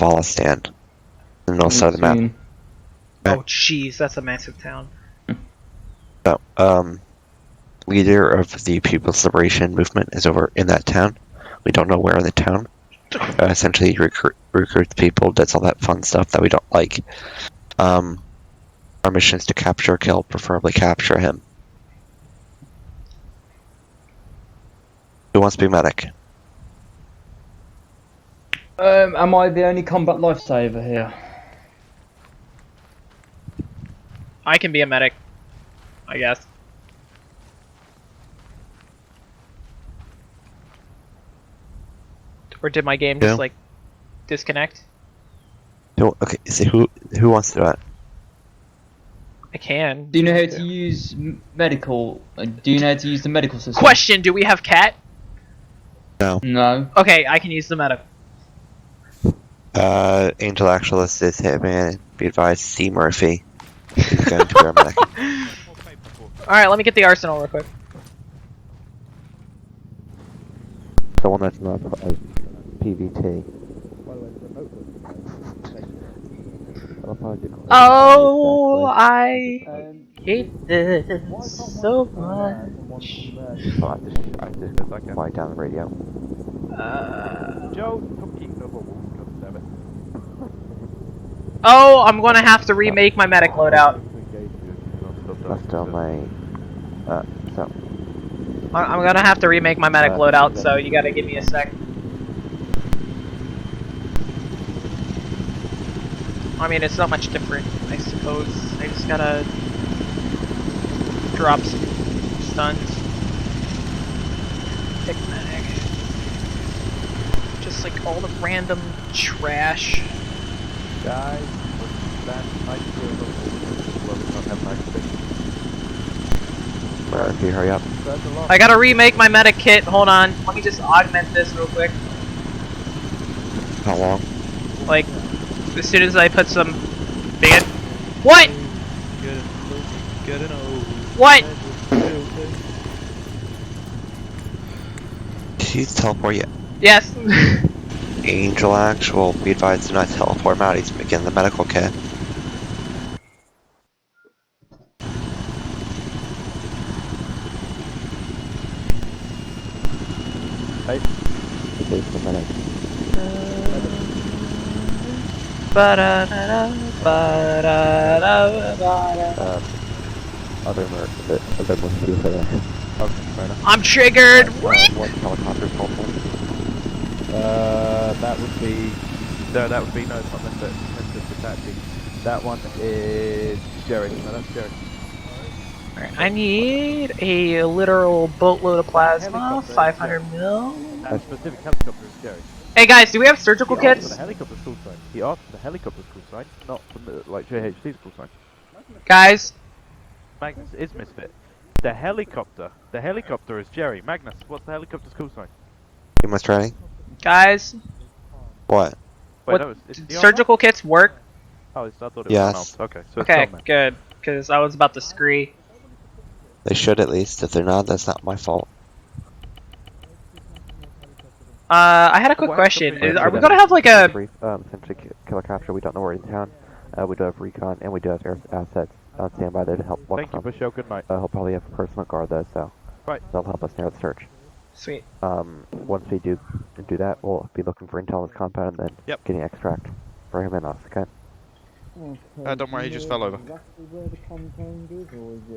Afghanistan, in the north side of the map. Oh jeez, that's a massive town. So, leader of the People's Liberation Movement is over in that town. We don't know where in the town. Essentially, he recruits people, does all that fun stuff that we don't like. Our mission is to capture, kill, preferably capture him. Who wants to be medic? Am I the only combat lifesaver here? I can be a medic, I guess. Or did my game just like disconnect? Okay, so who wants to do it? I can. Do you know how to use medical? Do you know how to use the medical system? Question: do we have cat? No. No. Okay, I can use the medic. Angel Actualist is Hitman. Be advised, C. Murphy is going to be our medic. Alright, let me get the arsenal real quick. The one that's not PVT. Oh, I hate this so much. I just fly down the radio. Joe, fucking no one, damn it. Oh, I'm gonna have to remake my medic loadout. That's still my. So. I'm gonna have to remake my medic loadout, so you gotta give me a sec. I mean, it's not much different, I suppose. I just gotta drop some stuns. Pick medic. Just like all the random trash. Guys, Murphy, hurry up. I gotta remake my medic kit. Hold on. Let me just augment this real quick. How long? Like, as soon as I put some band. What? What? Did you teleport yet? Yes. Angel Actual, be advised, do not teleport him out. He's getting the medical kit. Hey. He's the medic. Other Murphy for that. Okay, fair enough. I'm triggered. What helicopter's called for? That would be... No, that would be... No, it's not Mr. Tachi. That one is Jerry. No, that's Jerry. Alright, I need a literal boatload of plasma, 500 mil. That specific helicopter is Jerry. Hey guys, do we have surgical He asked kits? for the helicopter's call sign. He asked for the helicopter's call sign, not for the, like JHC's call sign. Guys, Magnus is Misfit. The helicopter is Jerry. Magnus, what's the helicopter's call sign? You must ready? guys, What? Wait, what, no, is it the surgical kits work? armor? Oh, I thought it was Yes. unarmed. Okay, so Okay, it's on good, because I was about to scree. They should at least. If they're not, that's not my fault. I had a quick What question. happened to Are we the- gonna have like a... Brief, essentially killer capture. We don't know where in town. We do have recon and we do have air assets on standby there to help look Thank you from. for show. Good night. He'll probably have a personal guard though, so Right. they'll help us narrow the search. Sweet. Once we do that, we'll be looking for intel in his compound and then getting extract for him and us. Okay? Don't worry, he just fell over.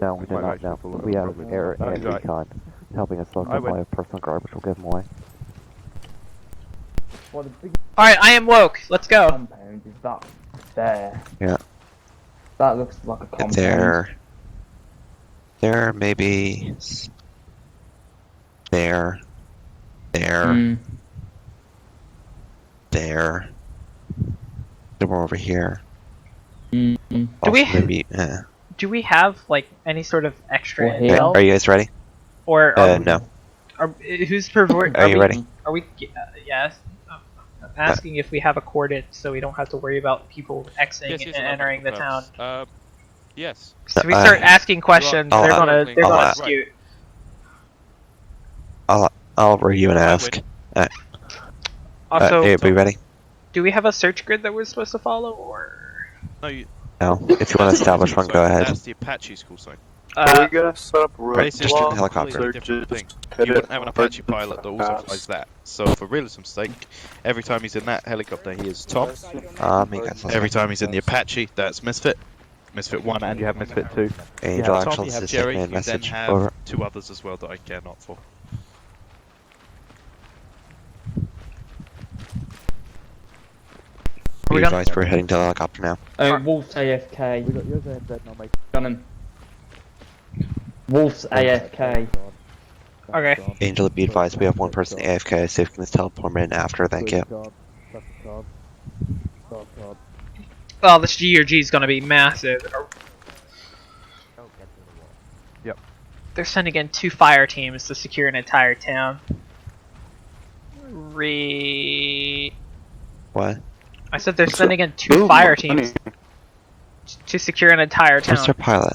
No, we do not. No, we have air and Right. recon helping us look. I We'll would- have a personal guard, which will give him away. Alright, I am woke. Let's go. Compound is that there? Yeah. That looks like a compound. There, maybe. There. Mm. There. Somewhere over here. Mm. Do we- Also maybe, Do we have like any sort of extra Well, Hey, intel? are you guys ready? Or No. who's pervert? Are you ready? Are we? Yes. I'm asking if we have a coordinate, so we don't have to worry about people exiting and entering the town. Yes. So if we start asking questions, I'll- they're gonna I'll- scoot. I'll radio and ask. Also, Hey, are you ready? Do we have a search grid that we're supposed to follow, or? No, you. No, if you want to establish one, go ahead. That's the Apache's call sign. Are we gonna set up Right, just do the roadblocks helicopter. or Different just thing. hit You it wouldn't have an hard Apache and pilot that also fast? flies that. So for realism's sake, every time he's in that helicopter, he is Tom. Make that sound Every time he's in the Apache, that's Misfit. Misfit 1 And you have Misfit 2. Angel Tom, Actual, you this have is Jerry, Hitman you then message. have Over. 2 others as well that I care not for. Are we Be gonna? advised, we're heading to the helicopter now. Wolf's AFK. We got yours ahead, dead, not mate. Gun him. Wolf's AFK. Okay. Angel, be advised, we have one person AFK, so if you can just teleport in after, thank you. Oh, this G or G is gonna be massive. Yep. They're sending in 2 fire teams to secure an entire town. What? I said they're sending in 2 fire teams to secure an entire Where's their town. pilot?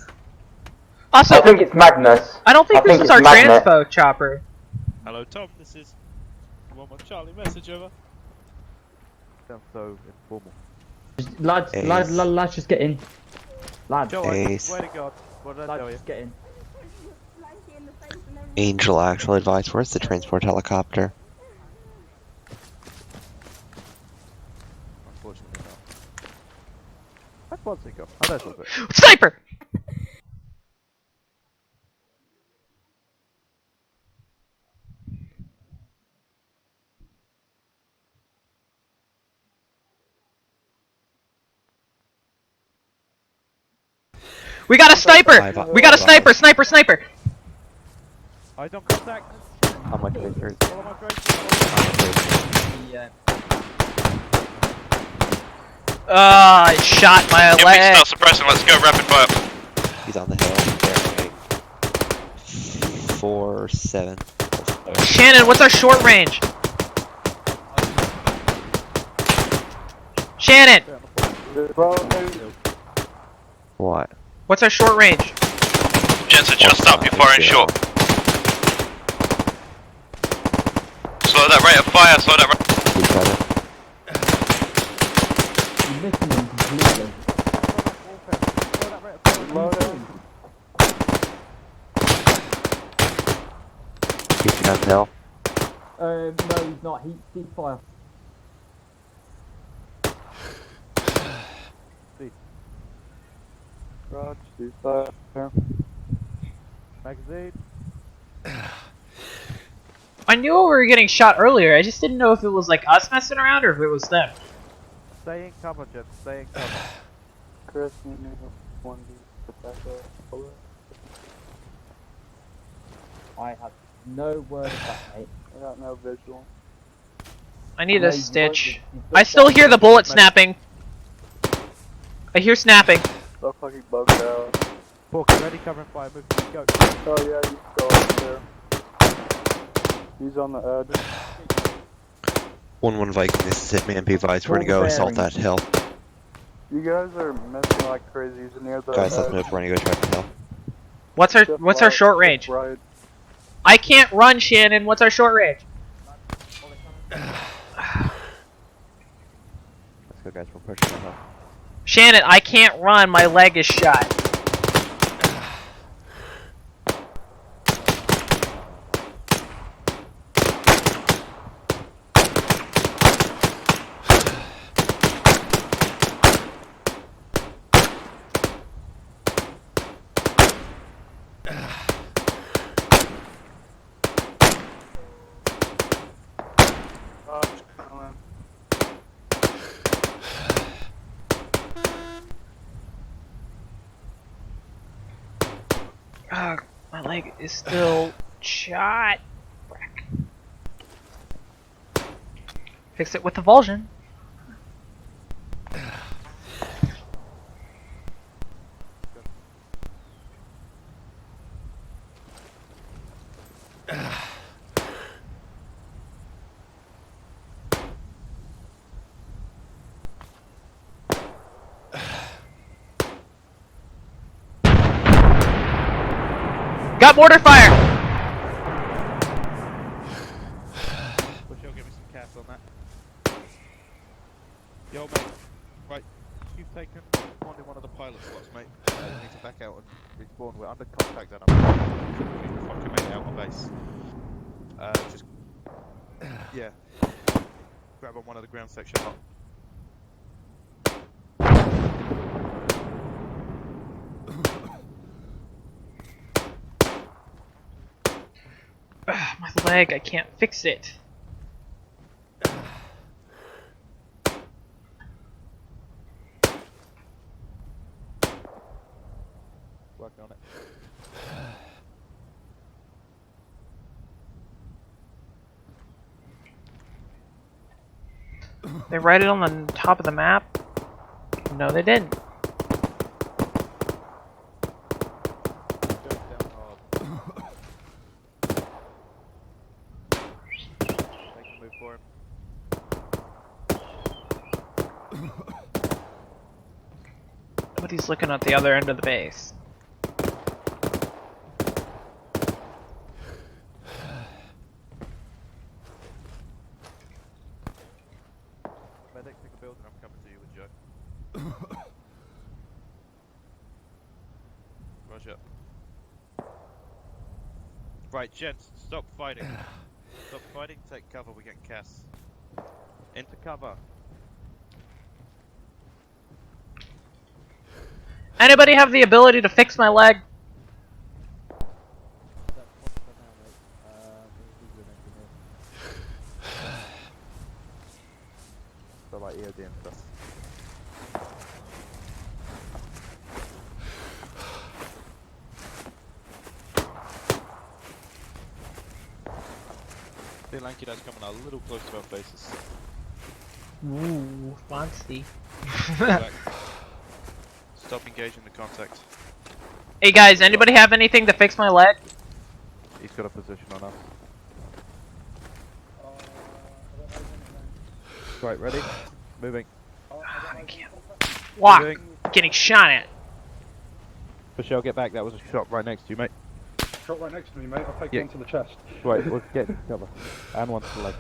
Also, it's Magnus. I don't think I this think is it's our Magnet. transpo chopper. Hello, Tom. This is. You want my Charlie message over? Sounds so informal. Lads, just get in. Lads, Joe, Ace. I swear to God. What did I tell you? just get in. Angel Actual advice, where's the transport helicopter? Unfortunately not. That's one go. Oh, that's all good. Sniper! We got a sniper! We got a sniper! Sniper! Sniper! I don't contact. How much is there? Follow my trace. Yeah. I shot my If we leg. start suppressing, let's go rapid fire. He's on the hill. There, 4-7. Shannon, what's our short range? Shannon, What? what's our short range? Jensen, just up, you're firing short. Slow that rate of fire, slow that rate. Who's better? You're missing him completely. He's on the hill. No, he's not. He did fire. Roger, do fire. Magazine. I knew we were getting shot earlier, I just didn't know if it was like us messing around or if it was them. Stay in cover, Jen. Stay in cover. Chris, you need one to back up. I have no word of that, mate. I got no visual. I need No, a you stitch. won't- I still hear the bullet snapping. I hear snapping. Look like he bugged out. Porky, ready, cover and fire. Move, go. Oh yeah, you go up there. He's on the edge. 1-1 Viking, this is Hitman, be advised, we're gonna go assault that hill. You guys are missing like crazy. He's near the Guys, let's edge. move, we're gonna go try the hill. What's our Just what's our left, short just range? Right. I can't run, Shannon. What's our short range? Let's go, guys, we're pushing the hill. Shannon, I can't run. My leg is shot. Oh, it's coming. Ugh, my leg is still shot. Frack. Fix it with the Vulsion. Got mortar fire! Wish you'll give me some cats on that. Yo, mate. Right, you've taken on in one of the pilot slots, mate. You need to back out and respawn. We're under contact and I'm fucking mate out on base. Just yeah. Grab on one of the ground section lot. Ugh, my leg, I can't fix it. Working on it. They write it on the top of the map? No, they didn't. Down hard. Make a move for him. Nobody's looking at the other end of the base. Medic, take a build and I'm coming to you with Joe. Roger. Right, gents, stop fighting. Stop fighting, take cover, we're getting Cass. Into cover. Anybody have the ability to fix my leg? So like EOD and stuff. The lanky dad's coming a little close to our faces. Ooh, fancy. Back. Stop engaging the contact. Hey guys, anybody have anything to fix my leg? He's got a position on us. Right, ready? Moving. I can't walk. Moving. Getting shot at. Michelle, get back. That was a shot right next to you, mate. Shot right next to me, mate. I'll take Yeah. one to the chest. Right, let's get into cover. And one to the leg.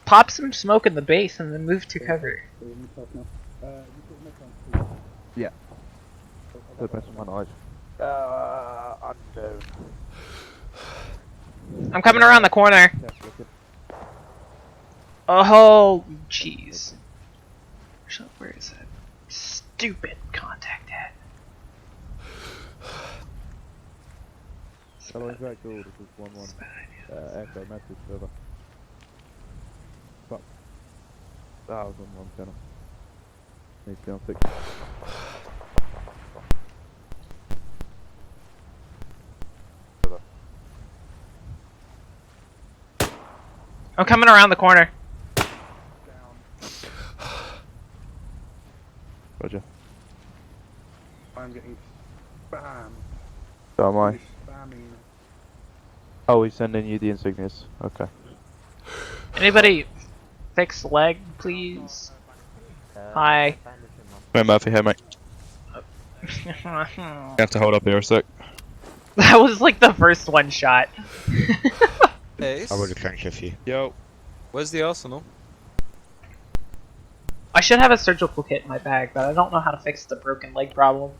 Pop some smoke in the base and then move to cover. Yeah. The best of my eyes. Unknown. I'm coming around the corner. Yeah, looking. Oh, jeez. Where is that stupid contact at? Hello, exact cool. This is 1-1. Echo message over. Fuck. Ah, I was on one channel. Needs to be on 6. I'm coming around the corner. Roger. I'm getting spammed. So am I. Spamming. Oh, he's sending you the insignias. Okay. Anybody fix leg, please? Hi. Hey Murphy, here mate. You have to hold up here a sec. That was like the first one shot. Ace, I would have cranked if you. Yo. where's the arsenal? I should have a surgical kit in my bag, but I don't know how to fix the broken leg problem.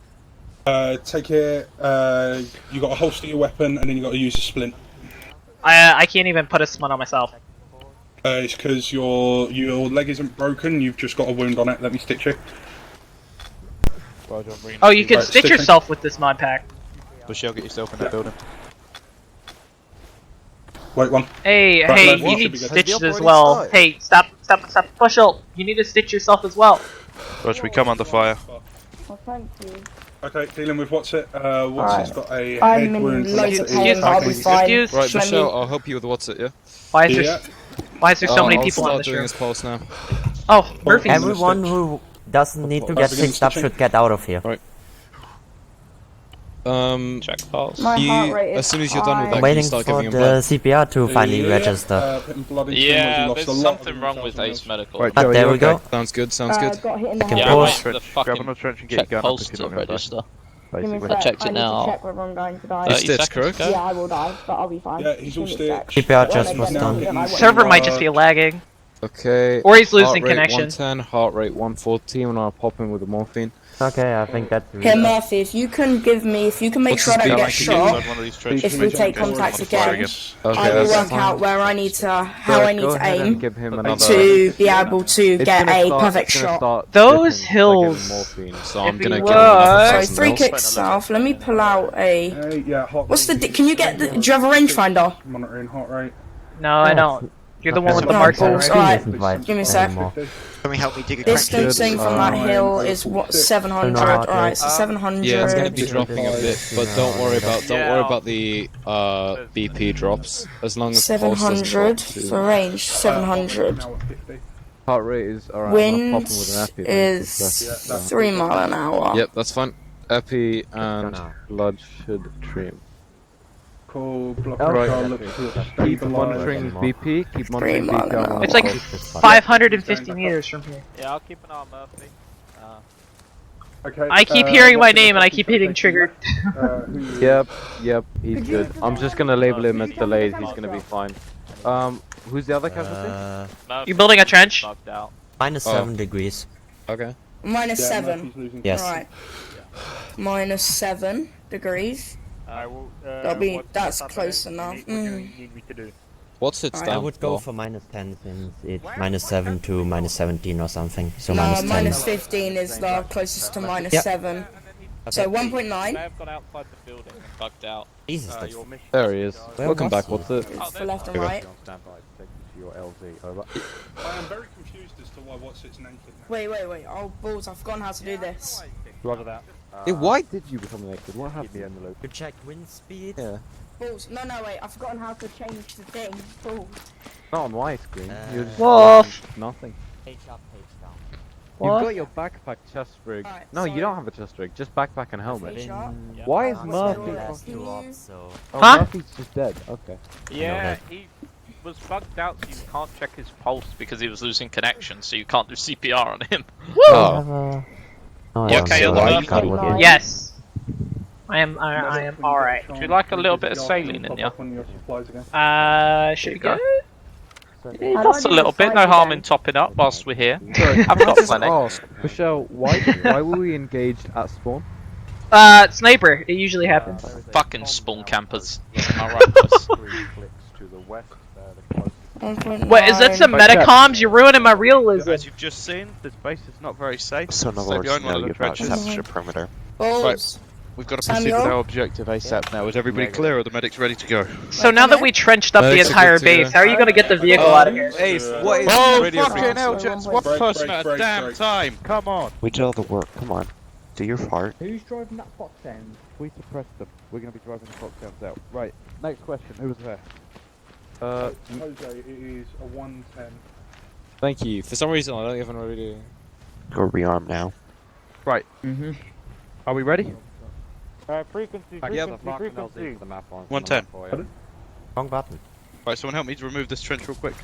Take it. You got to holster your weapon, and then you got to use a splint. I can't even put a splint on myself. It's because your leg isn't broken. You've just got a wound on it. Let me stitch you. Roger, I'm bringing Oh, you can Right, stitch stitching. yourself with this mod pack. Michelle, get yourself in that building. Wait one. Hey, Right, hey, left, you one need should be good. stitched Has the as operating well. started? Hey, stop, push ult. You need to stitch yourself as well. Roger, we come under fire. Well, thank you. Okay, dealing with what's it? What's it's got a I'm head in wound. loads of Excuse- pain, but I'll be excuse- fine. excuse- Right, Let me- Michelle, I'll help you with what's it, yeah? Why is there, Yeah. why is there so many I'll people start in this doing room? his pulse now. Oh, Murphy. Everyone Everyone who doesn't need to That's get against fixed up stitching. should get out of here. Check pulse. My heart You, rate is as soon as you're done with high. that, I'm can you waiting start for giving him the blood? CPR to finally register. Putting blood into him as he lost a lot of his health. Medical. Right, But Joe, there you we go. okay? Sounds good, sounds good. Got hit in the Can head. Yeah, pause. the Grab fucking on the trench and get your gun up pulse if to you're not going to register. Give me a basically. sec. checked it I need now. to check whether I'm going to die. It's stitched, correct? Yeah, I will die, but I'll be fine. Yeah, he's all Give me a sec. stitched. CPR just When I was get done. there, then I won't. Server might just be lagging. Okay. Or he's Heart losing rate connection. 110, heart rate 114 when I pop in with the morphine. Okay, I think that's Here, Murphy, if you can make What's sure I his don't speed? get shot, One of these trenches. if we take contact again, Okay, I will that's work out where I need to, how I need Go to ahead and aim give him another. to be able to It's get gonna a start- perfect it's gonna shot. start Those dipping. hills. morphine, so If I'm he gonna give was- him another So 1,000 3 mils. kicks south. Let me pull out a. Yeah, heart What's the? rate Can you get? Do you have a rangefinder? Monitoring heart rate. No, I don't. You're the one with the No, marks on, balls. right? Alright, isn't right give me a sec. anymore. Can we help me dig a Distancing from that hill is what 700. Alright, so 700. Yeah, it's gonna be Hundred. dropping a bit, but don't worry about the BP drops. As long as the pulse doesn't 700 drop too. for range. 700. Now at 50. Heart rate is alright. Wind is 3 mile an hour. Yep, that's fine. Epi and now. blood should trim. Cool. Block Right. control, look to Keep stabilize. monitoring BP. Keep monitoring 3 mile BP. an I'm hour. on It's like call. 550 meters from here. Yeah, I'll keep an eye on Murphy. Okay, I keep hearing my what's the name and I second keep hitting section triggered. left? Who- Yep, he's good. I'm just gonna label him as delayed. He's gonna be fine. Who's the other casualty? You building a trench? Minus Oh. 7 degrees. Okay. Minus Yeah, 7. Murphy's losing Yes. Right. Minus 7 degrees. That's close enough. What's it I I stand would go for? for minus 10 since it's minus 7 to minus 17 or something. So No, minus 10. minus 15 is the closest to minus Yep. 7. So 1.9 have gone outside the building and bugged out. Jesus, that's There he is. Where Welcome was back. he? What's it? is for left and right. I am very confused as to why what's its naked now. Wait. Oh, balls, I've forgotten how to do this. Why did you become naked? What happened? to check wind speed. Yeah. Balls, no, wait, I've forgotten how to change the thing. Balls. Not on my screen. You're just Wolf. nothing. Page up, page down. What? You've got your backpack chest rig. Alright, No, so- you don't have a chest rig. Just backpack and helmet. Face up. Why is So Murphy? let's Two up, do- so Oh, Huh? Murphy's just dead. Okay. Yeah, that. he was bugged out, so you can't check his pulse because he was losing connection, so you can't do CPR on him. Oh. Oh, You I okay don't on know. the God, Murphy? what- Yes. I am alright. Would you like a little bit of saline in ya? Should be good. Just a little bit, no harm in topping up whilst we're here. I've got plenty. Michelle, why were we engaged at spawn? Sniper. It usually happens. Fucking spawn campers. Alright, boys. 1.9. What, is that some metacoms? You're ruining my realism. As you've just seen, this base is not very safe. So in other Stay words, behind one know of the you're about to trenches. capture perimeter. Balls. We've got to Samuel? proceed with our objective ASAP now. Is everybody clear? Are the medics ready to go? So now that we trenched up the Medics are entire good to go. base, how are you gonna get the vehicle out of here? Ace, what is Oh, radio fucking frequency? hell, gents. One Break, person break, at a break, damn break. time. Come on. We did all the work. Come on. Do your part. Who's driving that fox down? We suppress them. We're gonna be driving the fox downs out. Right. Next question. Who was there? Jose, it is a 110. Thank you. For some reason, I don't even really. Go rearm now. Right. Mm-hmm. Are we ready? Frequency, Yep. frequency. 110. Wrong button. Right, someone help me to remove this trench real quick.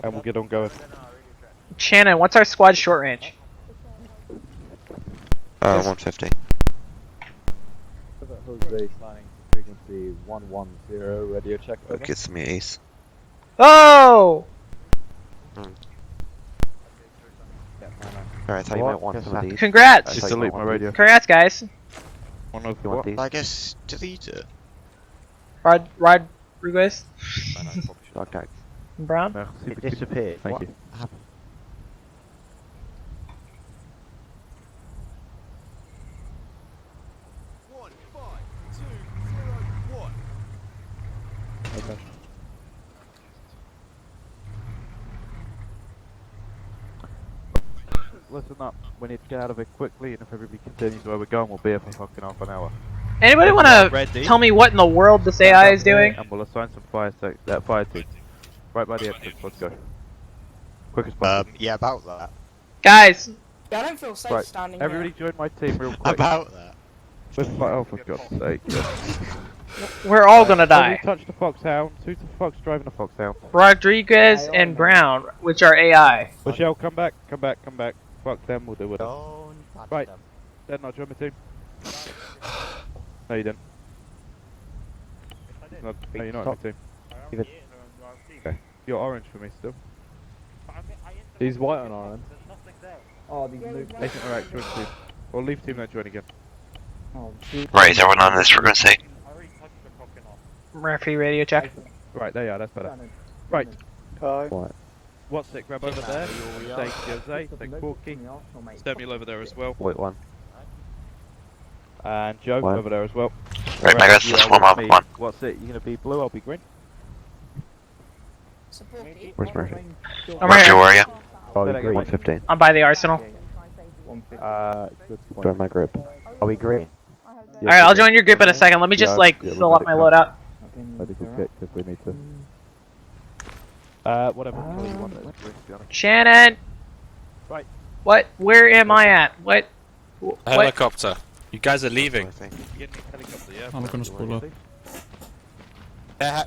And we'll get on going. Shannon, what's our squad short range? 150. Jose signing frequency 110. Radio check. That gets me ace. Oh! Alright, I thought you might want some of these. Congrats! Just delete my radio. Congrats, guys. One of You want these? I guess delete it. Rodriguez? Dog tags. Brown? It disappeared. Thank you. Okay. Listen up. We need to get out of here quickly, and if everybody continues where we're going, we'll be here for fucking half an hour. Anybody wanna Ready? tell me what in the world this AI is doing? And we'll assign some fire team. Right by the entrance. Let's go. Quick as possible. Yeah, about that. Guys, Yeah, I don't feel safe Right, standing everybody here. join my team real quick. About that. Oh, for God's sake. we're all gonna die. Touch the foxhound. Who's the fox driving the foxhound? Rodriguez and Brown, which are AI. Michelle, come back. Fuck them, we'll do it. Don't touch Right. them. Then not join my team. No, you didn't. No, you're not on my team. Okay. You're orange for me still. He's white on our end. Oh, these blue. Agent Iraq, join team. Or leave team, now join again. Right, is everyone on this frequency? Murphy radio check. Right, there you are, that's better. Right. What? What's it? Grab over there. Thank Jose. Thank Porky. Samuel over there as well. Wait, one. And Joe One. over there as well. Right, my guys, let's form up. One. What's it? You're gonna be blue, I'll be green. Where's Murphy? I'm right Murphy, here. where are you? I'll be green. 115. I'm by the arsenal. Good point. Join my group. I'll be green. Alright, I'll join your group in a second. Let me just, like, fill up my loadout. Medical kit, if we need to. Whatever color you want, let's bring, to be honest. Shannon! Right. What? Where am I at? What? What? Helicopter. You guys are leaving. You get in the helicopter, yeah? I'm gonna spool up.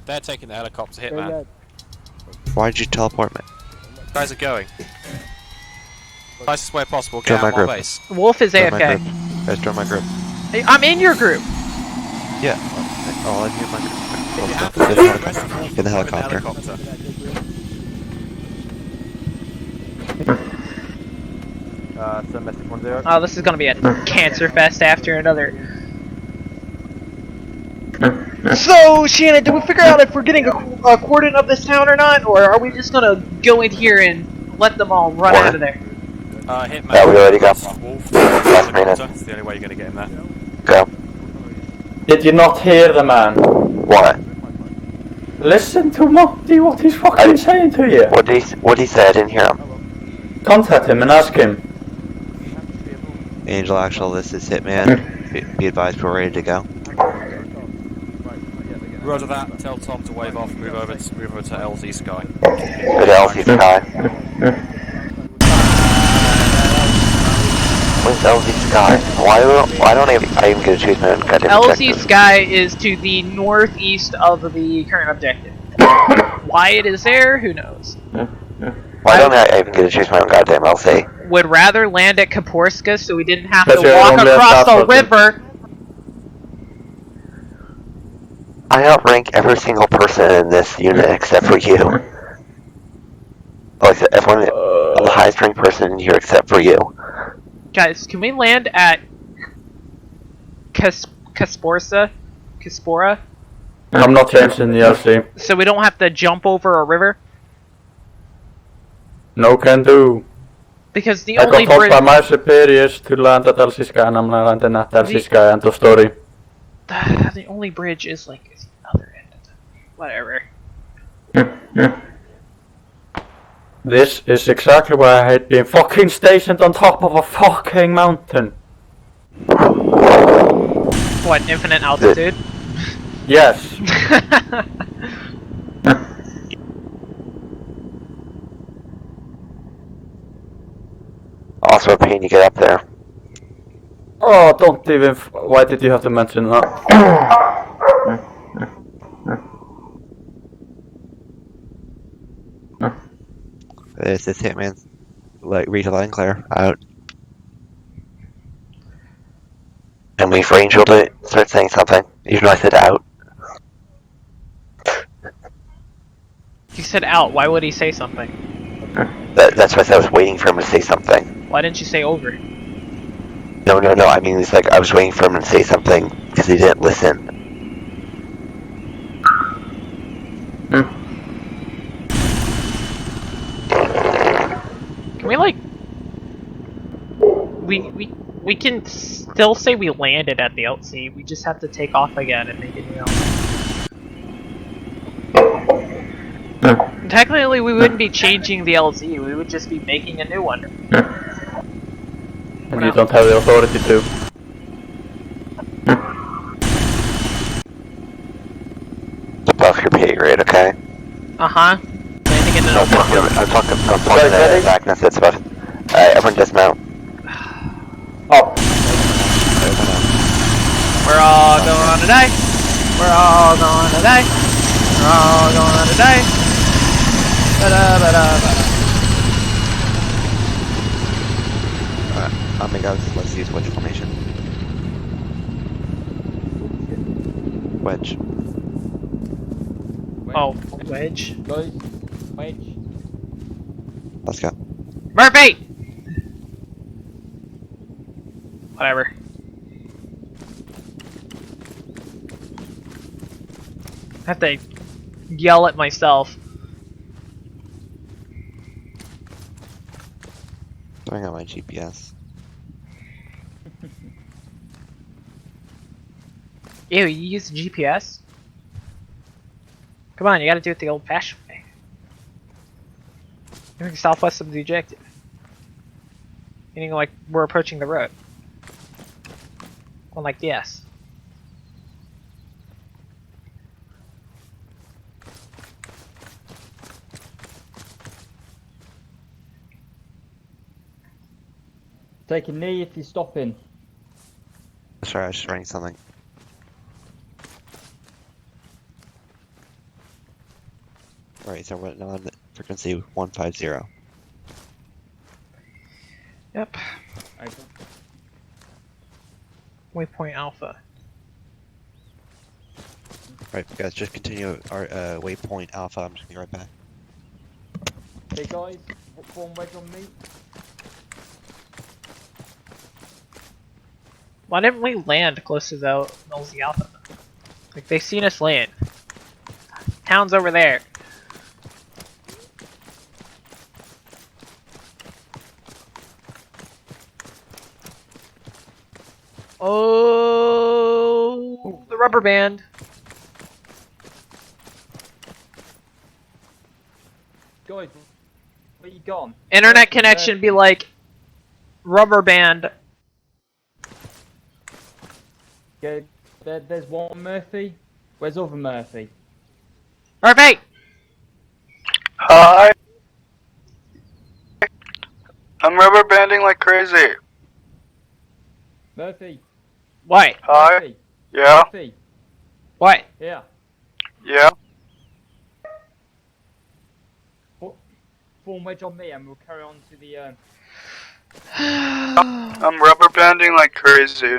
They're taking the helicopter, Hitman. Why did you teleport me? You guys are going. Nicest way possible, Join get my out of my group. base. Wolf is Join my AFK. group. Guys, join my group. Hey, I'm in your group! Yeah. Oh, I'm in my group. In the helicopter. Send message 10. Oh, this is gonna be a cancer fest after another. So, Shannon, did we figure out if we're getting a coordinate of this town or not? Or are we just gonna go in here and let them all run out of there? Hitman. Yeah, we already go. Wolf. Last minute. It's the only way you're gonna get in there. Go. Did you not hear the man? What? Listen to Monty, what he's fucking saying to you. What did he say? I didn't hear him. Contact him and ask him. Angel Actual, this is Hitman. Be advised, we're ready to go. Roger that. Tell Tom to wave off. Move over to LZ Sky. Good LZ Sky. Where's LZ Sky? Why don't I even get to choose my own goddamn LZ objective? Sky is to the northeast of the current objective. Why it is there, who knows? Why don't I even get to choose my own goddamn LZ? Would rather land at Kaporska so we didn't have Because to you're walk only a across the top river. I outrank every single person in this unit except for you. Like, everyone, I'm the highest ranked person in here except for you. Guys, can we land at Kaspora? I'm not changing the LC. So we don't have to jump over a river? No can do. Because the I only got told bridge... by my superiors to land at LC Sky and I'm landing at LC Sky, end of story. The only bridge is like at the other end of the... Whatever. This is exactly why I hate being fucking stationed on top of a fucking mountain. What, infinite altitude? Yes. Also a pain to get up there. Oh, don't even. Why did you have to mention that? This is Hitman. Like, read a line clear. Out. And wait for Angel to start saying something. Even though I said out. He said out, why would he say something? That's why I said I was waiting for him to say something. Why didn't you say over? No, I mean, it's like I was waiting for him to say something because he didn't listen. Can we like... We can still say we landed at the LC, we just have to take off again and make a new LC. Technically we wouldn't be changing the LZ, we would just be making a new one. And you don't have the authority to. Above your pay grade, okay? Uh-huh. Landing in I'm talking the blackness that's above. Alright, everyone dismount. Oh. We're all going to die. We're all going to die. We're all going to die. Ba-da-ba-da-ba-da. Oh my god, let's use wedge formation. Wedge. Oh, wedge. Guys, Wedge. Let's go. Murphy! Whatever. I have to yell at myself. Throwing out my GPS. Ew, you use GPS? Come on, you gotta do it the old-fashioned way. You're southwest of the objective. Meaning like we're approaching the road. Well, like yes. Take a knee if you're stopping. Sorry, I was just writing something. Alright, so we're now on the frequency 150. Yep. Okay. Waypoint Alpha. Right, guys, just continue our waypoint alpha. I'm just gonna be right back. Hey guys, form wedge on me. Why didn't we land close to the Nosy Alpha? Like they seen us land. Town's over there. Oh, the rubber band. Guys, where you gone? Internet connection be like rubber band. Okay, there's one Murphy. Where's other Murphy? Murphy! Hi. I'm rubber banding like crazy. Murphy. What? Hi. Murphy. Yeah. Murphy. What? Yeah. Yeah. Form wedge on me and we'll carry on to the I'm rubber banding like crazy.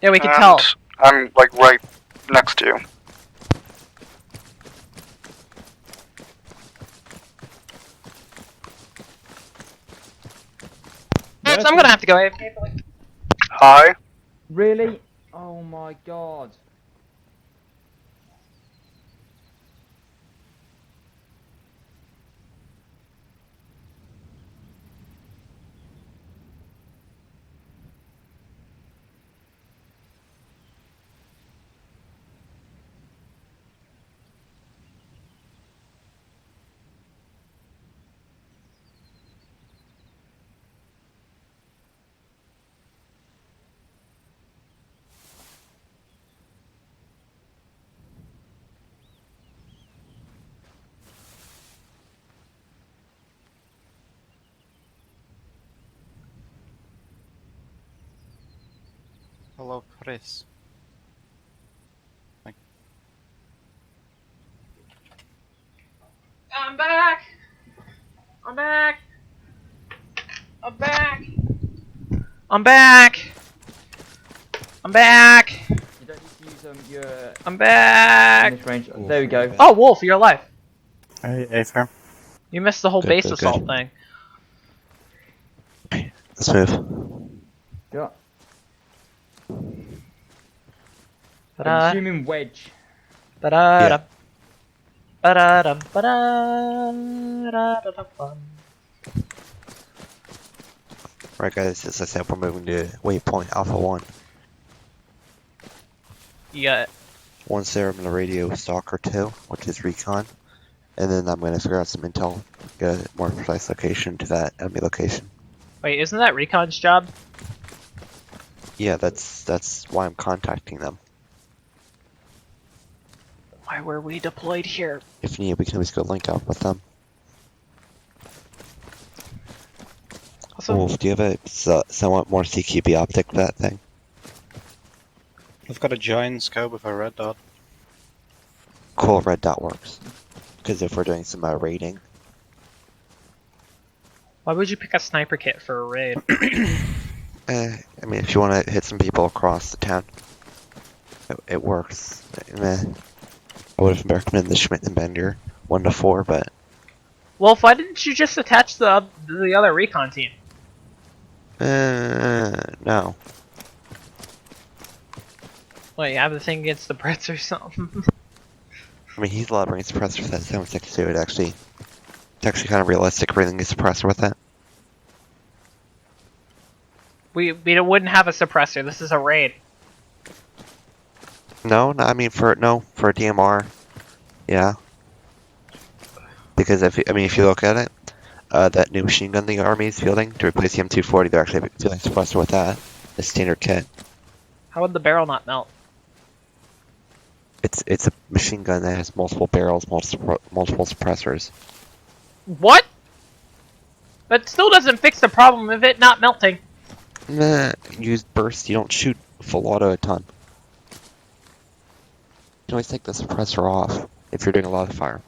Yeah, we can And tell. I'm like right next to you. So I'm gonna have to go. Hi. Really? Oh my god. Hello, Chris. I'm back. I'm back. I'm back. I'm back. I'm back. You don't need to use your I'm back. range. There we go. Oh, Wolf, you're alive. Hey, fair. You missed the whole Good, base good, assault good. thing. Let's move. Yeah. I'm Ta-da. assuming wedge. Ba-da-da. Ba-da-dum, ba-da-da-da-da-dum. Right, guys, as I said, we're moving to waypoint alpha 1. Yeah. Once there, I'm gonna radio stalker 2, which is recon. And then I'm gonna figure out some intel, get a more precise location to that enemy location. Wait, isn't that Recon's job? Yeah, that's why I'm contacting them. Why were we deployed here? If needed, we can always go link up with them. Also, Wolf, do you have a somewhat more CQB optic for that thing? I've got a giant scope with a red dot. Cool, red dot works. Because if we're doing some raiding. why would you pick a sniper kit for a raid? I mean, if you want to hit some people across the town, it works. I would have recommended the Schmidt and Bender 1 to 4, but Wolf, why didn't you just attach the other recon team? No. What, you have the thing against the Brits or something? I mean, he's allowed to bring a suppressor for that 762. It's actually kind of realistic bringing a suppressor with that. We wouldn't have a suppressor. This is a raid. No, I mean for DMR, yeah. Because if you look at it, that new machine gun the army is fielding to replace the M240, they're actually fielding a suppressor with that. The standard kit. How would the barrel not melt? It's a machine gun that has multiple barrels, multiple suppressors. What? That still doesn't fix the problem of it not melting. Nah, use burst. You don't shoot full auto a ton. You can always take the suppressor off if you're doing a lot of fire.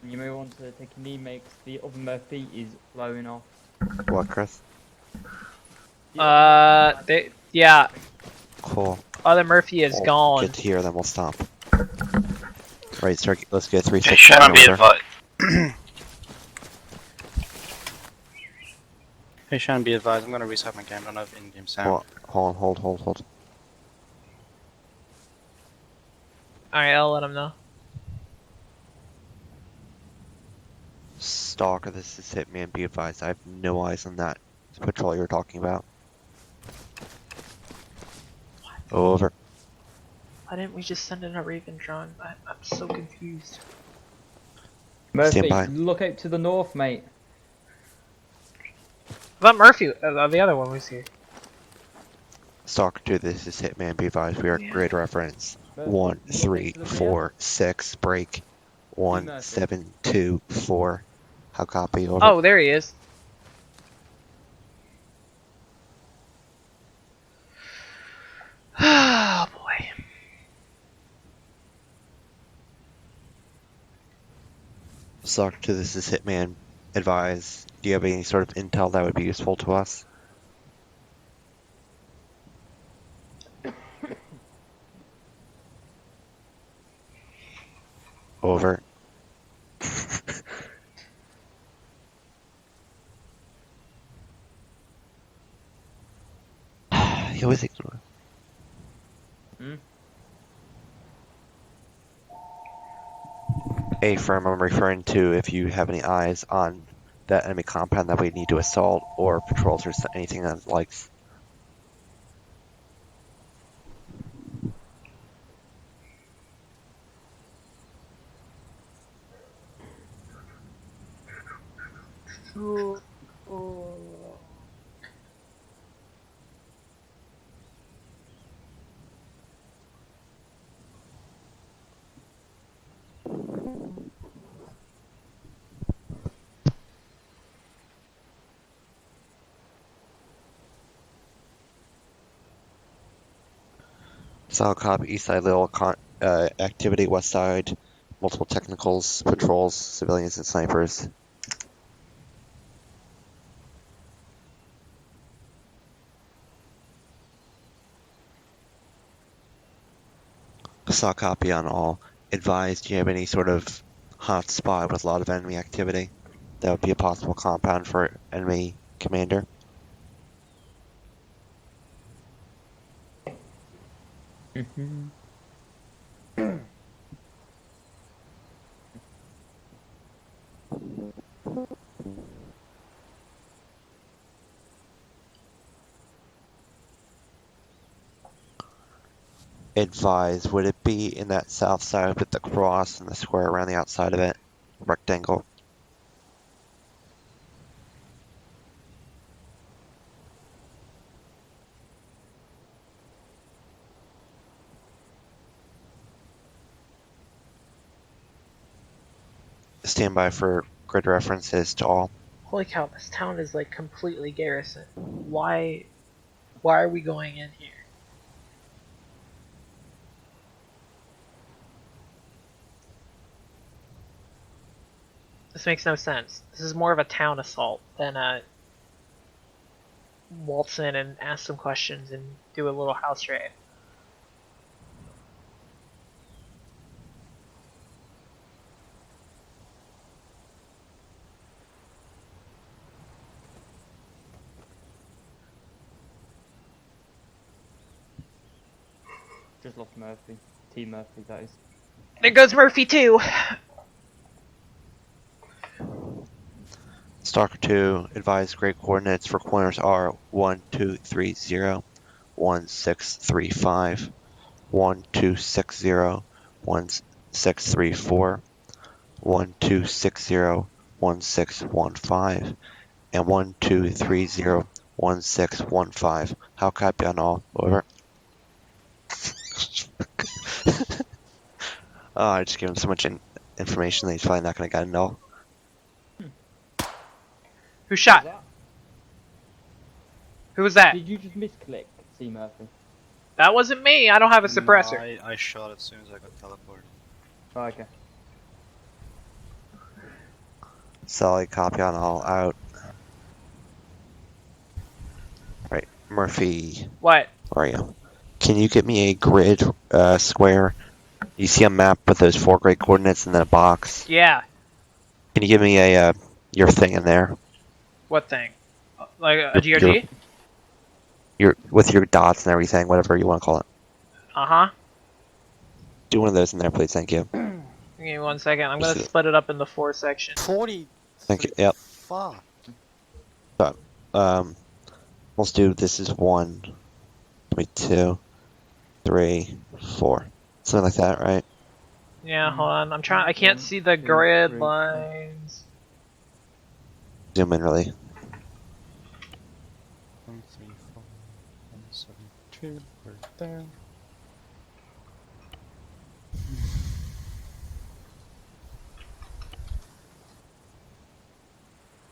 You may want to take a knee makes the other Murphy is blowing off. What, Chris? Yeah. Cool. Other Murphy is gone. Get here, then we'll stop. Right, start. Let's get 3 Hey, 6. Shannon, be advised. Hey, Shannon, be advised. I'm gonna reset my game. I don't have in-game sound. Hold on, hold. Alright, I'll let him know. Stalker, this is Hitman. Be advised, I have no eyes on that patrol you're talking about. Over. Why didn't we just send in a Raven drone? I'm so confused. Murphy, Stand by. look out to the north, mate. I thought Murphy, the other one was here. Stalker 2, this is Hitman. Be advised, we are grid reference. 1 3 4 6 break. 1 7 2 4. How copy? Over. Oh, there he is. Oh boy. Stalker 2, this is Hitman. Advise, do you have any sort of intel that would be useful to us? Over. He always ignores. A firm I'm referring to if you have any eyes on that enemy compound that we need to assault or patrols or anything that likes. Solid copy, east side little activity, west side, multiple technicals, patrols, civilians, and snipers. Saw copy on all. Advised, do you have any sort of hot spot with a lot of enemy activity? That would be a possible compound for enemy commander. Advise, would it be in that south side with the cross and the square around the outside of it? Rectangle. Stand by for grid references to all. Holy cow, this town is like completely garrisoned. Why are we going in here? This makes no sense. This is more of a town assault than a waltz in and ask some questions and do a little house raid. Just lost Murphy. T Murphy, that is. There goes Murphy too. Stalker 2, advise great coordinates for corners are 1230, 1635, 1260, 1634, 1260, 1615, and 1230, 1615. How copy on all? Over. Oh, I just gave him so much information that he's probably not going to get it all. Who shot? Who was that? Did you just misclick, T Murphy? That wasn't me. I don't have a suppressor. No, I shot as soon as I got teleported. Oh, okay. Solid copy on all out. Right, Murphy. What? Where are you? Can you get me a grid square? You see a map with those 4 grid coordinates and then a box. Yeah. Can you give me a your thing in there? What thing? Like a GRG? Your with your dots and everything, whatever you want to call it. Uh-huh. Do one of those in there, please. Thank you. Give me 1 second. I'm gonna split it up into 4 sections. 40. Thank you. Yep. Fuck. So, let's do this is 1, 2, 3, 4. Something like that, right? Yeah, hold on. I'm trying. I can't see the grid lines. Zoom in really. 1, 3, 4, 1, 7, 2. We're there.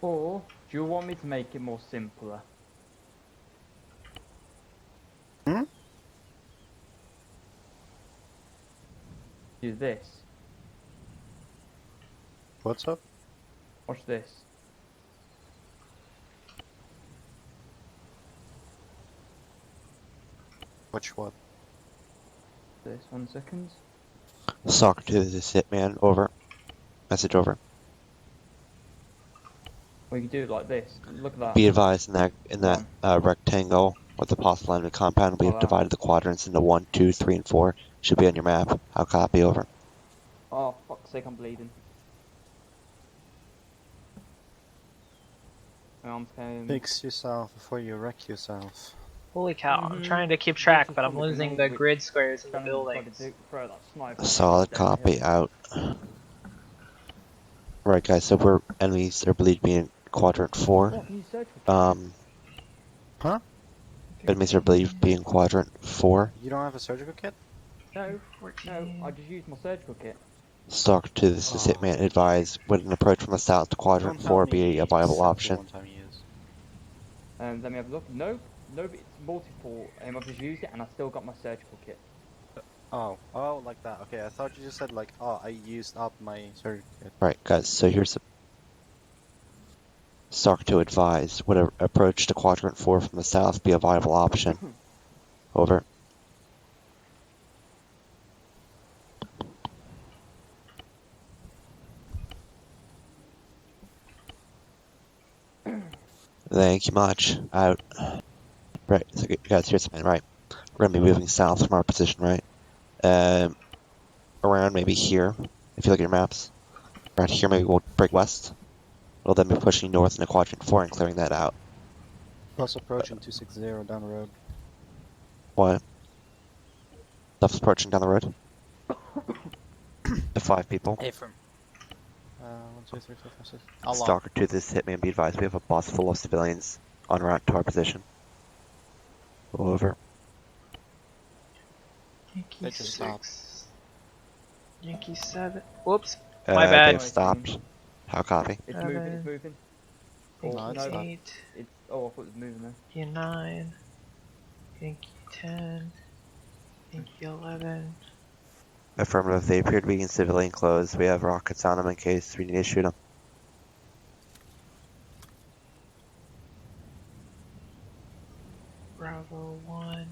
Or do you want me to make it more simpler? Hmm? Do this. What's up? Watch this. Watch what? This 1 second. Stalker 2, this is Hitman. Over. Message over. Or you can do it like this. Look at that. Be advised in that rectangle with the possible enemy compound, we have divided the quadrants into 1, 2, 3, and 4. Should be on your map. I'll copy over. Oh, fuck's sake, I'm bleeding. I'm saying... Fix yourself before you wreck yourself. Holy cow! I'm trying to keep track, but I'm losing the grid squares in the buildings. Solid copy out. Right, guys. So we're enemies are believed to be in quadrant 4. Huh? Enemies are believed to be in quadrant 4. You don't have a surgical kit? No, I just used my surgical kit. Stalker 2, this is Hitman. Advise, would an approach from the south to quadrant 4 be a viable option? Let me have a look. No, it's multiple. I've just used it and I still got my surgical kit. Oh, like that. Okay, I thought you just said like, oh, I used up my surgical kit. Right, guys, so here's the Stalker 2 advise, would an approach to quadrant 4 from the south be a viable option? Over. Thank you much. Out. Right, so guys, here's the plan, right? We're gonna be moving south from our position, right? Around maybe here, if you look at your maps. Around here, maybe we'll break west. We'll then be pushing north into quadrant 4 and clearing that out. Plus approaching 260 down the road. What? Stuff's approaching down the road? The 5 people. Hey, from 1, 2, 3, 4, 5, 6. How long? Stalker 2, this is Hitman, be advised, we have a bus full of civilians en route to our position. Over. Yankee 6. Yankee 7. Whoops. My bad. They've stopped. How copy? It's moving, it's moving. Yankee 8. It's, oh, I thought it was moving there. Yankee 9. Yankee 10. Yankee 11. Affirmative, they appear to be in civilian clothes. We have rockets on them in case we need to shoot them. Bravo 1.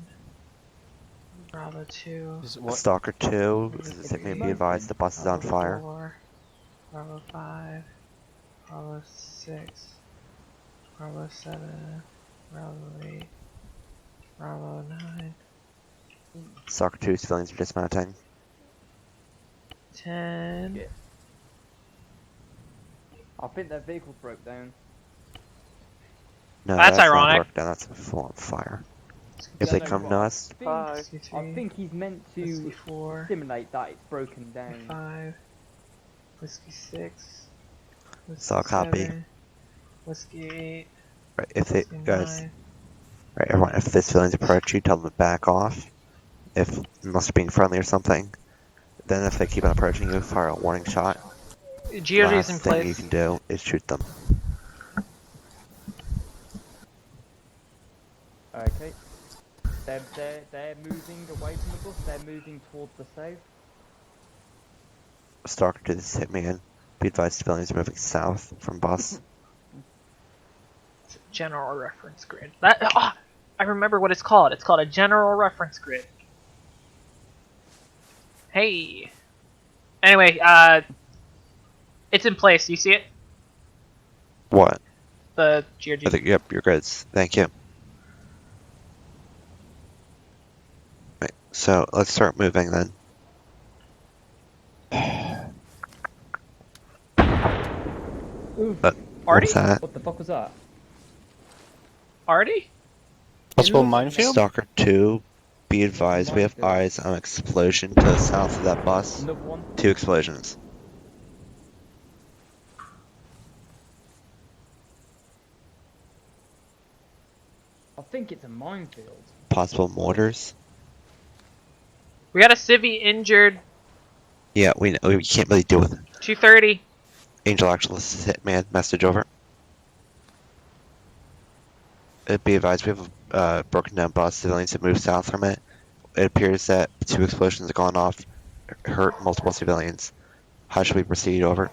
Bravo 2. Stalker 2, this is Hitman, be advised, the bus is on fire. 4. Bravo 5. Bravo 6. Bravo 7. Bravo 8. Bravo 9. Soccer 2 civilians are dismounting. 10. I think their vehicle broke down. No, That's that's not ironic. broke down, that's full on fire. If Yeah, they no, come but to us, I think he's meant to Whiskey 4. simulate that it's broken down. 5. Whiskey 6. Whiskey so I'll copy. 7. Whiskey 8. Right, if they, Whiskey guys, 9. right, everyone, if the civilians approach you, tell them to back off. Unless they're being friendly or something. Then if they keep on approaching you, fire a warning shot. GOG is in Last thing you place. can do is shoot them. Okay. They're moving away from the bus. They're moving towards the south. Stalker to this hitman. Be advised civilians are moving south from bus. It's a general reference grid. I remember what it's called. It's called a general reference grid. Hey. Anyway, it's in place. You see it? What? The GOG. Yep, you're good. Thank you. Right, so let's start moving then. Oof. What Artie? was that? What the fuck was that? Artie? Possible minefield? Stalker 2, be advised we have eyes on an explosion to the south of that bus. Another one. 2 explosions. I think it's a minefield. Possible mortars. We got a civvy injured. Yeah, we know, we can't really deal with it. 230. Angel actually hitman message over. Be advised we have a broken down bus. Civilians have moved south from it. It appears that 2 explosions have gone off, hurt multiple civilians. How should we proceed? Over.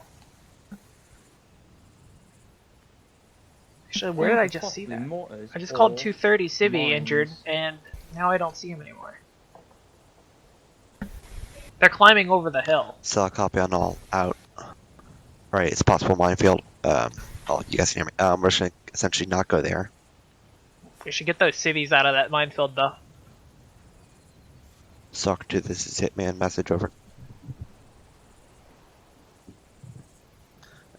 Actually, where did I just see that? Mortars I just called or 230 civvy mines. injured, and now I don't see him anymore. They're climbing over the hill. So I'll copy on all out. Right, it's a possible minefield. Oh, you guys can hear me. We're just gonna essentially not go there. We should get those civvies out of that minefield, though. Stalker 2, this is hitman message over.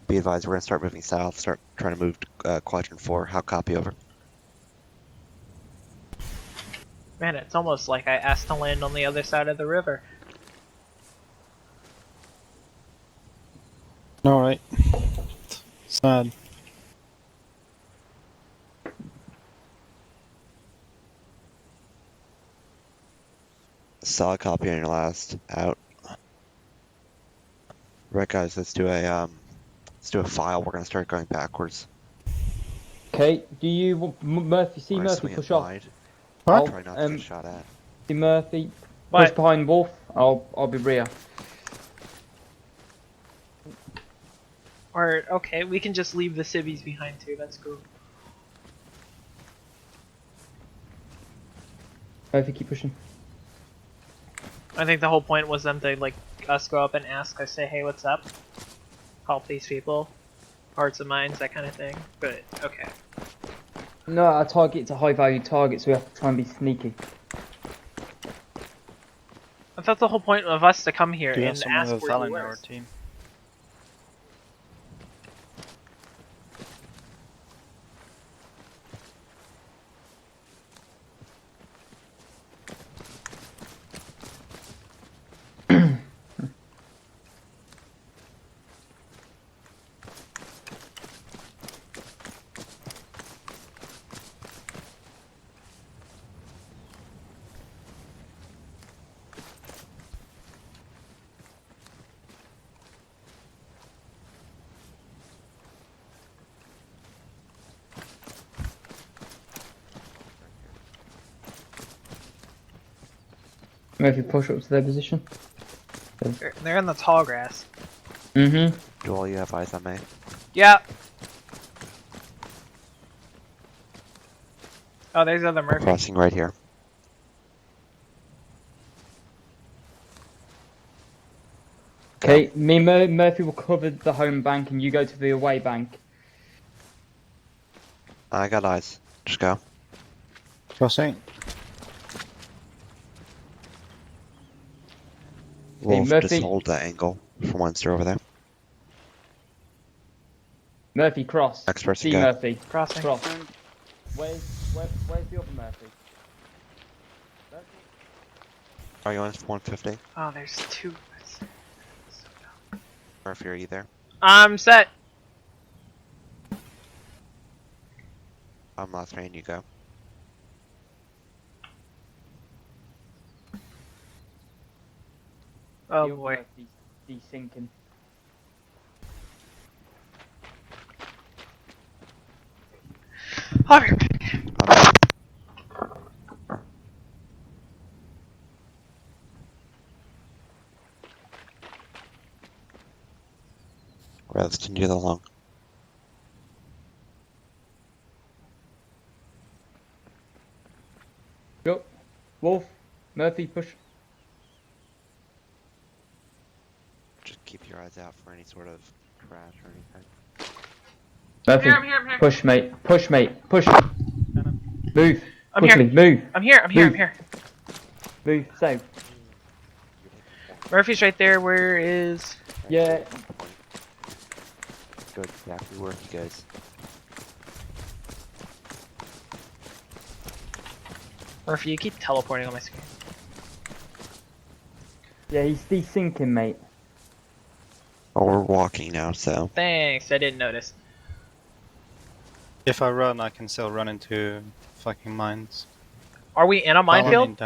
Be advised, we're gonna start moving south. Start trying to move quadrant 4. How copy? Over. Man, it's almost like I asked to land on the other side of the river. Alright. Sad. Solid copy on your last out. Right, guys, let's do a file. We're gonna start going backwards. Okay, do you want Murphy? See Alright, Murphy swing it push off. wide. I'll, Try not to get shot at. See Murphy What? push behind Wolf. I'll be rear. Or, okay, we can just leave the civvies behind too, that's cool. Murphy, keep pushing. I think the whole point was them to, like, us go up and ask us, say, hey, what's up? Help these people. Hearts and minds, that kind of thing. But, okay. No, our target's a high value target, so we have to try and be sneaky. I thought the whole point of us to come here Do you have and someone ask with a where Val you in were. our team? Murphy, push up to their position. They're in the tall grass. Mm-hmm. Do all you have eyes on me? Yeah. Oh, there's other Murphy. Crossing right here. Okay, Murphy will cover the home bank and you go to the away bank. I got eyes. Just go. Crossing. Wolf, Murphy. just hold that angle for once you're over there. Murphy, cross. Next person See go. Murphy. Crossing. Cross. Where's the other Murphy? Are you on 150? Oh, there's two. Murphy, are you there? I'm set. I'm last man, you go. Oh The other boy. Murphy's desinking. Alright. Right, let's continue along. Go. Wolf. Murphy, push. Just keep your eyes out for any sort of crash or anything. Murphy. I'm here. Push, mate. Push, mate. Push. Move. I'm Quickly, here. move. I'm here. Move. Save. Murphy's right there. Where is? Yeah. Go exactly where he goes. Murphy, you keep teleporting on my screen. Yeah, he's desinking, mate. Oh, we're walking now, so. Thanks, I didn't notice. If I run, I can still run into fucking mines. Are we in a minefield?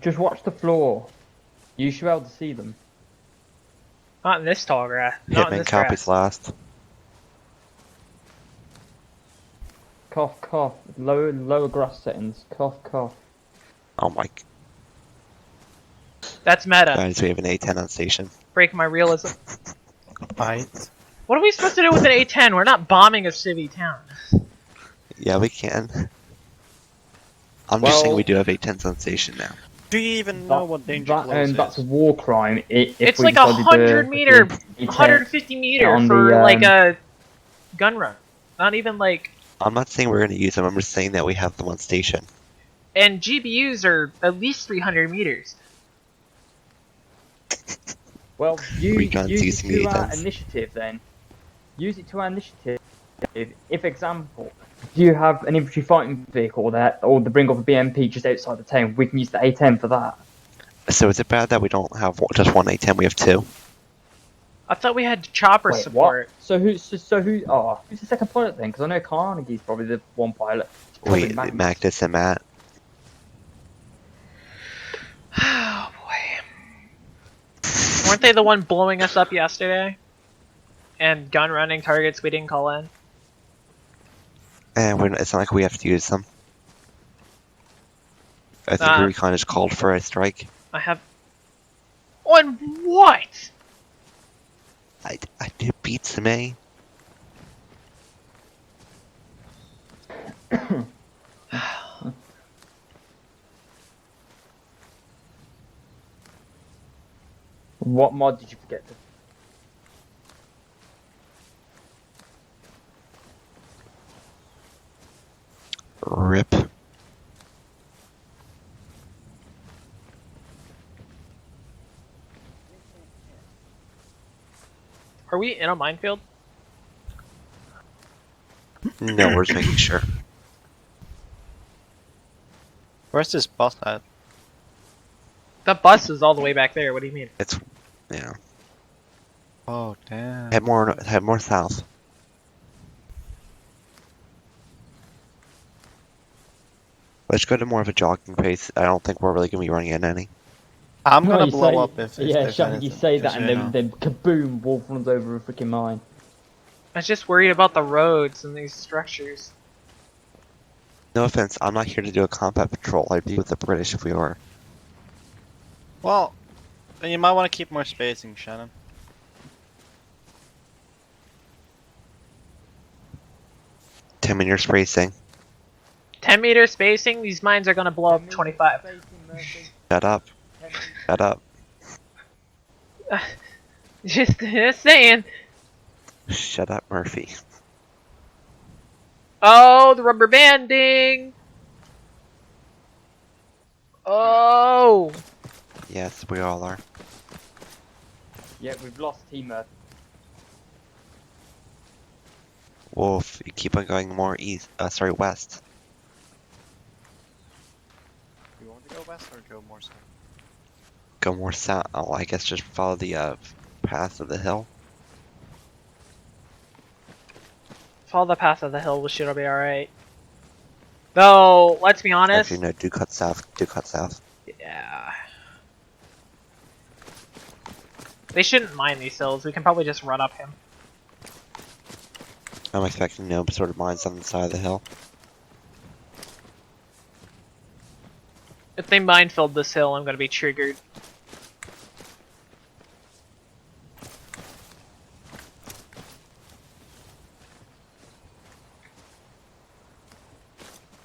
Just watch the floor. You should be able to see them. Not in this tall grass. Not in Hitman this copies grass. last. Cough, cough. Lower grass settings. Cough, cough. Oh my. That's meta. Guys, we have an A10 on station. Break my realism. Right. What are we supposed to do with an A10? We're not bombing a civvy town. Yeah, we can. I'm just saying we do have A10s on station now. Do you even know what danger close is? That's a war crime. It's like 100 meter, 150 meter for like a gun run. Not even like. I'm not saying we're going to use them, I'm just saying that we have them on station. And GBUs are at least 300 meters. Well, use it using to the our A10s. initiative then. Use it to our initiative. If example, do you have an infantry fighting vehicle there, or the bring up a BMP just outside the town, we can use the A10 for that. So is it bad that we don't have just one A10, we have two? I thought we had chopper Wait, support. what? So who's the second pilot then? Because I know Carnegie's probably the one pilot. It's probably Wait, Magnus. Magnus and Matt. Oh boy. Weren't they the one blowing us up yesterday? And gun running targets we didn't call in? And it's not like we have to use them. I think Recon is called for a strike. I have. On what? I did beat some A. What mod did you forget to? RIP. Are we in a minefield? No, we're just making sure. Where's this boss at? The bus is all the way back there. What do you mean? It's, yeah. Oh damn. Head more south. Let's go to more of a jogging pace. I don't think we're really gonna be running in any. I'm gonna you blow say- up if Yeah, there's Shaggy, you anything, say just that and so you then kaboom, Wolf runs over a freaking mine. I was just worried about the roads and these structures. No offense, I'm not here to do a combat patrol. I'd be with the British if we were. Well, then you might want to keep more spacing, Shannon. Meter spacing. 10 meter spacing, these mines are gonna blow up 25. Shut up. Shut up. Just saying. Shut up, Murphy. Oh, the rubber banding! Oh! Yes, we all are. Yeah, we've lost Team Earth. Wolf, you keep on going more east. Sorry, west. You want to go west or go more south? Go more south. Oh, I guess just follow the path of the hill. Follow the path of the hill, which it'll be alright. Though, let's be honest. Actually, no. Do cut south. Do cut south. Yeah. They shouldn't mind these hills. We can probably just run up him. I'm expecting no sort of mines on the side of the hill. If they minefilled this hill, I'm gonna be triggered.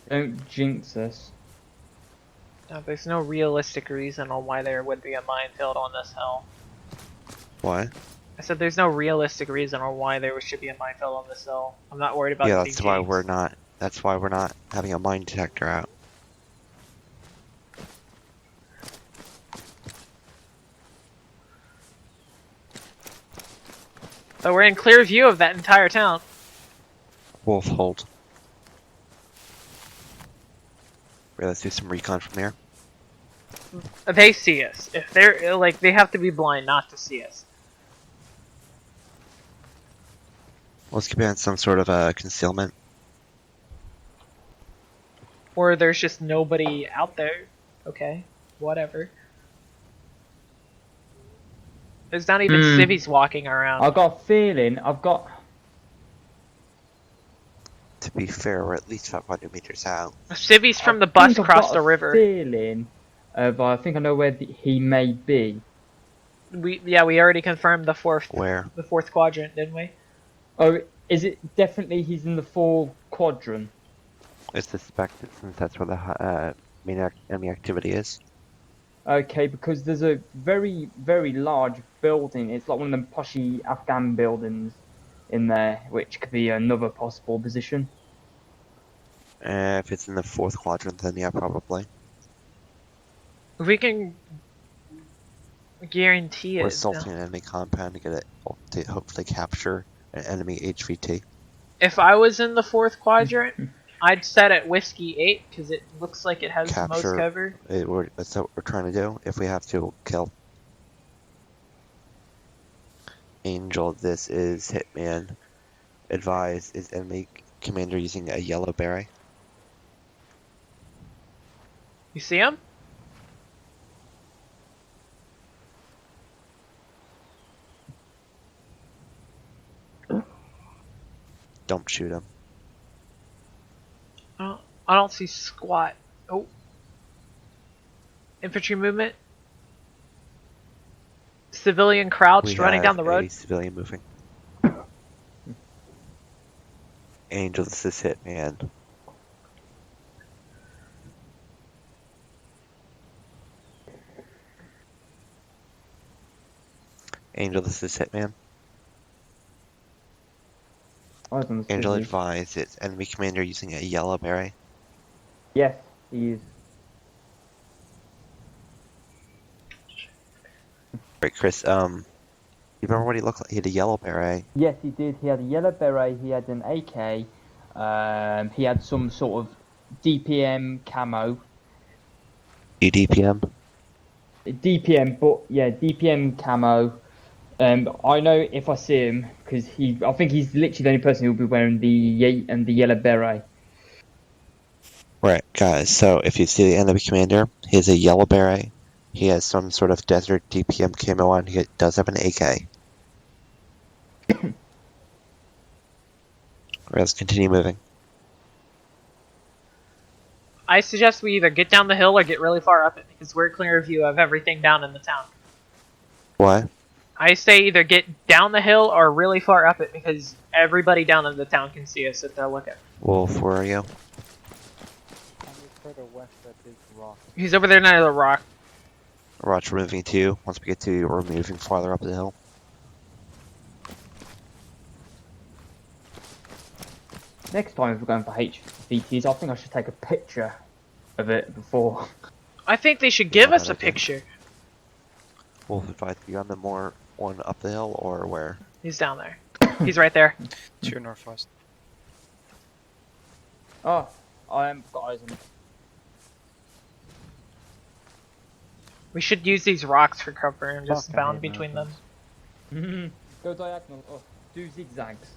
Don't jinx us. No, there's no realistic reason on why there would be a minefield on this hill. Why? I said there's no realistic reason on why there should be a minefield on this hill. I'm not worried about Yeah, getting that's why jinxed. we're not. That's why we're not having a mine detector out. So we're in clear view of that entire town. Wolf, hold. Right, let's do some recon from here. They see us. If they're like, they have to be blind not to see us. Let's keep on some sort of concealment. Or there's just nobody out there. Okay, whatever. There's not even civvies walking around. I've got a feeling, To be fair, we're at least 500 meters out. Civvies from the bus crossed the I've got a river. feeling, but I think I know where he may be. We already confirmed the fourth quadrant, didn't we? Oh, is it definitely he's in the 4 quadrant? It's suspected since that's where the main enemy activity is. Okay, because there's a very, very large building. It's like one of them poshy Afghan buildings in there, which could be another possible position. If it's in the 4th quadrant, then yeah, probably. If we can guarantee We're it. assaulting an enemy compound to get it to hopefully capture an enemy HVT. If I was in the 4th quadrant, I'd set at Whiskey 8 because it looks like it has the most cover. That's what we're trying to do. If we have to, we'll kill. Angel, this is Hitman. Advise, is enemy commander using a yellow beret? You see him? Don't shoot him. I don't see squat. Oh. Infantry movement. Civilian crouched running down the road. Civilian moving. Angel, this is Hitman. Angel, this is Hitman. Angel, advise, it's enemy commander using a yellow beret. Yes, he is. Right, Chris, you remember what he looked like? He had a yellow beret. Yes, he did. He had a yellow beret, he had an AK, he had some sort of DPM camo. DPM? DPM, but yeah, DPM camo. I know if I see him, because I think he's literally the only person who'll be wearing the yellow beret. Right, guys, so if you see the enemy commander, he has a yellow beret. He has some sort of desert DPM camo on. He does have an AK. Alright, let's continue moving. I suggest we either get down the hill or get really far up it because we're clear view of everything down in the town. What? I say either get down the hill or really far up it because everybody down in the town can see us if they're looking. Wolf, where are you? Further west, that big rock. He's over there near the rock. Roger, we're moving to you. Once we get to you, we're moving farther up the hill. Next time if we're going for HVTs, I think I should take a picture of it before. I think they should give us a picture. Wolf, advise, be on the more One up the hill or where? He's down there. He's right there. 2 northwest. Oh, got eyes on him. We should use these rocks for cover and just Fucking bound hate between them. Go diagonal. Oh, do zigzags.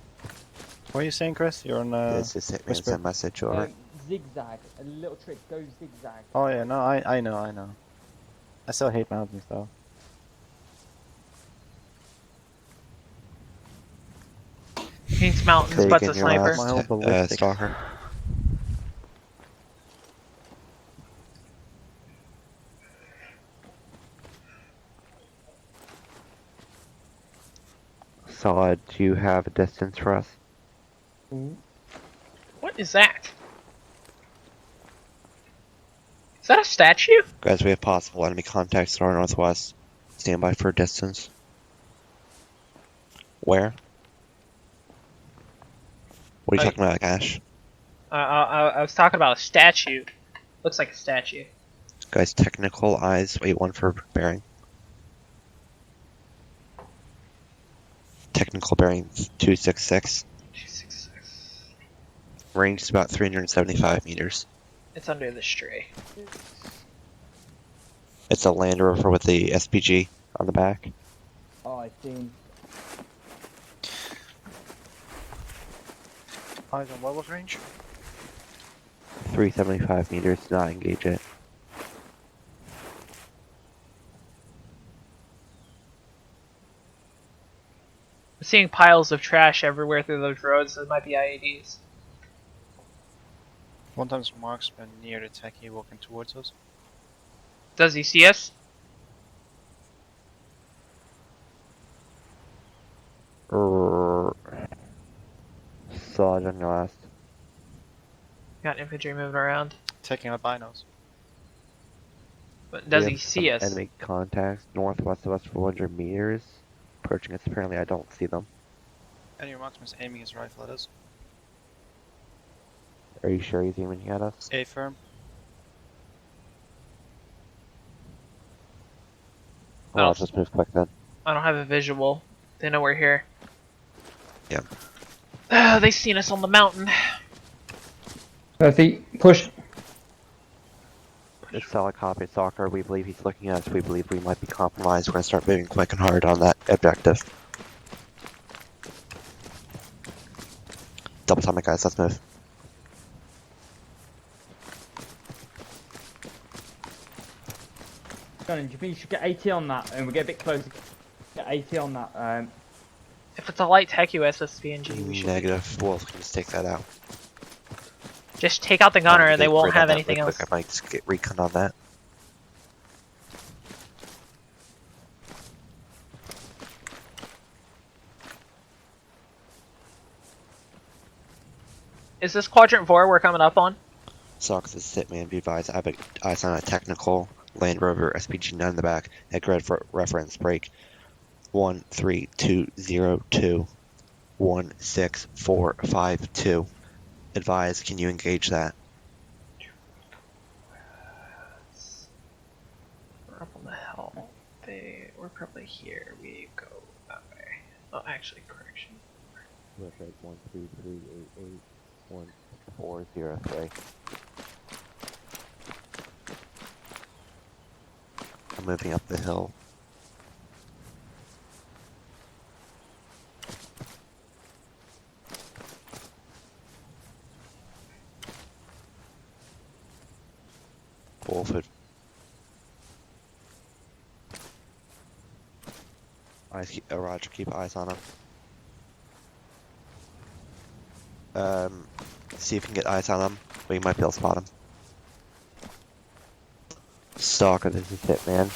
What are you saying, Chris? You're on This is Hitman whisper. send message over. Zigzag. A little trick. Go zigzag. Oh yeah, no, I know. I still hate mountains though. Hates mountains, but's a Taking your sniper. My whole last ballistic. stalker. Solid, do you have a distance for us? What is that? Is that a statue? Guys, we have possible enemy contacts in our northwest. Stand by for distance. Where? What are you talking about, Ash? I was talking about a statue. Looks like a statue. Guys, technical eyes, wait one for bearing. Technical bearing 266. 266. Range is about 375 meters. It's under this tree. It's a Land Rover with the SPG on the back. Oh, I see. Eyes on what was range? 375 meters, do not engage it. I'm seeing piles of trash everywhere through those roads. Those might be IEDs. One time's marksman near the techie walking towards us. Does he see us? Solid on your last. Got infantry moving around. Taking albinos. But does We he have see some us? Enemy contacts northwest of us 400 meters. Approaching us, apparently I don't see them. Any marksman's aiming his rifle at us. Are you sure he's aiming at us? A firm. Well, let's just move quick then. I don't have a visual. They know we're here. Yeah. They seen us on the mountain. 30. Push. It's solid copy, Stalker. We believe he's looking at us. We believe we might be compromised. We're gonna start moving quick and hard on that objective. Double time it, guys. Let's move. Do you think you should get 80 on that? And we get a bit closer. Get 80 on that. If it's a light tech USS PNG, we should Negative. Wolf can just take that out. just take out the gunner and they won't have anything else. I might just get recon on that. Is this quadrant 4 we're coming up on? Socks is sit man, be advised. I have eyes on a technical Land Rover SPG9 in the back. At red for reference break 13202 16452. Advise, can you engage that? We're up on the hill. We're probably here. We go that way. Oh, actually, correction. Reference 13388 1403. I'm moving up the hill. Wolford. Roger, keep eyes on him. See if you can get eyes on him. We might be able to spot him. Stalker, this is it, man.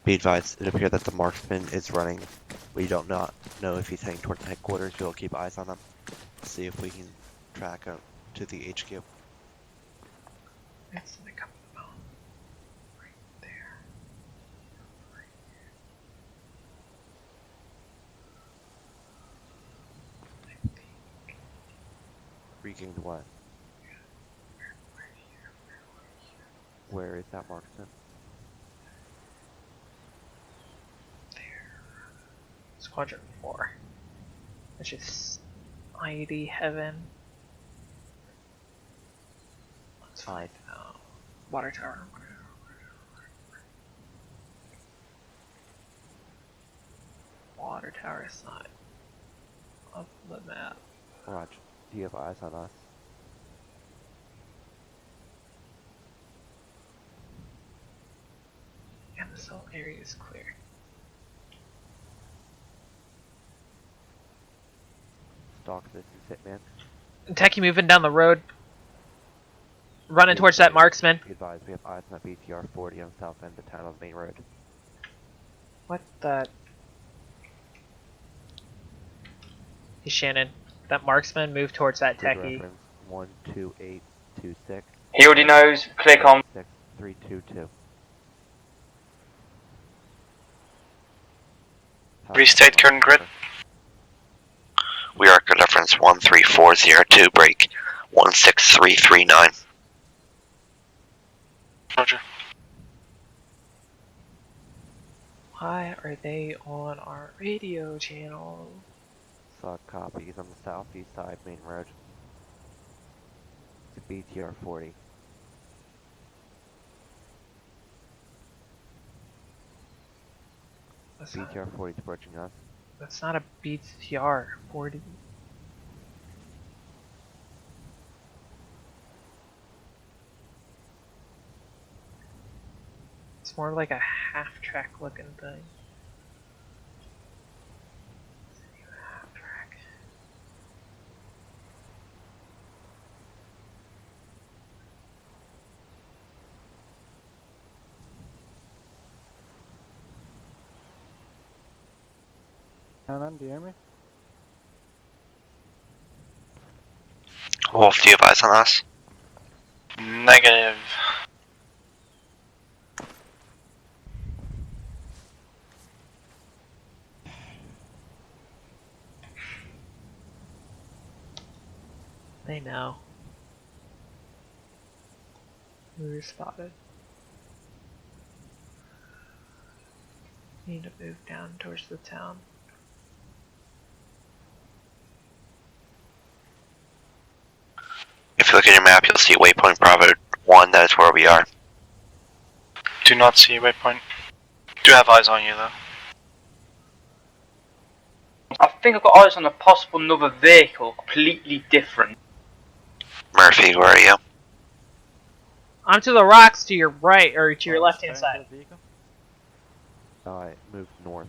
Be advised, it appears that the marksman is running. We don't know if he's heading toward the headquarters. We'll keep eyes on him. See if we can track him to the HQ. It's the come down. Right there. Right here. I think. Regained what? Where is that marksman? Quadrant 4. Which is ID heaven. Let's find out. Water tower. Water tower is not off the map. Roger, do you have eyes on us? And this whole area is clear. Stalk, this is Hitman. Techie moving down the road. Running towards that marksman. Be advised, we have eyes on that BTR 40 on the south end of the town on the main road. What the? Hey Shannon, that marksman moved towards that Grid techie. reference 12826. He already knows. Click on. 6322. Restate current grid. We are grid reference 13402, break 16339. Roger. Why are they on our radio channel? Saw copies on the southeast side main road. It's a BTR 40. BTR 40 is approaching us. That's not a BTR 40. It's more like a half-track looking thing. Half-track. Alan, do you hear me? Wolf, do you have eyes on us? Negative. They know. We were spotted. Need to move down towards the town. If you look at your map, you'll see waypoint Bravo 1, that is where we are. Do not see waypoint. Do have eyes on you though. I think I've got eyes on a possible another vehicle, completely different. Murphy, where are you? I'm to the rocks to your right, or to your left hand side. It moved north.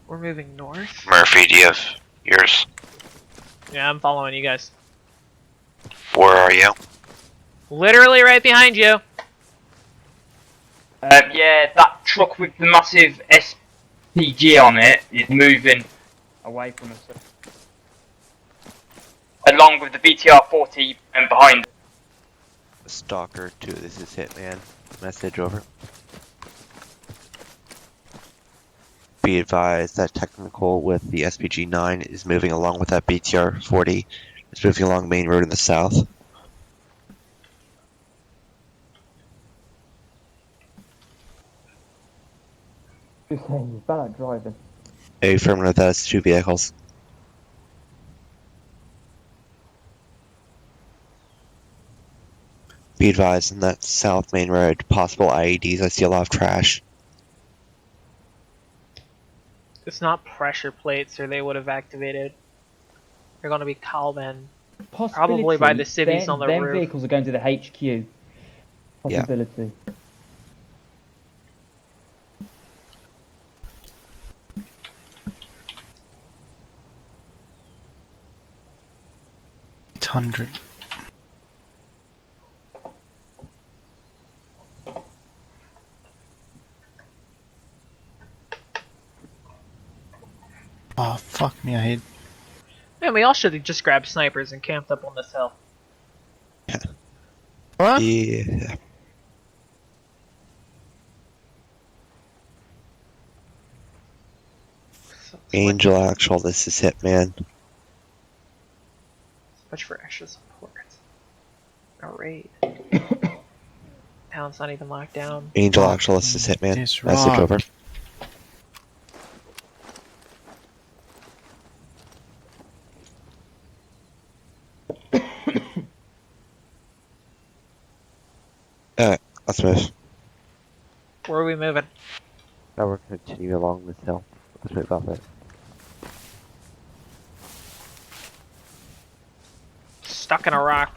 We're moving north. Murphy, do you have yours? Yeah, I'm following you guys. Where are you? Literally right behind you. Yeah, that truck with the massive SPG on it is moving away from us. Along with the BTR 40 and behind it. Stalker 2, this is Hitman. Message over. Be advised that technical with the SPG 9 is moving along with that BTR 40. It's moving along main road in the south. He's bad at driving. Affirmative, that's 2 vehicles. Be advised on that south main road, possible IEDs, I see a lot of trash. It's not pressure plates, or they would have activated. They're going to be Calvin. Probably by the civvies on the them roof. Vehicles are going to the HQ. Possibility. $800. Oh, fuck me, I hate... Man, we all should have just grabbed snipers and camped up on this hill. What? Yeah. Angel Actual, this is Hitman. Much for extra support. A raid. Town's not even locked down. Angel Actual, this is Hitman. Message over. Alright, let's move. Where are we moving? Now we're going to continue along this hill. Let's move up it. Stuck in a rock.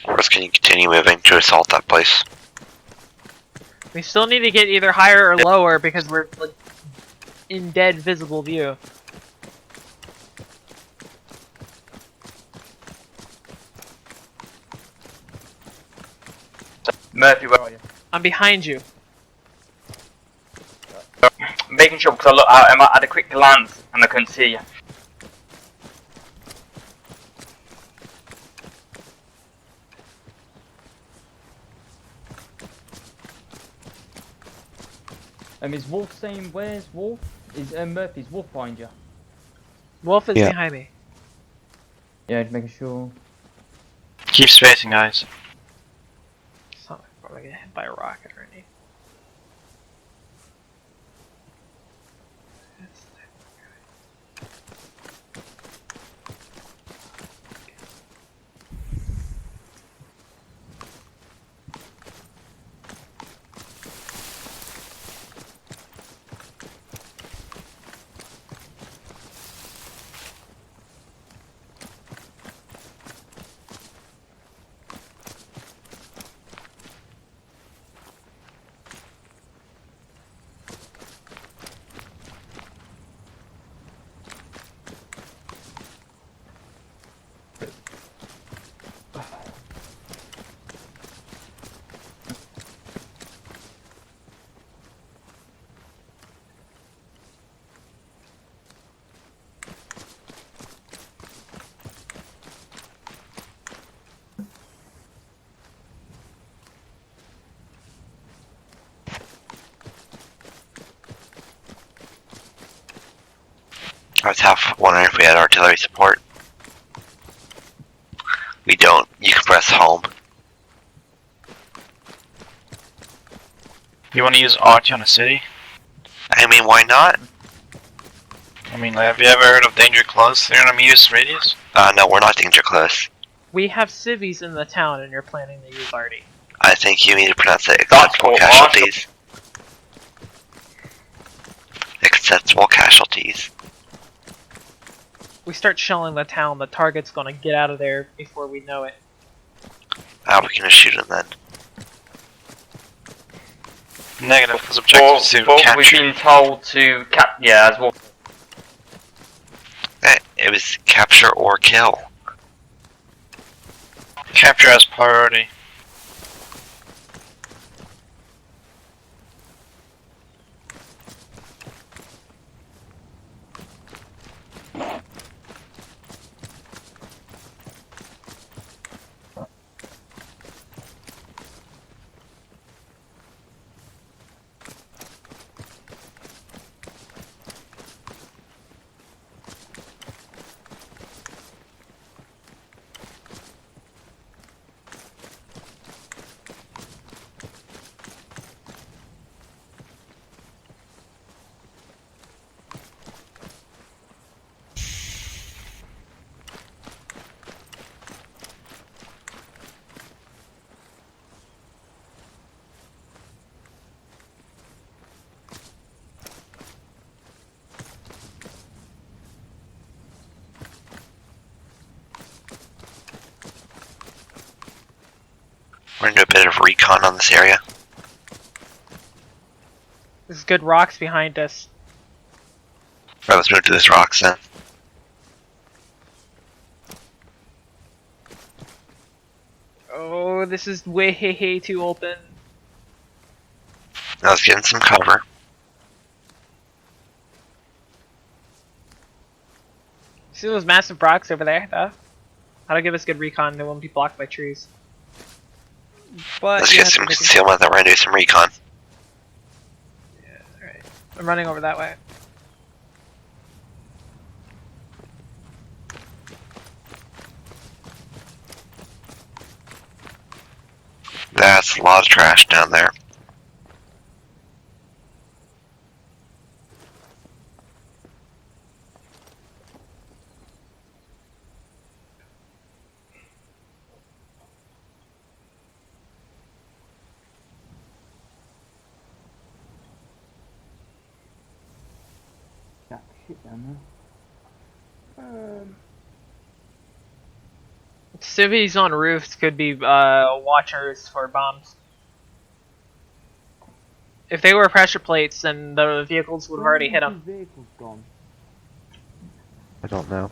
We're just going to continue moving to assault that place. We still need to get either higher or lower because we're like in dead visible view. Murphy, where are you? I'm behind you. Making sure, because I look out, I had a quick glance and I couldn't see you. Is Wolf saying where's Wolf? Is Murphy's Wolf behind you? Wolf is behind me. Yeah, just making sure. Keep spacing, guys. It's not like we're gonna get hit by a rocket or anything. I was half wondering if we had artillery support. We don't. You can press home. You want to use arty on a city? I mean, why not? I mean, like, have you ever heard of danger close 300 meters radius? No, we're not danger close. We have civvies in the town and you're planning to use arty. I think you need to pronounce it acceptable casualties. Acceptable casualties. We start shelling the town, the target's gonna get out of there before we know it. We can just shoot him then. Negative, because objective is to capture. We've been told to yeah, as well. It was capture or kill. Capture as priority. We're gonna do a bit of recon on this area. There's good rocks behind us. Alright, let's move to this rocks then. Oh, this is way too open. Now let's get in some cover. See those massive rocks over there, though? That'll give us good recon, they won't be blocked by trees. But Let's get some concealment, then we're gonna do some recon. Yeah, alright. I'm running over that way. That's a lot of trash down there. Jack shit down there. Civvies on roofs could be watchers for bombs. If they were pressure plates, then the vehicles would have already hit them. Vehicles gone. I don't know.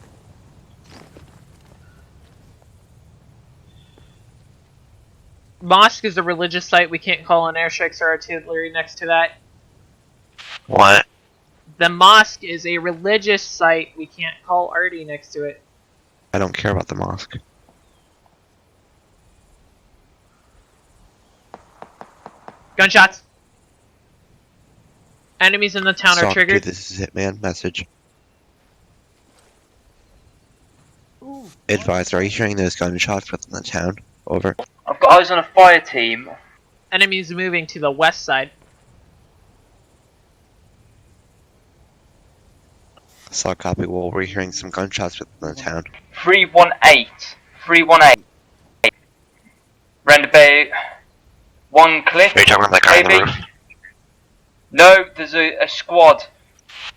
Mosque is a religious site. We can't call in airstrikes or artillery next to that. What? The mosque is a religious site. We can't call arty next to it. I don't care about the mosque. Gunshots. Enemies in the town are Stalker, triggered. this is Hitman. Message. Advised, are you hearing those gunshots within the town? Over. I've got eyes on a fire team. Enemies moving to the west side. Saw copy. Well, we're hearing some gunshots within the town. 318. 318. Round about one cliff. Are you talking about that guy on the maybe? roof? No, there's a squad.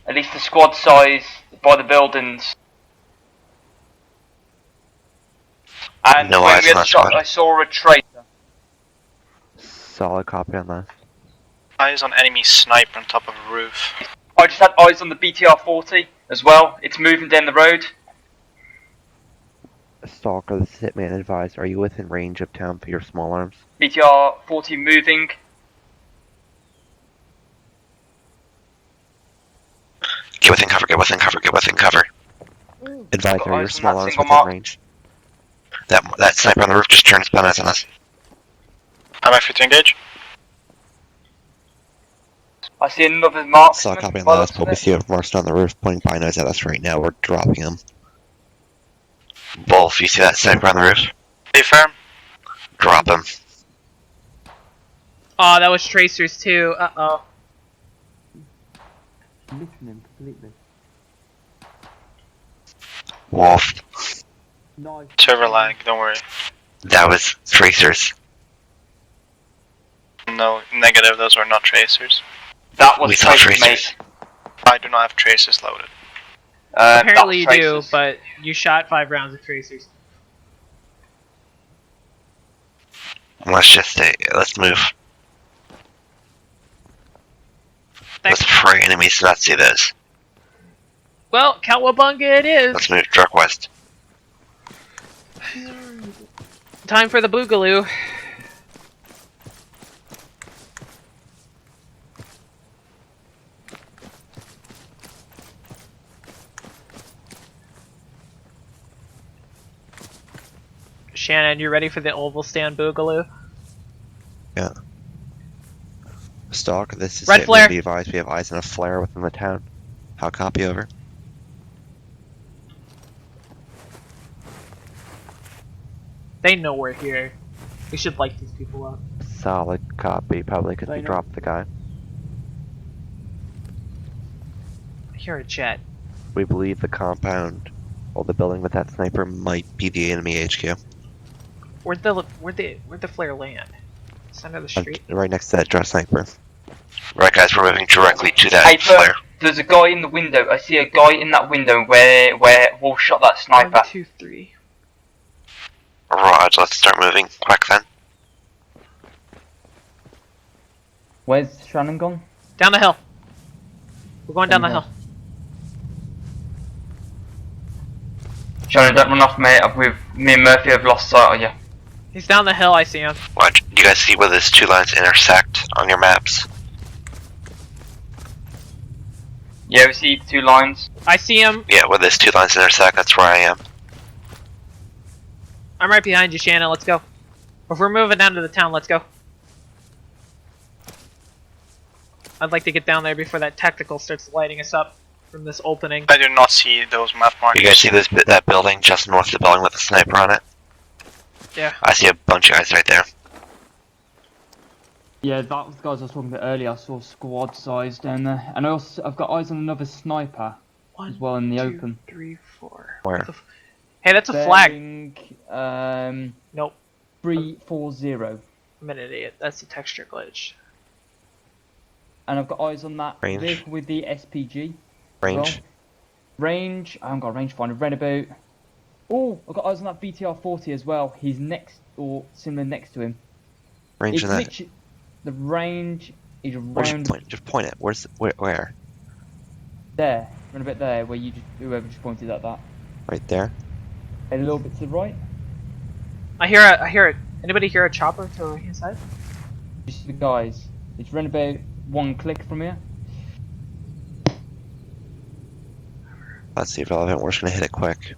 At least a squad size by the buildings. And No when eyes we had on the that shot, squad. I saw a tracer. Solid copy on that. Eyes on enemy sniper on top of a roof. I just had eyes on the BTR-40 as well. It's moving down the road. Stalker, this is Hitman. Advised, are you within range of town for your small arms? BTR-40 moving. Get within cover, get within cover, get within cover. Advised, are your eyes on small that arms single within mark. range? That sniper on the roof just turned his gun eyes on us. Am I free to engage? I see another mark. Saw copy on the last but we see a marksman on the roof pointing binos at us right now. We're dropping him. Wolf, you see that sniper on the roof? Stay firm. Drop him. Oh, that was tracers too. Uh-oh. Missing him completely. Wolf. Nice. Server lag, don't worry. That was tracers. No, negative, those were not tracers. That was We saw tracers, tracers. mate. I do not have tracers loaded. Apparently you that was do, tracers. but you shot 5 rounds of tracers. Let's just stay. Let's move. Let's pray enemies do not see this. Well, Cowabunga it is. Let's move direct west. Time for the boogaloo. Shannon, you ready for the oval stand boogaloo? Yeah. Stalker, this is Red Hitman. flare. Be advised, we have eyes on a flare within the town. How copy over? They know we're here. We should light these people up. Solid copy, probably because They we know. dropped the guy. I hear a jet. We believe the compound or the building with that sniper might be the enemy HQ. Where'd the flare land? Center of the street. Right next to that dress sniper. Right guys, we're moving directly to that Hey, flare. there's a guy in the window. I see a guy in that window where Wolf shot that sniper. 1, 2, 3. Raj, let's start moving quick then. Where's Shannon gone? Down the hill. We're going down the hill. Shannon, don't run off, mate. Me and Murphy have lost sight of you. He's down the hill. I see him. Watch, do you guys see where those two lines intersect on your maps? Yeah, we see 2 lines. I see him. Yeah, where those two lines intersect, that's where I am. I'm right behind you, Shannon. Let's go. If we're moving down to the town, let's go. I'd like to get down there before that tactical starts lighting us up from this opening. I do not see those map markers. You guys see that building just north of the building with a sniper on it? Yeah. I see a bunch of guys right there. Yeah, that was the guys I was talking about earlier. I saw squad size down there, and I've got eyes on another sniper as well in the open. 3, 4. Where? Hey, that's a flag. Nope. 340. I'm an idiot. That's a texture glitch. And I've got eyes on that Range. vehicle with the SPG. Range. Well. Range. I haven't got a range finder. Read about. Oh, I've got eyes on that BTR 40 as well. He's next or similar next to him. Range in that. The range is around. Just point it. Where? There. Around about there, where whoever just pointed at that. Right there. A little bit to the right. I hear it. Anybody hear a chopper to the right hand side? Just the guys. It's around about 1 click from here. Let's see if relevant. We're just gonna hit it quick.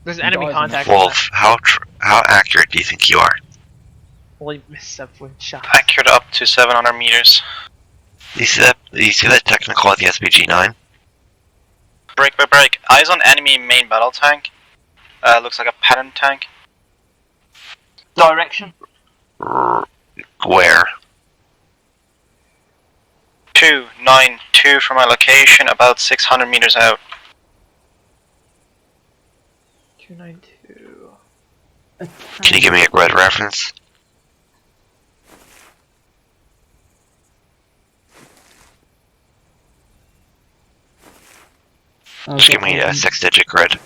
There's enemy contact. Wolf, how accurate do you think you are? Well, you missed up one shot. Accurate up to 700 meters. Do you see that technical at the SPG-9? Break. Eyes on enemy main battle tank. Looks like a pattern tank. Direction. Where? 292 from my location, about 600 meters out. 292. Can you give me a grid reference? Just give me a 6-digit grid.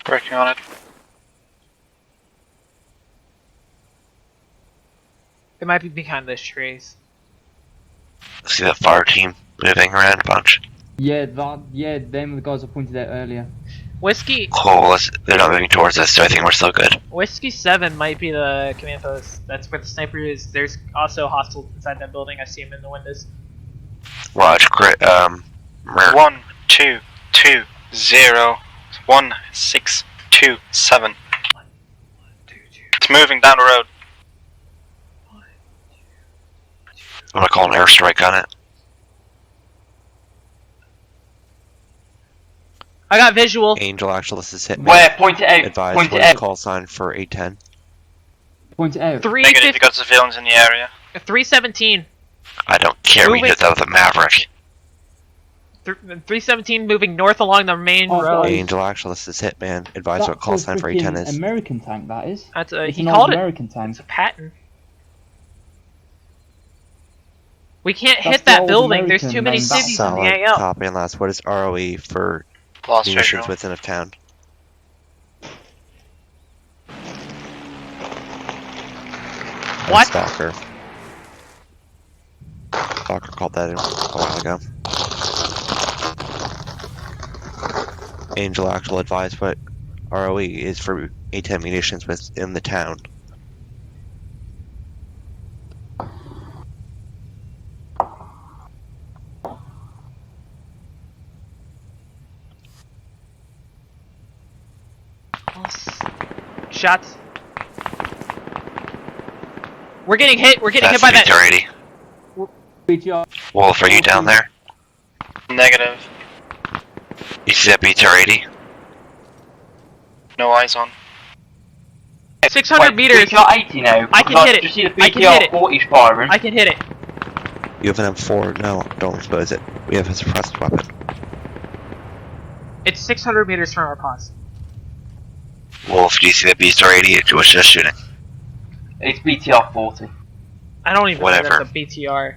Working on it. It might be behind those trees. See that fire team moving around a bunch? Yeah, them were the guys I pointed out earlier. Whiskey. Cool, they're not moving towards us, so I think we're still good. Whiskey 7 might be the command post. That's where the sniper is. There's also hostiles inside that building. I see them in the windows. Watch, 1, 2, 2, 0, 1, 6, 2, 7. It's moving down the road. I'm gonna call an airstrike on it. I got visual. Angel Actual, this is hit me. Where? Point it out. Advise Point what it is out. call sign for 810. Point it out. Negative, you got civilians in the area. 317. I don't care, we did that with a Maverick. 317 moving north along the main road. Angel Actual, this is hit, man. Advise what call sign for 810 is. American tank, that is. That's It's he an called old it. American tank. It's a patent. We can't That's hit that the old building. There's American too many name. civvies in the Solid AO. copy and last. What is ROE for Lost munitions visual. within a town? What? Stalker. Stalker called that in a while ago. Angel Actual advised what ROE is for A10 munitions within the town. Shots. We're getting hit. We're getting hit by that. BTR 80. Wolf, are you down there? Negative. You see that BTR 80? No eyes on. 600 meters. BTR 80 now. I can hit it. You see the I can hit it. 40 firing. I can hit it. You have an M4? No, don't expose it. We have a suppressed weapon. It's 600 meters from our post. Wolf, do you see that BTR 80? It was just shooting. It's BTR 40. I don't even Whatever. know that's a BTR.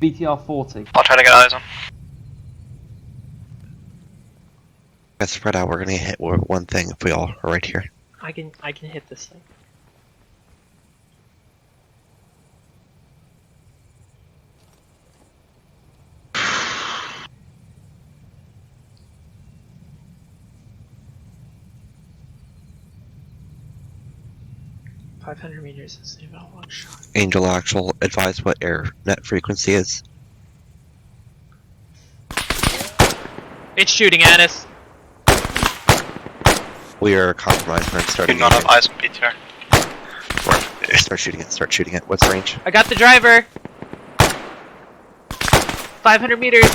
BTR 40. I'll try to get eyes on. Let's spread out. We're gonna hit one thing if we all are right here. I can hit this thing. .500 meters is about one shot. Angel Actual, advise what air net frequency is. It's shooting at us. We are compromised. We're Do starting. not have eyes on BTR. Start shooting it. Start shooting it. What's the range? I got the driver. 500 meters.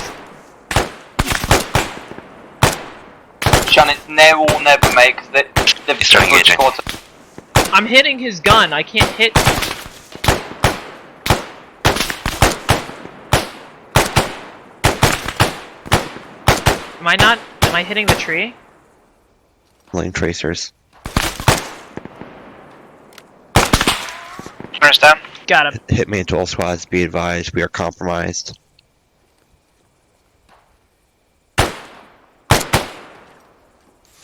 Shannon, No, never make the start engaging. I'm hitting his gun. I can't hit. Am I not? Am I hitting the tree? Lane tracers. Understand? Got him. Hitman to all squads, be advised, we are compromised.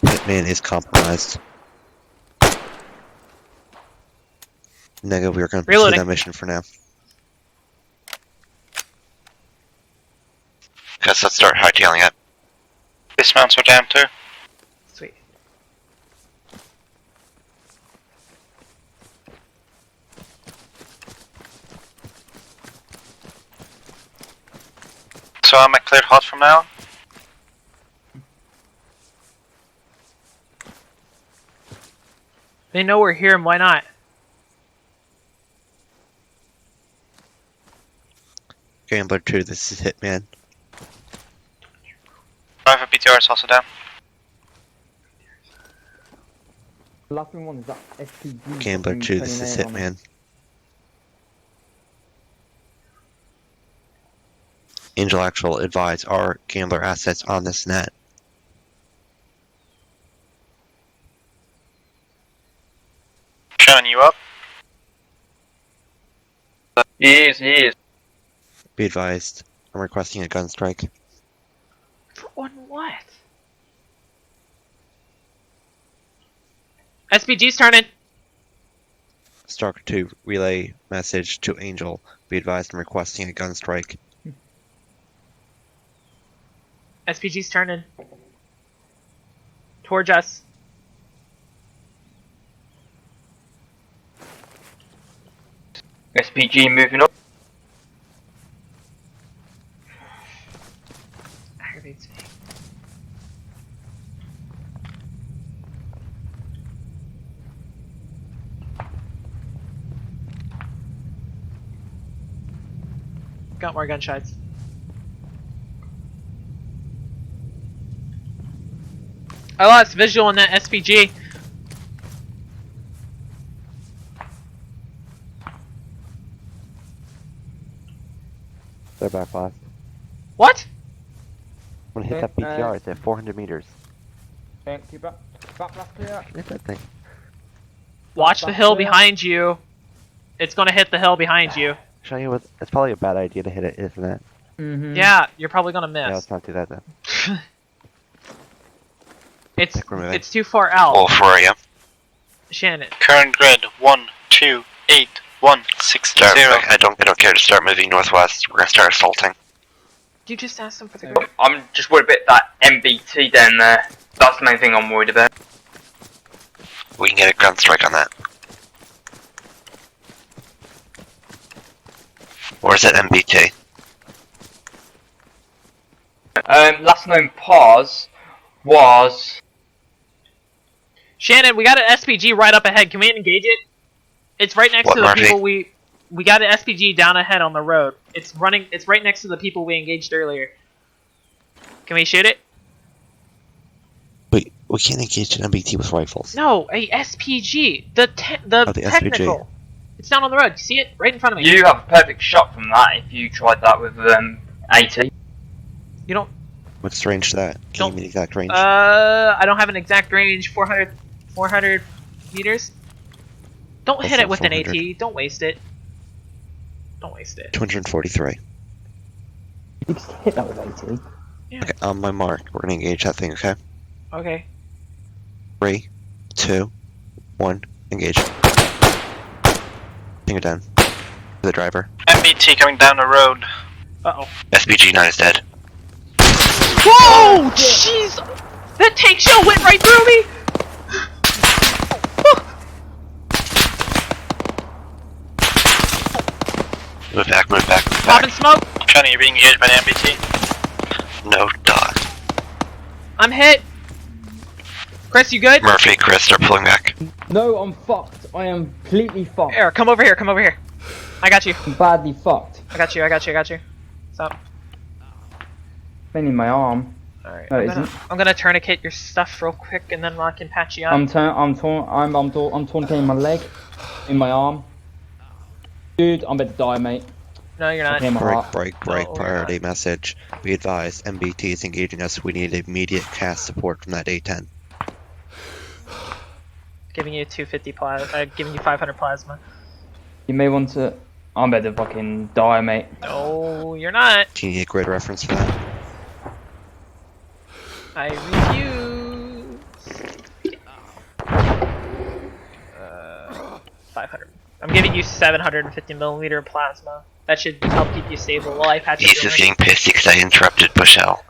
Hitman is compromised. Negative, we are going to pursue that mission for now. Guess let's start hightailing it. Dismounts are down too. Sweet. So am I cleared hot from now on? They know we're here, and why not? Gambler 2, this is Hitman. Private BTR is also down. The last one is that SPG. Gambler 2, this is Hitman. Angel Actual, advise, are Gambler assets on this net? Shannon, you up? He is. Be advised, I'm requesting a gun strike. On what? SPG's turning. Stalker 2, relay message to Angel. Be advised, I'm requesting a gun strike. SPG's turning. Towards us. SPG moving up. Aggravates me. Got more gunshots. I lost visual on that SPG. They're back last. What? I'm gonna hit that BTR, it's at 400 meters. Thank you, back blast clear. Hit that thing. Watch the hill behind you. It's gonna hit the hill behind you. Show you what, it's probably a bad idea to hit it, isn't it? Yeah, you're probably gonna miss. Yeah, let's not do that then. It's too far out. Wolf, where are you? Shannon. Current grid 128160. I don't care to start moving northwest. We're gonna start assaulting. You just asked them for the grid. I'm just worried about that MBT down there. That's the main thing I'm worried about. We can get a gun strike on that. Where's that MBT? Last known pause was... Shannon, we got an SPG right up ahead. Can we engage it? It's right next to the people we got an SPG down ahead on the road. It's right next to the people we engaged earlier. Can we shoot it? Wait, we can't engage an MBT with rifles. No, a SPG. The technical. SPG. It's down on the road. You see it? Right in front of me. You have a perfect shot from that if you tried that with 80. You don't... What's the range to that? Can you give me the exact range? I don't have an exact range. 400 meters. Don't hit it with an AT. Don't waste it. Don't waste it. 243. You just hit that with 80. Yeah. Okay, on my mark, we're gonna engage that thing, okay? Okay. 3, 2, 1, engage. Finger down. The driver. MBT coming down the road. Uh-oh. SPG9 is dead. Whoa! Jeez! That tank shell went right through me! Move back, move back, move back. Popping smoke! Johnny, you're being engaged by the MBT. No dot. I'm hit! Chris, you good? Murphy, Chris, start pulling back. No, I'm fucked. I am completely fucked. Here, come over here, come over here. I got you. I'm badly fucked. I got you. Stop. Mainly my arm. Alright, No, I'm gonna tourniquet your stuff real quick, and then I can patch you up. I'm tourniqueting my leg, in my arm. Dude, I'm about to die, mate. No, you're not. Break. Priority message. We advise MBT is engaging us. We need immediate cast support from that A10. Giving you 250 plasma. Giving you 500 plasma. You may want to. I'm about to fucking die, mate. No, you're not. Do you need a grid reference for that? I refuse. 500. I'm giving you 750 milliliter plasma. That should help keep you stable while I patch you. He's just getting pissed because I interrupted Bushell.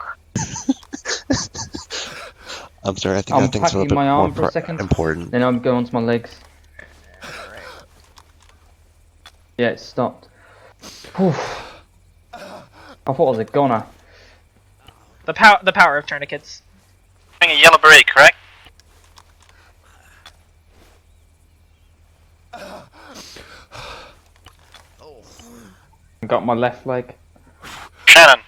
I'm sorry, I think I'm that thing's a little bit my arm more for a second. important. Then I'm going to my legs. Yeah, it stopped. Whew. I thought I was a goner. The power of tourniquets. A yellow beret, correct? I got my left leg. Shannon.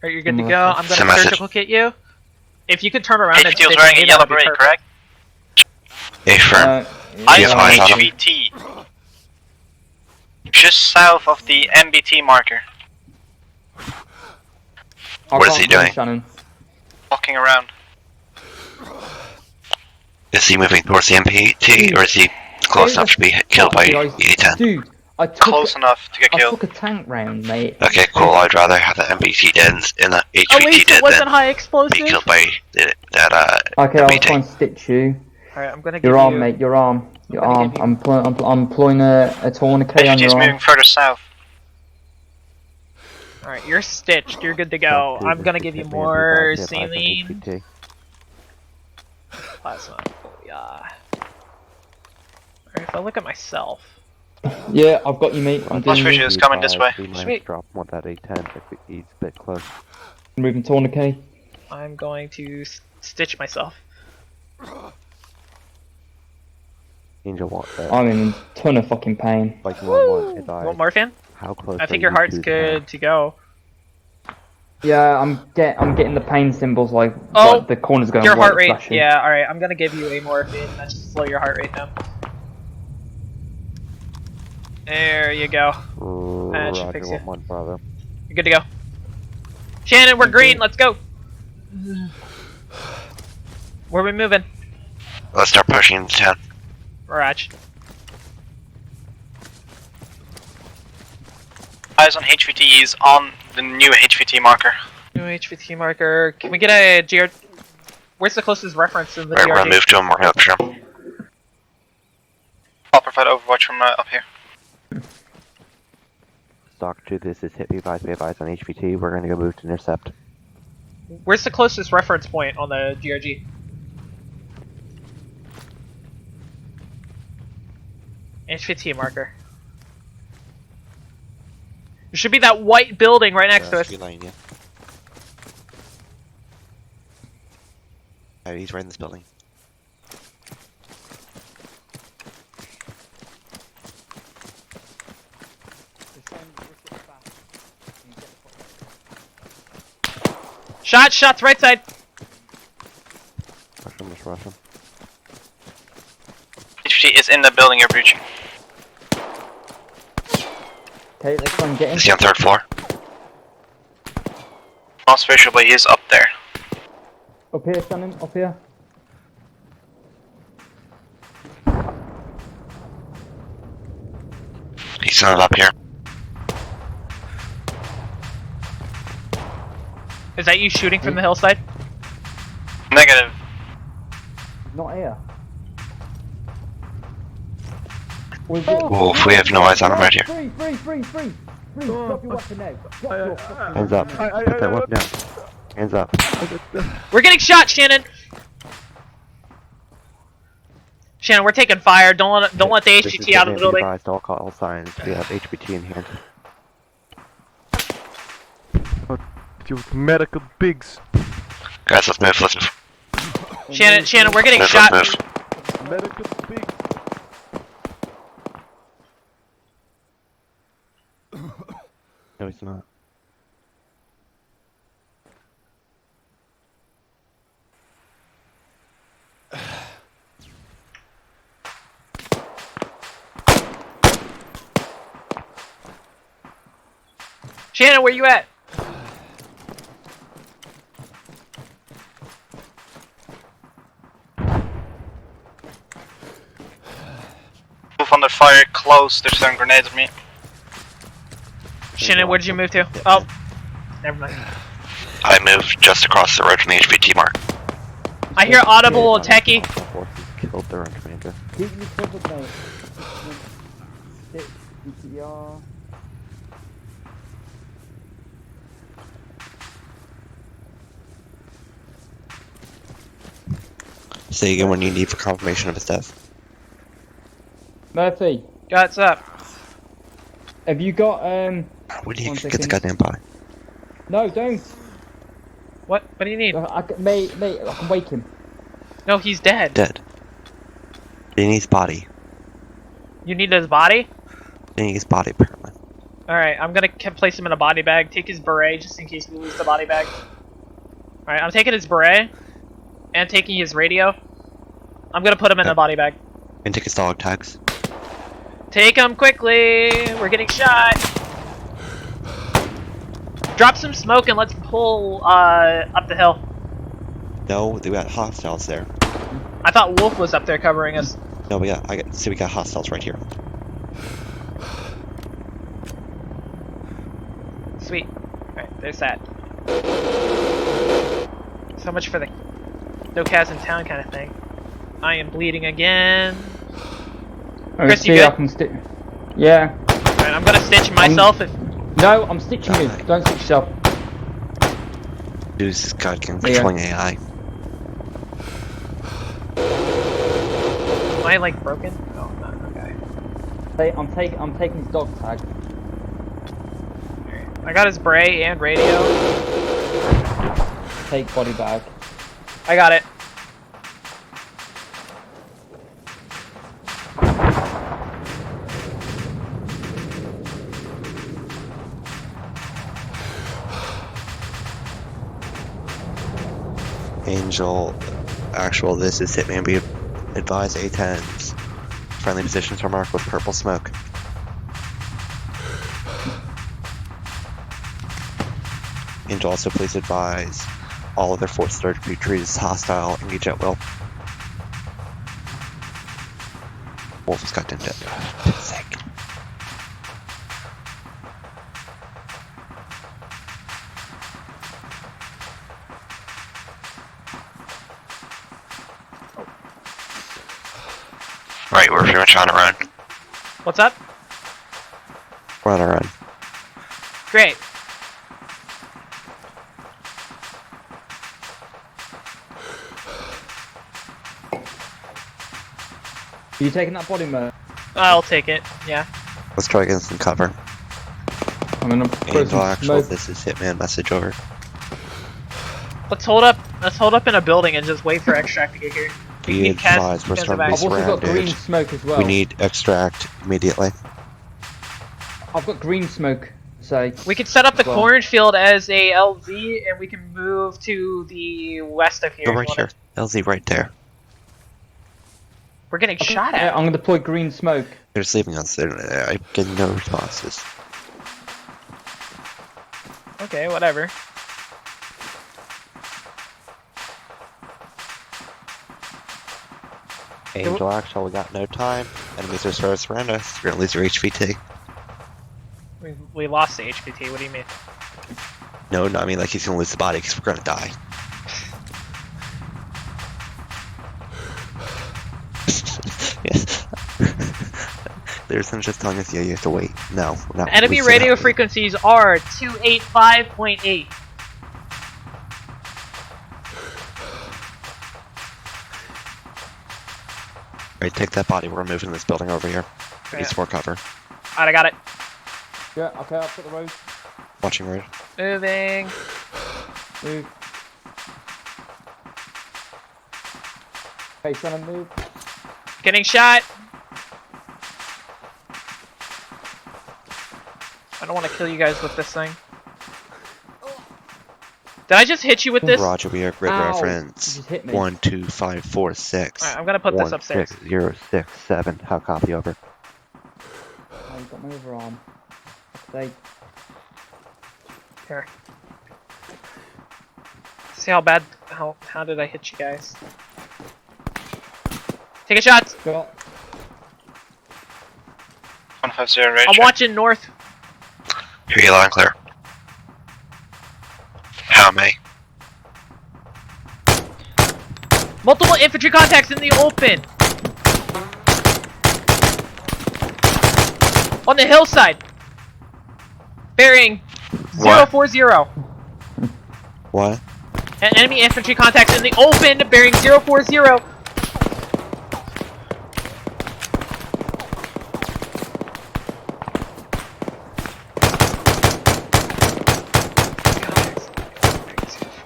Are you good to go? I'm gonna surgical kit you. If you could turn around and HVT was wearing a yellow beret, correct? Affirm. Eyes on HVT. Just south of the MBT marker. What is he doing? Shannon. Walking around. Is he moving towards the MPT, or is he close enough to be killed by A10? Dude, Close enough to get I killed. took a tank round, mate. Okay, cool. I'd rather have the MPT dead and the HVT At least dead it wasn't than high explosive. be killed by that Okay, I'll MPT. try and stitch you. Alright, I'm gonna give Your arm, you... mate. Your arm. Your arm. I'm pulling a tourniquet on HVT your is arm. moving further south. Alright, you're stitched. You're good to go. I'm gonna give you more saline. Plasma. Oh, yeah. Alright, if I look at myself... Yeah, I've got you, mate. I'm Flash doing vision is coming this way. Sweet. Drop want that A10 if he's a bit close. moving tourniquet. I'm going to stitch myself. Angel want that. I'm in a ton of fucking pain. Like You want morphine? How close? I think your heart's good to go. Yeah, I'm getting the pain symbols like the corners going your white heart rate. flashing. Yeah, alright, I'm gonna give you a morphine. That should slow your heart rate down. There you go. That should fix you. brother. You're good to go. Shannon, we're green. Let's go. Where are we moving? Let's start pushing into town. Mirage. Eyes on HVT is on the new HVT marker. New HVT marker. Can we get a GR? Where's the closest reference in the Right, we're gonna GRD? move to him. We're gonna push him. I'll provide overwatch from up here. Stock 2, this is hit. Be advised on HVT. We're gonna go move to intercept. Where's the closest reference point on the GRG? HVT marker. There should be that white building right next to us. Yeah. He's right in this building. Shots right side. Rush him. HVT is in the building you're breaching. Okay, let's try and get in. Is he on 3rd floor? Lost visual, but he is up there. Up here, Shannon. Up here. He's not up here. Is that you shooting from the hillside? Negative. Not here. Oof, we have no eyes on him right here. Free. Drop your weapon now. Drop your fucking Hands up. Put that weapon down. Hands up. We're getting shot, Shannon. Shannon, we're taking fire. Don't let the HVT out of the building. Advised all call signs. We have HVT in hand. You medical pigs. Guys, let's move. Let's move. Shannon, we're getting Move, shot. let's move. Medical pigs. No, he's not. Shannon, where you at? Move under fire, close. They're throwing grenades at me. Shannon, where did you move to? Oh, never mind. I moved just across the road from the HVT mark. I hear audible techie. Forces killed their own commander. Keep me covered, mate. Stick, ETR. Say again when you need for confirmation of his death. Murphy. What's up? Have you got We need to get the goddamn body. No, don't. What? What do you need? Mate, I can wake him. No, he's dead. Dead. He needs body. You need his body? He needs body apparently. Alright, I'm gonna place him in a body bag. Take his beret just in case we lose the body bag. Alright, I'm taking his beret. And taking his radio. I'm gonna put him in a body bag. And take his dog tags. Take him quickly! We're getting shot! Drop some smoke and let's pull up the hill. No, we got hostiles there. I thought Wolf was up there covering us. No, we got hostiles right here. Sweet. Alright, there's that. So much for the no Kaz in town kind of thing. I am bleeding again. Chris, you good? Yeah. Alright, I'm gonna stitch myself if... No, I'm stitching you. Don't stitch yourself. Dude, this is goddamn controlling AI. Am I like broken? Oh, no, okay. I'm taking his dog tag. I got his bray and radio. Take body bag. I got it. Angel, actual, this is Hitman. Be advised A10s. Friendly positions are marked with purple smoke. Angel, also please advise all other forces are to be treated as hostile. Engage at will. Wolf is goddamn dead. For God's sake. Right, we're pretty much on a run. What's up? We're on a run. Great. Are you taking that body, Murph? I'll take it, yeah. Let's try getting some cover. I'm gonna put Angel, some actual, smoke. this is Hitman. Message over. Let's hold up in a building and just wait for extract to get here. Be advised, we're starting to be I've also got green surrounded. smoke as well. We need extract immediately. I've got green smoke, so... We could set up the well. cornfield as a LZ and we can move to the west of here. Go right here. LZ right there. We're getting shot at. I'm gonna deploy green smoke. They're just leaving us. I'm getting no responses. Okay, whatever. Angel, actual, we got no time. Enemies are starting to surround us. You're gonna lose your HVT. We lost the HPT, what do you mean? No, I mean like he's gonna lose the body because we're gonna die. Yes. There's some just telling us, yeah, you have to wait. No, we're not. Enemy radio frequencies are 285.8. Alright, take that body. We're moving this building over here. Okay. Need some more cover. Alright, I got it. Yeah, okay, I'll put the road. Watching road. Moving. Move. Okay, son, move. Getting shot. I don't want to kill you guys with this thing. Did I just hit you with this? Roger, we are grid Ow, reference. you just hit me. 12546. Alright, I'm gonna put this upstairs. 16067. How copy over? Oh, you got my overarm. They... Here. See how bad, how did I hit you guys? Take a shot! Go. 150 rage. I'm watching north. Hear you loud and clear. How may? Multiple infantry contacts in the open! On the hillside! Bearing 040. What? And enemy infantry contacts in the open, bearing 040.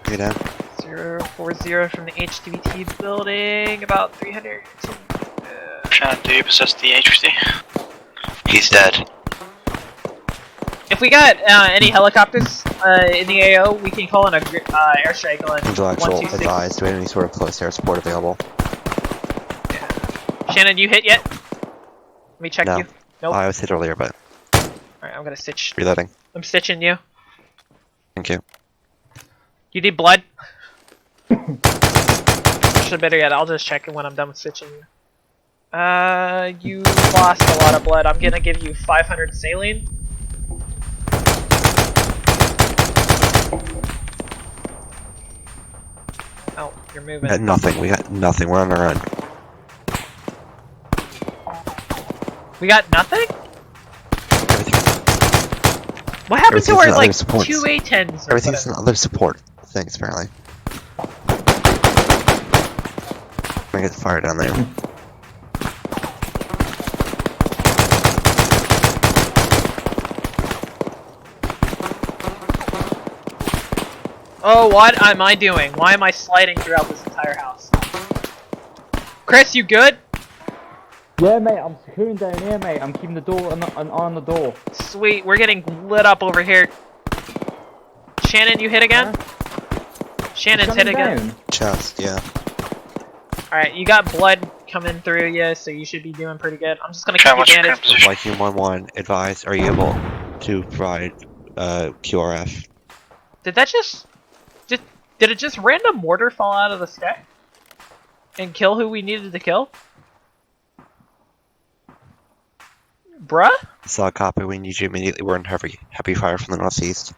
You down? 040 from the HTVT building, about 300. Shannon, do you possess the HVT? He's dead. If we got any helicopters in the AO, we can call in a airstrike on Intellectual 126. advised. Do we have any sort of close air support available? Shannon, you hit yet? Let me check No. you. Nope. I was hit earlier, but Alright, I'm gonna stitch. reloading. I'm stitching you. Thank you. You need blood? Actually, better yet, I'll just check it when I'm done with stitching you. You lost a lot of blood. I'm gonna give you 500 saline. Oh, you're moving. We got nothing. We got nothing. We're on our own. We got nothing? Everything. What happened to Everything's our, in like, other supports. 2 A10s? Everything's in other support things, apparently. I'm gonna get the fire down there. Oh, what am I doing? Why am I sliding throughout this entire house? Chris, you good? Yeah, mate, I'm securing down here, mate. I'm keeping the door on the door. Sweet, we're getting lit up over here. Shannon, you hit again? Shannon's hit again. Chest, yeah. Alright, you got blood coming through you, so you should be doing pretty good. I'm just gonna keep you bandaged. Viking 1-1, advise, are you able to provide QRF? Did that just... Did it just random mortar fall out of the sky? And kill who we needed to kill? Bruh? Saw a copy, we need you immediately. We're in heavy fire from the northeast.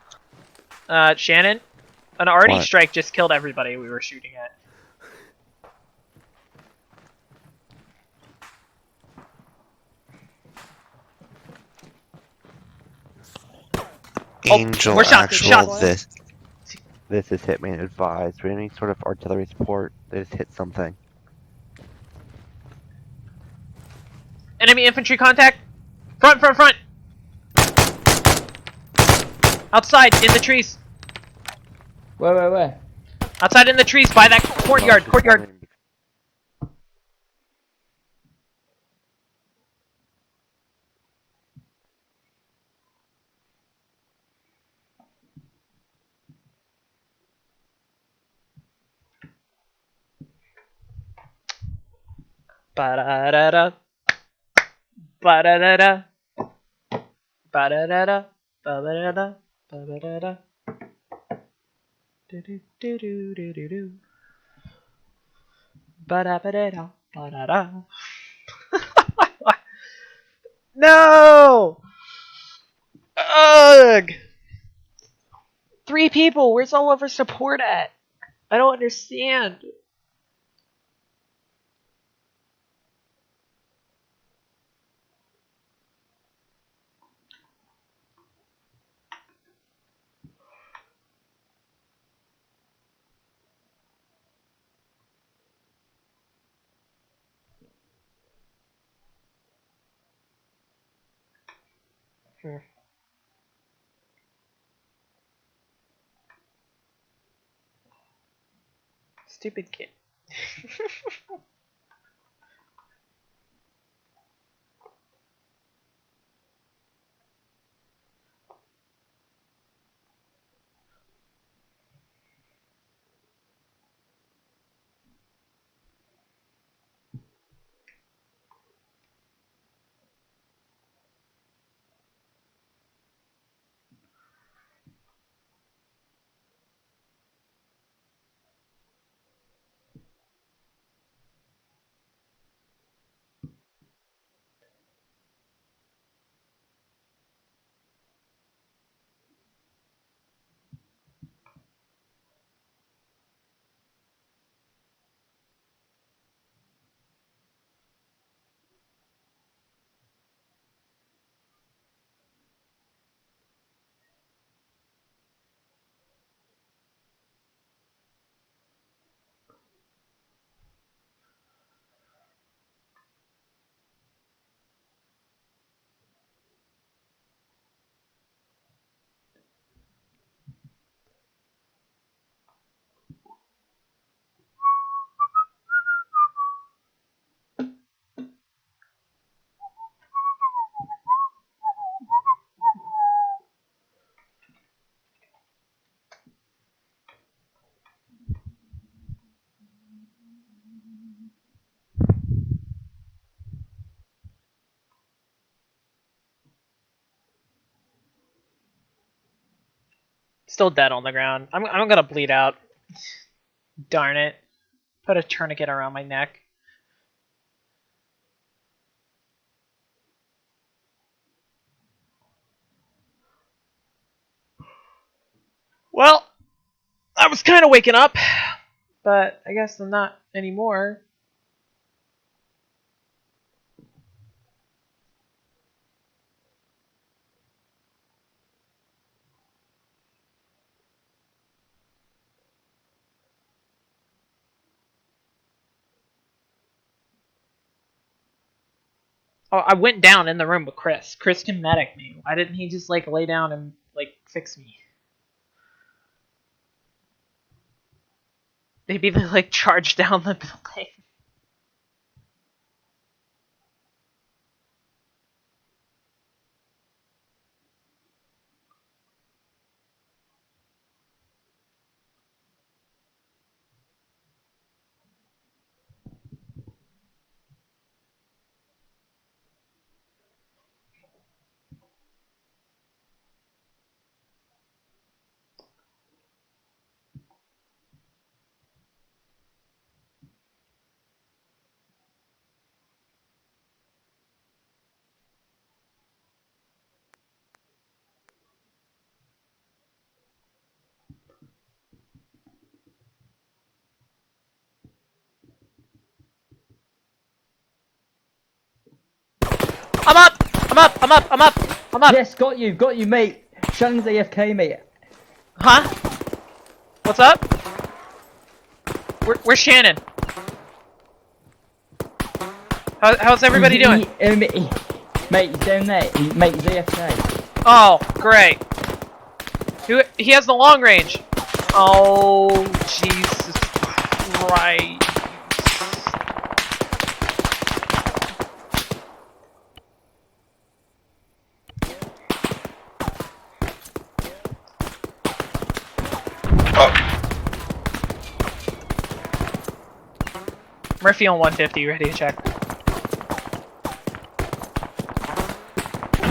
Shannon? An arty What? strike just killed everybody we were shooting at. Angel, we're shot, actual, this is Hitman advised. Do we have any sort of artillery support? They just hit something. Enemy infantry contact! Front, front, front! Outside, in the trees! Where? Outside in the trees, by that courtyard, courtyard! Ba-da-da-da. Ba-da-da-da. Ba-da-da-da. Ba-da-da-da. Ba-da-da-da. Do-do-do-do-do-do. Ba-da-ba-da-da. Ba-da-da. No! Ugh! 3 people, where's all of our support at? I don't understand. Stupid kid. Still dead on the ground. I'm gonna bleed out. Darn it. Put a tourniquet around my neck. Well, I was kind of waking up, but I guess I'm not anymore. Oh, I went down in the room with Chris. Chris can medic me. Why didn't he just like lay down and like fix me? Maybe they like charged down the building. I'm up! I'm up! I'm up! I'm up! I'm up! Yes, got you, mate. Shannon's AFK, mate. Huh? What's up? Where's Shannon? How's everybody doing? Mate, he's down there. Mate, he's AFK. Oh, great. He has the long range. Oh, Jesus Christ. Murphy on 150, ready to check.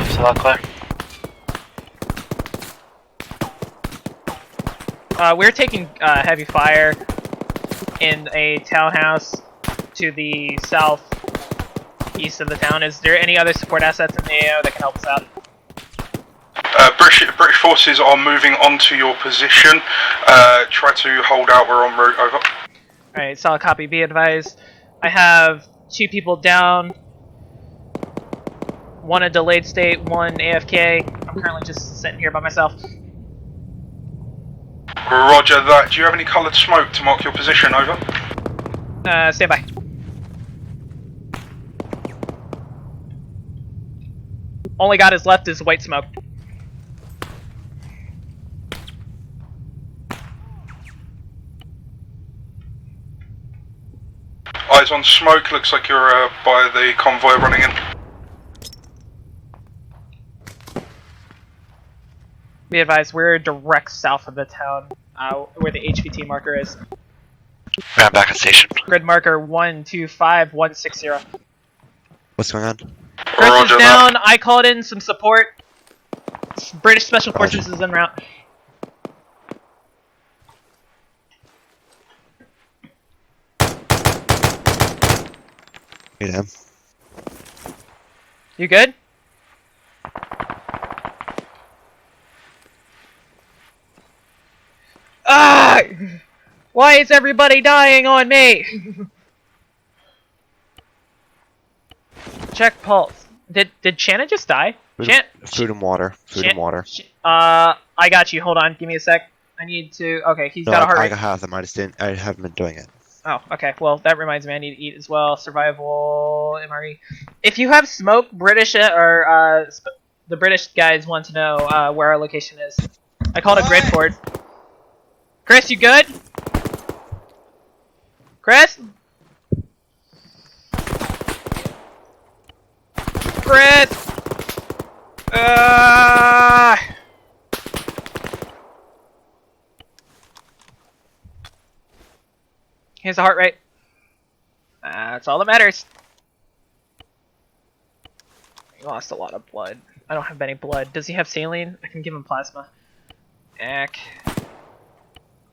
Still out clear. We're taking heavy fire in a townhouse to the southeast of the town. Is there any other support assets in the AO that can help us out? British forces are moving onto your position. Try to hold out. We're en route. Over. Alright, solid copy. Be advised. I have 2 people down. 1 a delayed state, 1 AFK. I'm currently just sitting here by myself. Roger that. Do you have any coloured smoke to mark your position? Over. Stand by. Only got his left is white smoke. Eyes on smoke. Looks like you're by the convoy running in. Be advised, we're direct south of the town, where the HVT marker is. Yeah, back at station. Grid marker 125160. What's going on? Chris is down. I called in some support. British Special Forces is en route. Hey, Dan. You good? Ah! Why is everybody dying on me? Check pulse. Did Shannon just die? Food and water. Food and water. I got you. Hold on. Give me a sec. I need to. Okay, he's got a heart rate. I have them. I haven't been doing it. Oh, okay. Well, that reminds me. I need to eat as well. Survival, MRE. If you have smoke, British or the British guys want to know where our location is. I called a grid port. Chris, you good? Chris? Chris! Here's the heart rate. That's all that matters. He lost a lot of blood. I don't have any blood. Does he have saline? I can give him plasma. Eck. I'm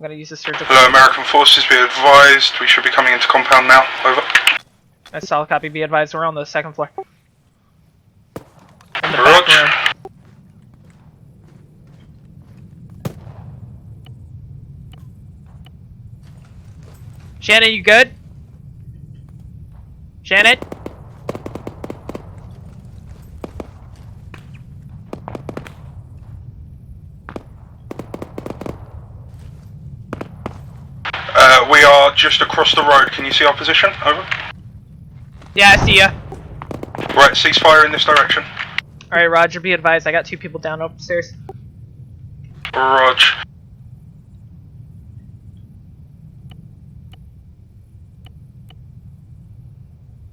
gonna use the surgical. Hello, American forces. Be advised, we should be coming into compound now. Over. That's solid copy. Be advised, we're on the second floor. In the back room. Shannon, you good? Shannon? We are just across the road. Can you see our position? Over. Yeah, I see ya. Right, ceasefire in this direction. Alright, Roger, be advised, I got 2 people down upstairs. Roger.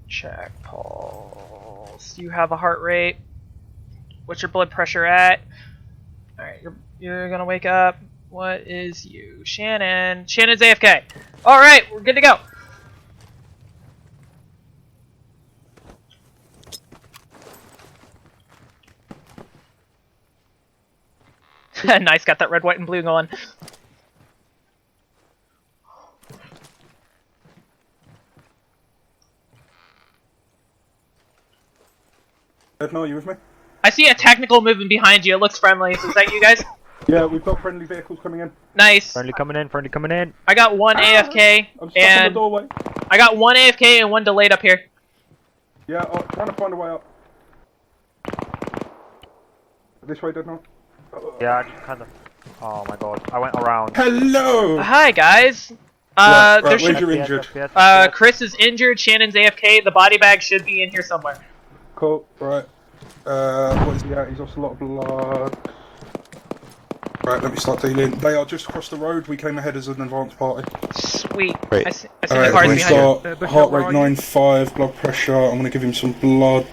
Check pulse. You have a heart rate. What's your blood pressure at? Alright, you're gonna wake up. What is you? Shannon. Shannon's AFK. Alright, we're good to go. Nice, got that red, white, and blue going. Edna, are you with me? I see a technical moving behind you. It looks friendly. Is that you guys? Yeah, we've got friendly vehicles coming in. Nice. Friendly coming in, friendly coming in. I got 1 AFK I'm stuck in the doorway. I got 1 AFK and 1 delayed up here. Yeah, I'm trying to find a way up. This way, Deadnought. Yeah, I just kind of. Oh my god, I went around. Hello! Hi guys. Right, there where's should your injured? Chris is injured, Shannon's AFK, the body bag should be in here somewhere. Cool, right. What is he at? He's lost a lot of blood. Right, let me start dealing. They are just across the road. We came ahead as an advance party. Sweet. Great. I see the cars we behind start you. heart rate 9.5, blood pressure. I'm going to give him some blood.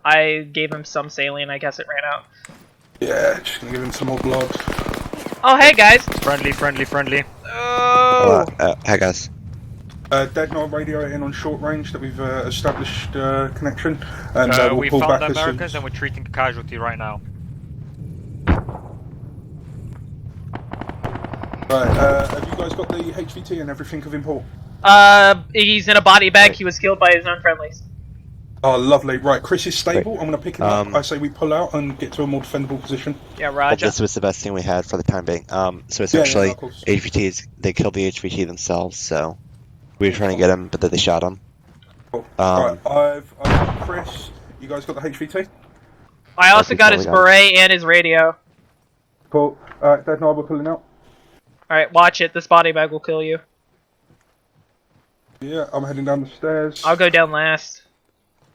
I gave him some saline, I guess it ran out. Yeah, just going to give him some more blood. Oh, hey guys! Friendly, friendly, friendly. Oh! Hi guys. Deadnought radio in on short range that we've established connection. And we'll we pull found back the as soon Americans and we're treating the casualty right now. Right, have you guys got the HVT and everything of import? He's in a body bag, he was killed by his own friendlies. Oh, lovely. Right, Chris is stable. I'm going to pick him up. I say we pull out and get to a more defendable position. Yeah, Well, Roger. this was the best thing we had for the time being. So essentially, of course. HVTs, they killed the HVT themselves, so we were trying to get him, but then they shot him. Cool. Right, I've got Chris. You guys got the HVT? I also got his beret and his radio. Cool. Alright, Deadnought, we're pulling out. Alright, watch it, this body bag will kill you. Yeah, I'm heading down the stairs. I'll go down last.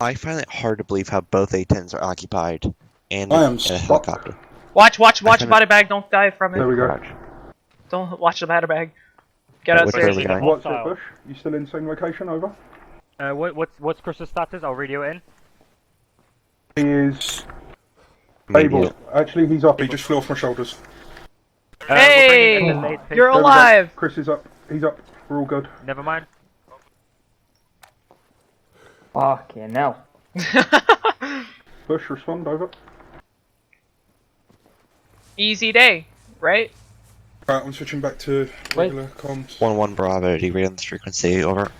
I find it hard to believe how both A-10s are occupied and I am a stuck. helicopter. Watch the body bag, don't die from it. There we go. Don't watch the body bag. Get Which upstairs. way are we going? What's it, Bush? You still in the same location? Over. What's Chris's status? I'll radio it in. He is Maybe. able. Actually, he's up. He just flew off my shoulders. Hey! We're bringing in the late You're patient. alive! Chris is up. He's up. We're all good. Never mind. Fucking hell. Bush, respond. Over. Easy day, right? Right, I'm switching back to regular comms. 1-1 Bravo, do you read on this frequency? Over. We'll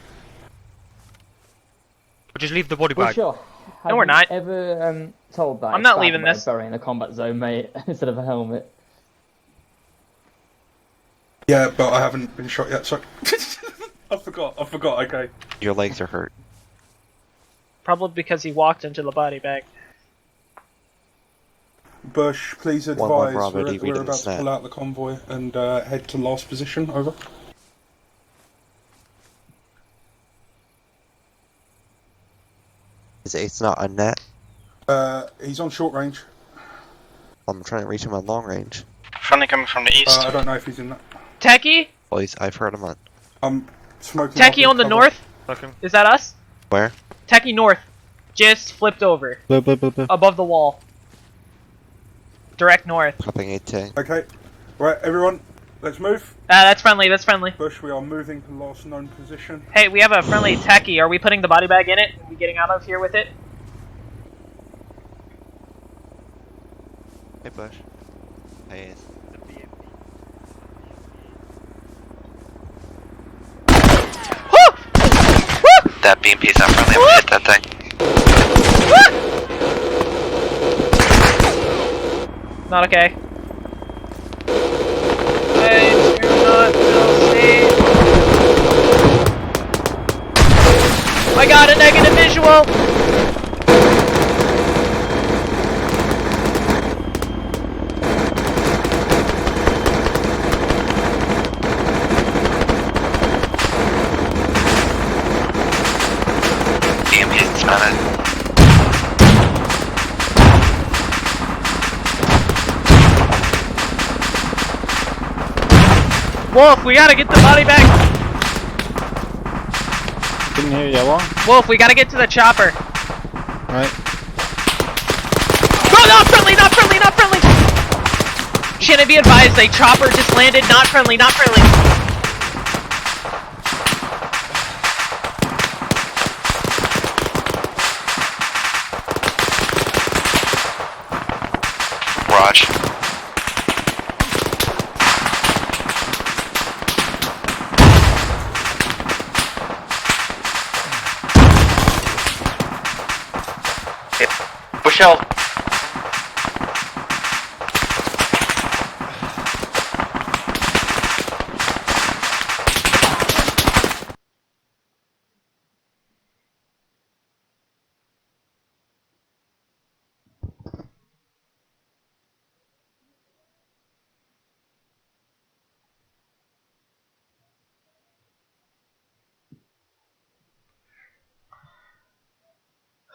just leave the body Well, bag. sure. No, we're not. Ever told that I'm it's not bad leaving about this. burying a combat zone, mate, instead of a helmet? Yeah, but I haven't been shot yet, so... I forgot, okay. Your legs are hurt. Probably because he walked into the body bag. Bush, please 1-1 advise, Bravo, do you read we're on the about to snap? pull out the convoy and head to last position, over. It's not a net. He's on short range. I'm trying to reach him on long range. Friendly coming from the east. I don't know if he's in that. Techie? Well, I've heard him on. I'm smoking. Techie on the north? Is that us? Where? Techie north. Just flipped over. Above the wall. Direct north. Copying A-10. Okay, right, everyone, let's move. That's friendly, that's friendly. Bush, we are moving to last known position. Hey, we have a friendly techie. Are we putting the body bag in it? Are we getting out of here with it? Hey, Bush. Hey. That BMP's not friendly, I'm gonna hit that thing. Not okay. I do not feel safe. I got a negative visual! BMP's dismounted. Wolf, we gotta get the body back! Didn't hear you, what? Wolf, we gotta get to the chopper. Right. No, not friendly, not friendly, not friendly! Shannon, be advised, a chopper just landed, not friendly, not friendly. Raj. Michelle.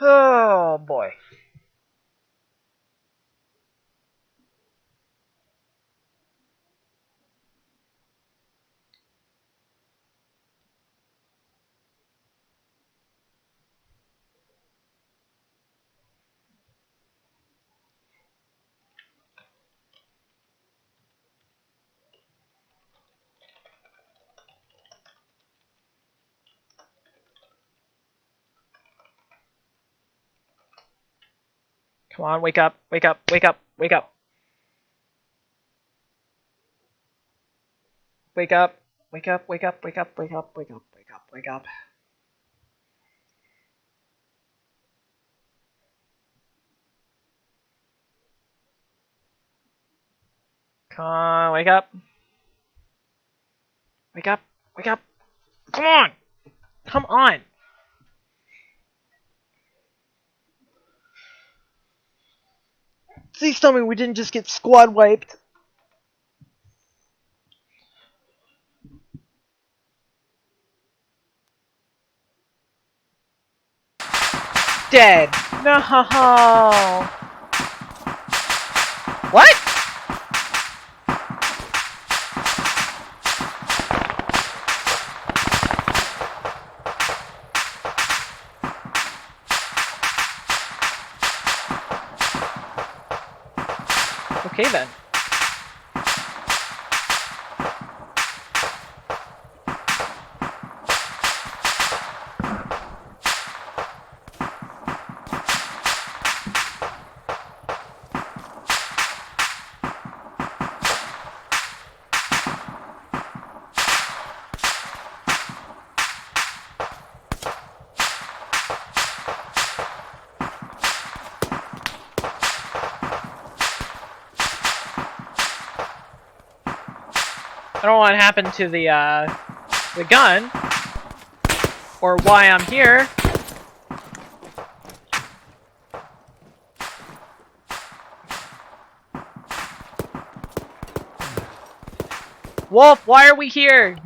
Oh boy. Come on, wake up, wake up, wake up, wake up. Wake up, wake up, wake up, wake up, wake up, wake up, wake up, wake up. Come on, wake up. Wake up, wake up. Come on! Come on! Please tell me we didn't just get squad wiped. Dead. No. What? Okay then. I don't know what happened to the gun, or why I'm here. Wolf, why are we here?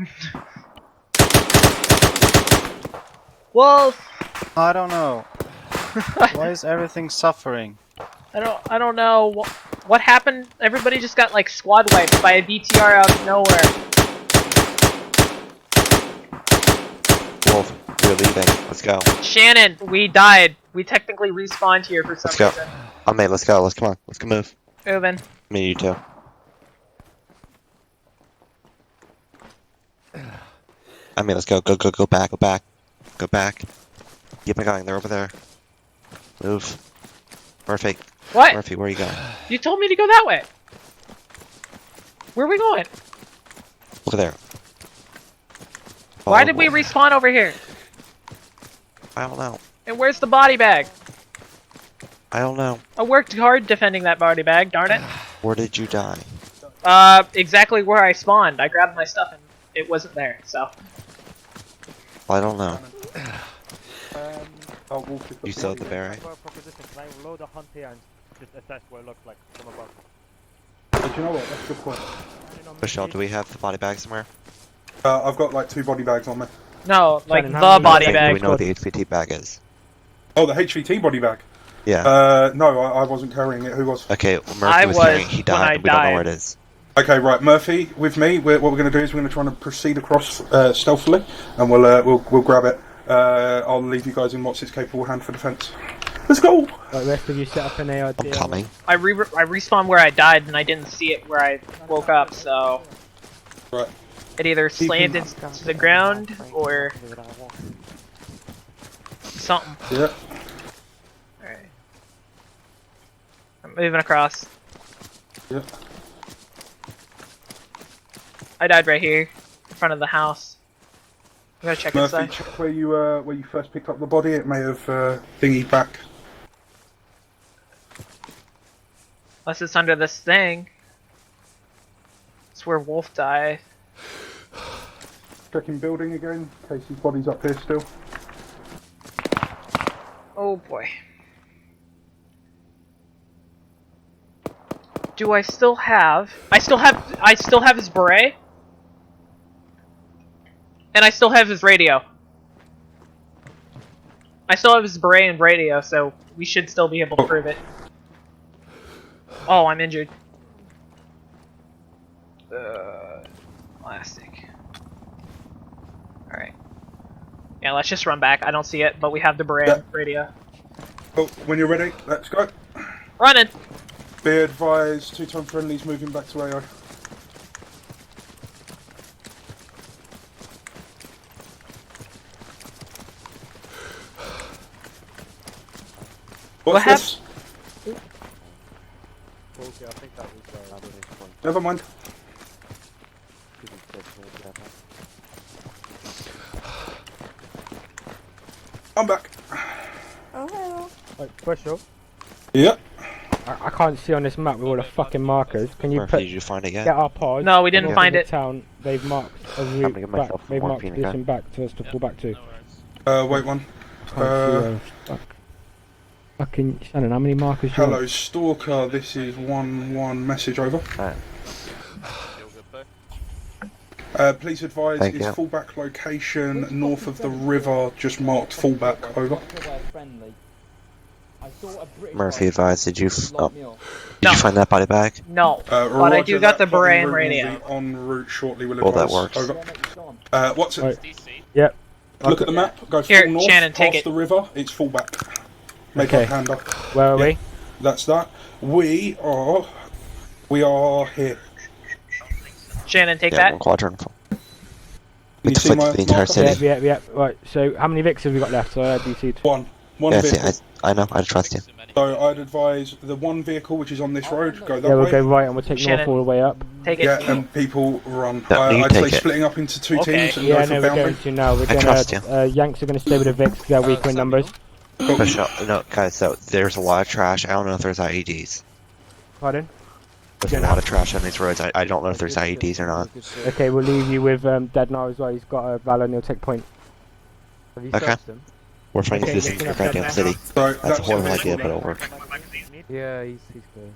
Wolf. I don't know. Why is everything suffering? I don't know. What happened? Everybody just got like squad wiped by a BTR out of nowhere. Wolf, we're leaving. Let's go. Shannon, we died. We technically respawned here for some Let's go. reason. Mate, let's go. Let's come on. Let's go move. Moving. Me, you too. Mate, let's go. Go back. Go back. Go back. Keep on going. They're over there. Move. Perfect. What? Murphy, where are you going? You told me to go that way. Where are we going? Look there. Why did we respawn over here? I don't know. And where's the body bag? I don't know. I worked hard defending that body bag, darn it. Where did you die? Exactly where I spawned. I grabbed my stuff and it wasn't there, so. I don't know. You still sold the berry? Proposition, can I load a hunt here and just assess what it looks like from above? Do you know what? That's a good point. Michelle, do we have the body bag somewhere? I've got like 2 body bags on me. No, like Shannon, the how many body Do bag. we know what the HVT bag is? Oh, the HVT body bag? Yeah. No, I wasn't carrying it. Who was? Okay, Murphy I was was carrying it. He when died. I We don't know where died. it is. Okay, right, Murphy, with me. What we're going to do is we're going to try and proceed across stealthily, and we'll grab it. I'll leave you guys in what's its capable hand for defence. Let's go! Right, the rest of you set up an AID. I'm coming. I respawned where I died and I didn't see it where I woke up, so. Right. It either slammed into the ground or something. Yeah. Alright. I'm moving across. Yeah. I died right here, in front of the house. I'm gonna check Murphy, inside. check where you first picked up the body. It may have thingied back. Unless it's under this thing. It's where Wolf died. Checking building again, in case his body's up here still. Oh boy. Do I still have... I still have his beret. And I still have his radio. I still have his beret and radio, so we should still be able to prove it. Oh, I'm injured. Plastic. Alright. Yeah, let's just run back. I don't see it, but we have the beret and radio. Oh, when you're ready, let's go. Running! Be advised, 2-time friendlies moving back to AI. What's this? Okay, I think that was Never mind. I'm back. Oh, hello. Right, question. Yep. I can't see on this map with all the fucking markers. Can you Murphy, did you find it yet? get our pod? No, we didn't and find the it. Town. They've marked a I'm route gonna get back. myself some They've marked morphine position again. back to us to fall back to. Wait one. Fucking Shannon, how many markers do you Hello, want? Stalker. This is 1-1 message over. Please advise, Thank is you. fallback location north of the river just marked fallback? Over. Murphy advised. Did you? No. Did you find that body bag? No, but I Roger do got the that, plotting beret and route will radio. be en route shortly. Will Well, that advise. works. Over. What's it? Right. Yep. Look at the map. Go Here, full north, Shannon, take past it. the river. It's fallback. Make Okay. up hand up. Where are we? That's that. We are here. Shannon, take Yeah, that. one quadrant. Can We you see deflected my the entire marker? city. Yep. Right. So how many Vics have we got left? So I DC. One Yeah, see, vehicle. I know. I trust you. So I'd advise the one vehicle which is on this road, go that Yeah, we'll way. go right and we'll take Shannon. north all the way up. Take it. Yeah, and people run. No, you I'd say take it. splitting up into 2 Okay. teams and Yeah, go no, for we're boundary. going to now. We're I gonna. trust you. Yanks are going to stay with the Vics because they're weaker in numbers. Michelle, no, guys. So there's a lot of trash. I don't know if there's IEDs. Pardon? There's a lot of trash on these roads. I don't know if there's IEDs or not. Okay, we'll leave you with Dead now as well. He's got a Valor and he'll take point. Have you Okay. searched him? We're trying to do this in the goddamn city. So That's a horrible idea, but it'll work. Yeah, he's good.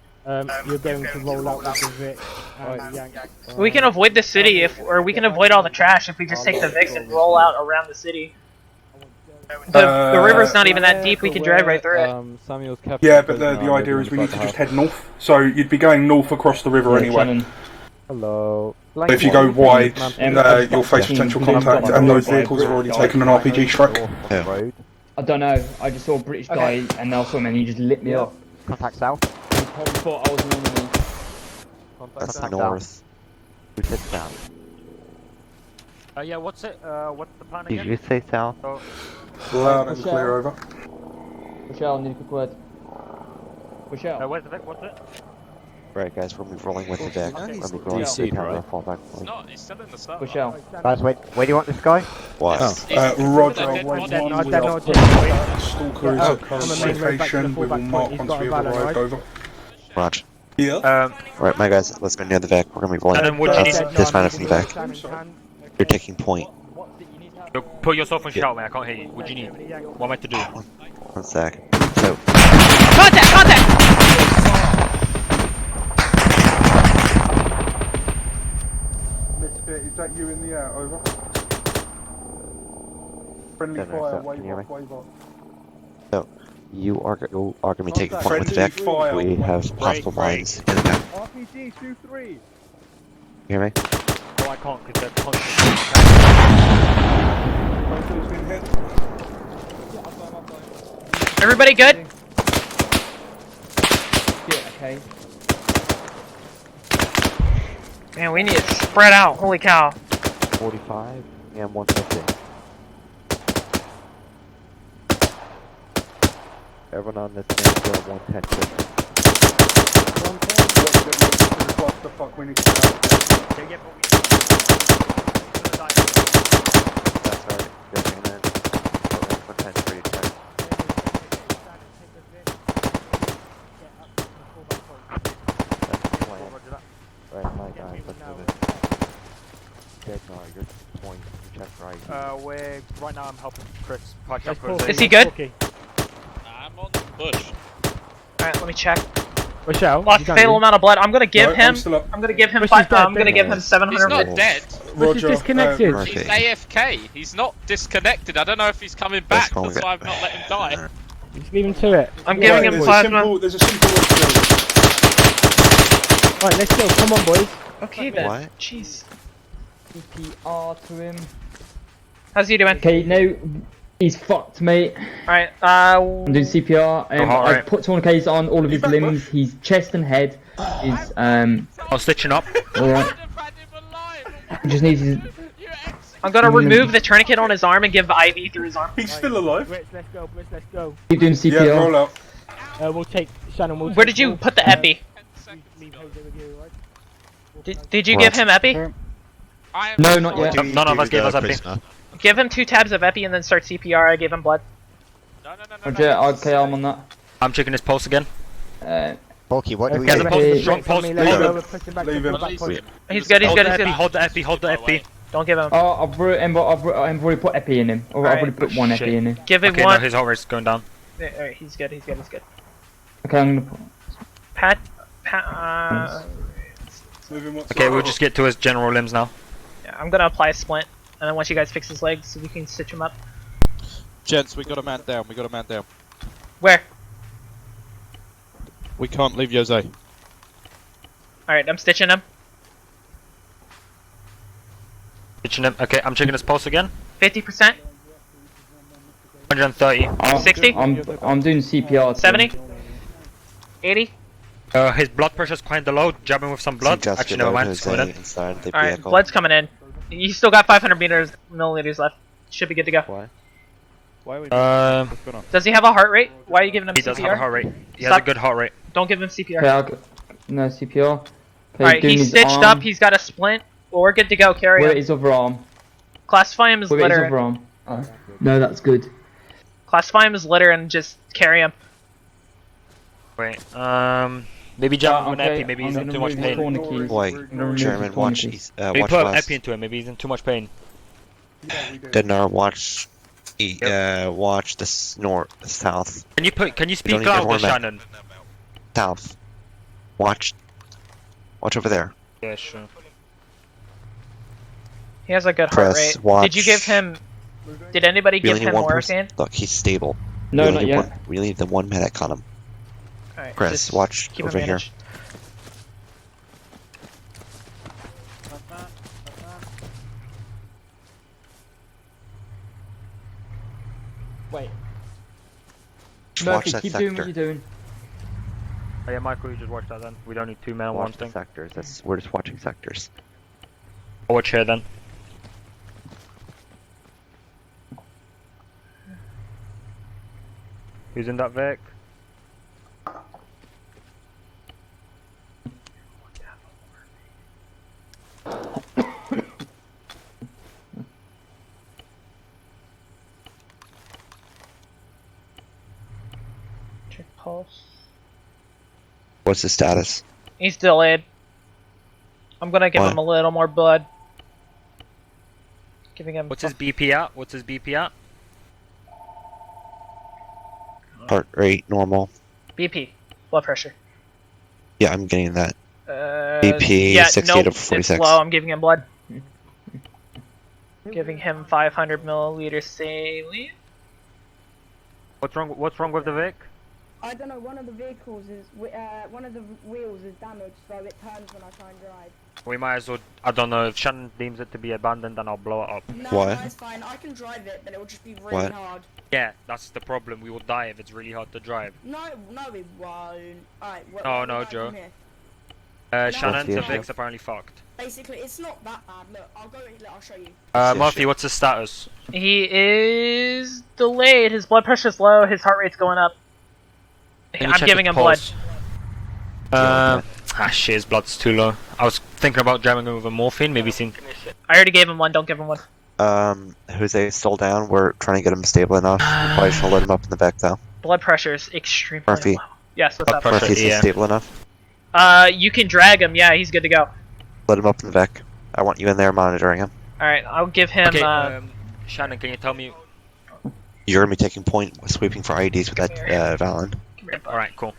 You're going to roll out with the Vic and Yanks. We can avoid the city or we can avoid all the trash if we just take the Vix and roll out around the city. The river's not even that deep. We can drive right through it. Samuel's Yeah, but the idea is we need to just head north. So you'd be going north across the river anyway. Hello. But if you go wide, you'll face potential contact, and those vehicles have already taken an RPG strike. Yeah. I don't know. I just saw a British guy and I saw him and he just lit me up. Contact south. He probably thought I was an enemy. That's north. We said south. yeah, what's it? What's the plan Did again? you say south? So, Loud and clear over. Michelle, need a quick word. Michelle. where's the Vic? What's it? Right, guys, we're rolling with the deck. No, Let me he's roll not. the tower fallback He's point. not. He's still in the server. Push out. Guys, wait. Where do you want this guy? What? Roger, Dead one, body. we Dead will Nod, update that. Stalker is Oh, at current on the main road back to the location. We will fallback mark point, he's once got we a have Valor, arrived. right? Over. Roger. Yeah. Right, my guys, let's go near the Vic. We're gonna be rolling. And then what do you need? Dismounted from the Vic. You're taking point. Put yourself on shout, man. I can't hear you. What do you need? What am I to do? 1 sec. So, Contact! Contact! Misfit, is that you in the air? Over. Friendly Denver, fire, so, can you hear wave me? off. so you are gonna be taking point with the Friendly Vic. fire. We have possible mines in the back. RPG 2-3. You hear me? Oh, I can't because they're constantly. Person's been hit. Everybody good? Yeah, okay. Man, we need to spread out. Holy cow. 45 and 150. Everyone on this man go 110 quick. What the fuck we need to get out of here. That's alright. You're bringing in. We're in for 10 for you, check. That's the plan. Right, my guys, let's move it. Dead no, you're point. You check right. We're right now. I'm helping Chris patch up. Is he good? I'm on the bush. Alright, let me check. Rochelle, Lost a fatal amount of blood. I'm gonna give No, him. I'm still up. I'm gonna give him. Bush is dead, I'm gonna then. give him He's 700. not dead. Bush is disconnected. Murphy. He's AFK. He's not disconnected. I don't know if he's coming back. call That's it. why I've not let him die. Just leave him to it. I'm giving him there's plasma. there's a simple way to do it. Right, let's go. Come on, boys. Okay then. What? Jeez. CPR to him. How's he doing? Okay, no, he's fucked, mate. Alright. I'm doing CPR. Heart I've rate. put tourniquets on all of his limbs. His chest and head is I'm stitching up. alright. Just needs his. I'm gonna remove the tourniquet on his arm and give IV through his arm. He's still alive. Blitz, let's go. Blitz, let's go. Keep doing Yeah, roll CPR. out. We'll take Shannon. We'll Where take did you Wolf. put the epi? Leave Jose with you, right? Did you give him epi? No, not yet. None of us gave us epi. Give him 2 tabs of epi and then start CPR. I gave him blood. Roger, okay, I'm on that. I'm checking his pulse again. Bulky, what do we Get do? the pulse, the strong pulse. Leave Leave him. him. We're pushing back to Leave the him. back point. He's good. He's Hold good. the He's epi, good. hold the epi, hold the epi. Don't give him. Oh, I've already put epi in him. Or I've already put one Shit. epi in him. Give him Okay, no, one. his heart rate's going down. Alright, he's good. He's good. He's good. Okay, I'm gonna put. Pat. Moving what's Okay, we'll just get to his general limbs now. Yeah, I'm gonna apply a splint, and then once you guys fix his legs, we can stitch him up. Gents, we got a man down. We got a man down. Where? We can't leave Jose. Alright, I'm stitching him. Stitching him. Okay, I'm checking his pulse again. 50%. 130. 60? I'm doing CPR. 70? 80? His blood pressure's kind of low. Jabbing with some blood. Just Actually, never mind. It's Jose coming in. inside the Alright, vehicle. blood's coming in. You still got 500 milliliters left. Should be good to go. Why? Why are we? Um, What's going on? Does he have a heart rate? Why are you giving him He CPR? does have a heart rate. He has Stop. a good heart rate. Don't give him CPR. Okay, no CPR. Okay, Alright, doing he's his stitched arm. up. He's got a splint. Well, we're good to go. Carry Where him. is other arm? Classify him as Where is litter. other arm? Oh. No, that's good. Classify him as litter and just carry him. Wait. Maybe jab him with okay, epi. Maybe he's I'm in gonna too much remove his pain. tourniquets. Boy, I'm gonna remove Chairman, his watch. tourniquets. Maybe Watch put west. epi into him. Maybe he's in too much pain. Deadnar, watch. Watch the south. Can you don't speak need louder, everyone back. Shannon? South. Watch over there. Yeah, sure. He has a good heart Press, rate. watch. Did you give him... Did anybody We give only him need one person. Morphine? Look, he's stable. No, we not only yet. need we need the one medic on him. Alright, Chris, just watch keep over him here. managed. Wait. Just watch Murphy, that keep sector. doing what you're doing. Oh, yeah, Michael, you just watch that then. We don't need 2 men on one Watch the thing. sectors. We're just watching sectors. I'll watch here then. Who's in that Vic? Check pulse. What's the status? He's delayed. I'm gonna give What? him a little more blood. Giving him. What's his BP at? What's his BP at? Heart rate normal. BP. Blood pressure. Yeah, I'm getting that. BP yeah, 60 nope, to it's 46. low. I'm giving him blood. Giving him 500 milliliters saline. What's wrong with the Vic? I don't know, one of the vehicles is, one of the wheels is damaged, so it turns when I try and drive. We might as well. I don't know if Shannon deems it to be abandoned, then I'll blow it up. No, it's fine, I can drive it, but it will just be really hard. Yeah, that's the problem. We will die if it's really hard to drive. No, it won't. Alright, No, Joe. Shannon, the Vic's apparently fucked. Basically, it's not that bad. Look, I'll show you. Murphy, what's his status? He is delayed. His blood pressure's low. His heart rate's going up. I'm giving him blood. Shit, his blood's too low. I was thinking about jamming him with a morphine, maybe seen. I already gave him one. Don't give him one. Jose's still down. We're trying to get him stable enough. We probably should load him up in the back though. Blood pressure's extremely Murphy. low. Yes, what's up? Murphy's stable enough. You can drag him. Yeah, he's good to go. Load him up in the back. I want you in there monitoring him. Alright, I'll give him. Okay, Shannon, can you tell me? You're gonna be taking point sweeping for IDs with that Valen. Alright, cool.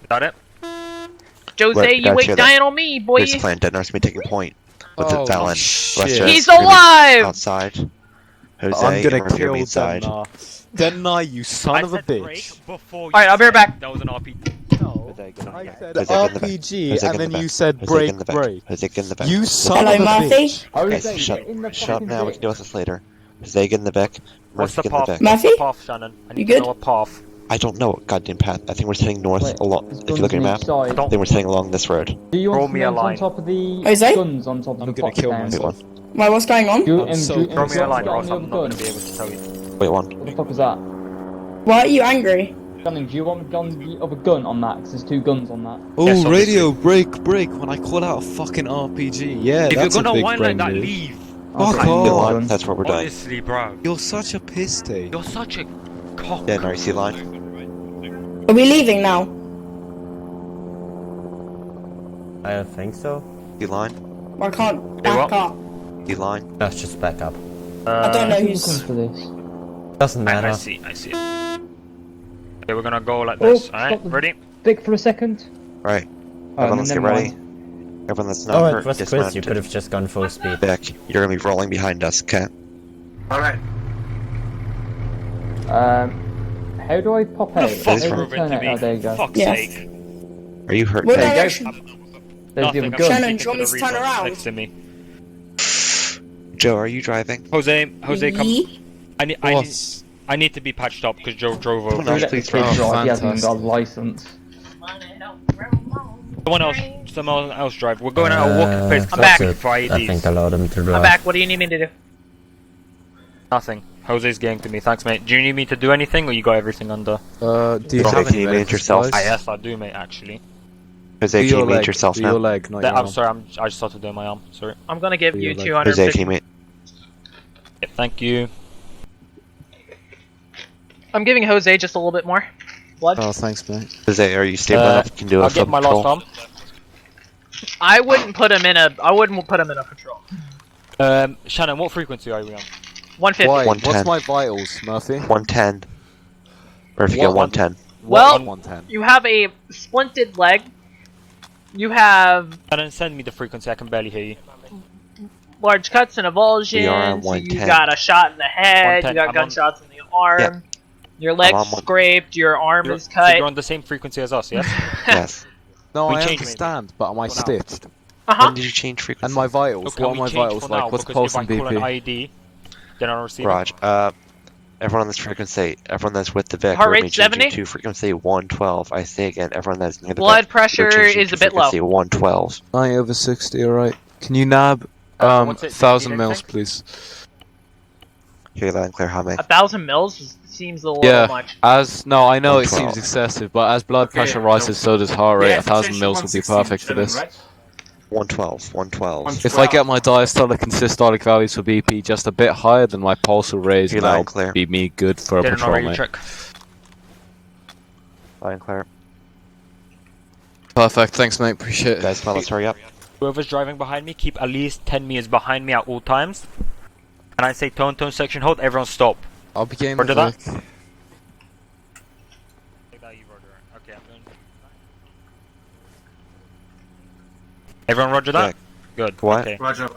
Is that it? Jose, you ain't dying on me, boy. Here's the plan. Dead Nurse be taking point with the Valen. shit. He's alive! Outside. Jose, I'm gonna remember kill me inside. Denna, you son of a bitch. Alright, I'll be right back. That was an RPG. I said Jose, get in the back. RPG, Jose, and get in then the you back. said Jose, break, get in the back. break. Jose, get in the back. You son Hello, of a Murphy? bitch. Guys, shut up now. We can deal with this later. Jose, get in the back. What's Murphy, the get in the path? back. What's the Murphy? path, Shannon? I You need good? to know a path. I don't know what goddamn path. I think we're heading north Wait, along. there's If you guns look at your on map, each side. I think we're heading along this road. Do you Roll want me to a on line. top of the Jose? guns on top of I'm the gonna box kill down? Wait, myself. one. Wait, what's going on? Do, I'm so Throw me a line, or else on I'm the not gun? gonna be able to tell you. Wait, one. What the fuck is that? Why are you angry? Shannon, do you want the other gun on that? Because there's two guns on that. Oh, Yes, obviously. radio, break, when I call out a fucking RPG. Yeah, If that's you're a gonna big whine brain like that, move. leave. Fuck Okay. Get off. line. That's where we're done. Honestly, bro. You're such a pissy. You're such a cock. Yeah, no, you see line? Are we leaving now? I don't think so. See line? I can't Hey, back what? up. See line? Let's just back up. I don't know Who who's. comes for this? Doesn't matter. I see it. Okay, we're gonna go like Oh, this. Alright, stop the- ready? Vic for a second. Right. Alright, Everyone, let's get never ready. mind. Everyone that's not Oh, hurt, it was Chris. dismount. You could have just gone full speed. Back. You're gonna be rolling behind us, okay? Alright. How do I pop out? Fuck, is How do I prove it turn to out? me. Oh, there you go. Fuck's Yes. sake. Are you hurt? What Peg? direction? There's Nothing, the I'm other gun. Shannon, speaking do you want me the to turn reason around? next to me. Joe, are you driving? Jose, come. Ye? I need to be patched up because Joe drove Someone over. else, Let the please kid drive. drive, he hasn't even fantastic. got a license. Someone else drive. We're going out a walking pace. I'm back. I For think IDs. allow them to drive. I'm back. What do you need me to do? Nothing. Jose's getting to me. Thanks, mate. Do you need me to do anything, or you got everything under? Do you Jose, have can any you manage medical yourself? supplies? Yes, I do, mate. Actually. Jose, Do can you your mute leg, yourself do now? your leg, not your I'm arm. sorry. I just started doing my arm. Sorry. I'm gonna give you You're like- 250. Jose, can you mute? Yeah, thank you. I'm giving Jose just a little bit more blood. Oh, thanks, mate. Jose, are you stable enough? You can do a I'll full get my patrol? last arm. I wouldn't put him in a. I wouldn't put him in a patrol. Shannon, what frequency are we on? 150. Why? 110. What's my vitals, Murphy? 110. Or if you get What? 110. Well, 110. you have a splinted leg. You have Shannon, send me the frequency. I can barely hear you. large cuts and We are avulsions. on You 110. got a shot in the head. 110, You got I'm on- gunshots in the arm. Yeah. Your leg's I'm on one- scraped. Your arm You're, is so cut. you're on the same frequency as us, yes? Yes. No, We I changed, understand, but am I For now. stitched? Uh-huh. When did you change frequency? And my vitals, Okay, what are we my changed vitals for like? now, What's the because pulse if and I call an BP? ID, then I'll receive Raj, everyone on this frequency, everyone that's with the Vic, Heart we're rate gonna be changing 70? to frequency 112. I say again, everyone that's near the Blood Vic, pressure we're changing is to a bit low. frequency 112. 90 over 60, alright. Can you nab, what's it? 1,000 Need mils, anything? please? Here, loud and clear, how many? 1,000 mils seems a little Yeah, much. no, I know it 112. seems excessive, but as blood pressure rises, so does heart rate. 1,000 mils would be perfect for this. 112, 112. If I get my diastolic and systolic values for BP just a bit higher, then my pulse will raise, You're and loud that'll and clear. be me good for a Didn't patrol, already mate. check. Fine, clear. Perfect, thanks mate, appreciate it. Guys, come on, let's hurry up. Whoever's driving behind me, keep at least 10 meters behind me at all times. And I say tone section hold, everyone stop. I'll be game Roger with that. Vic. Okay, I'm going. Everyone roger that? Vic. Good. What? Okay. Roger.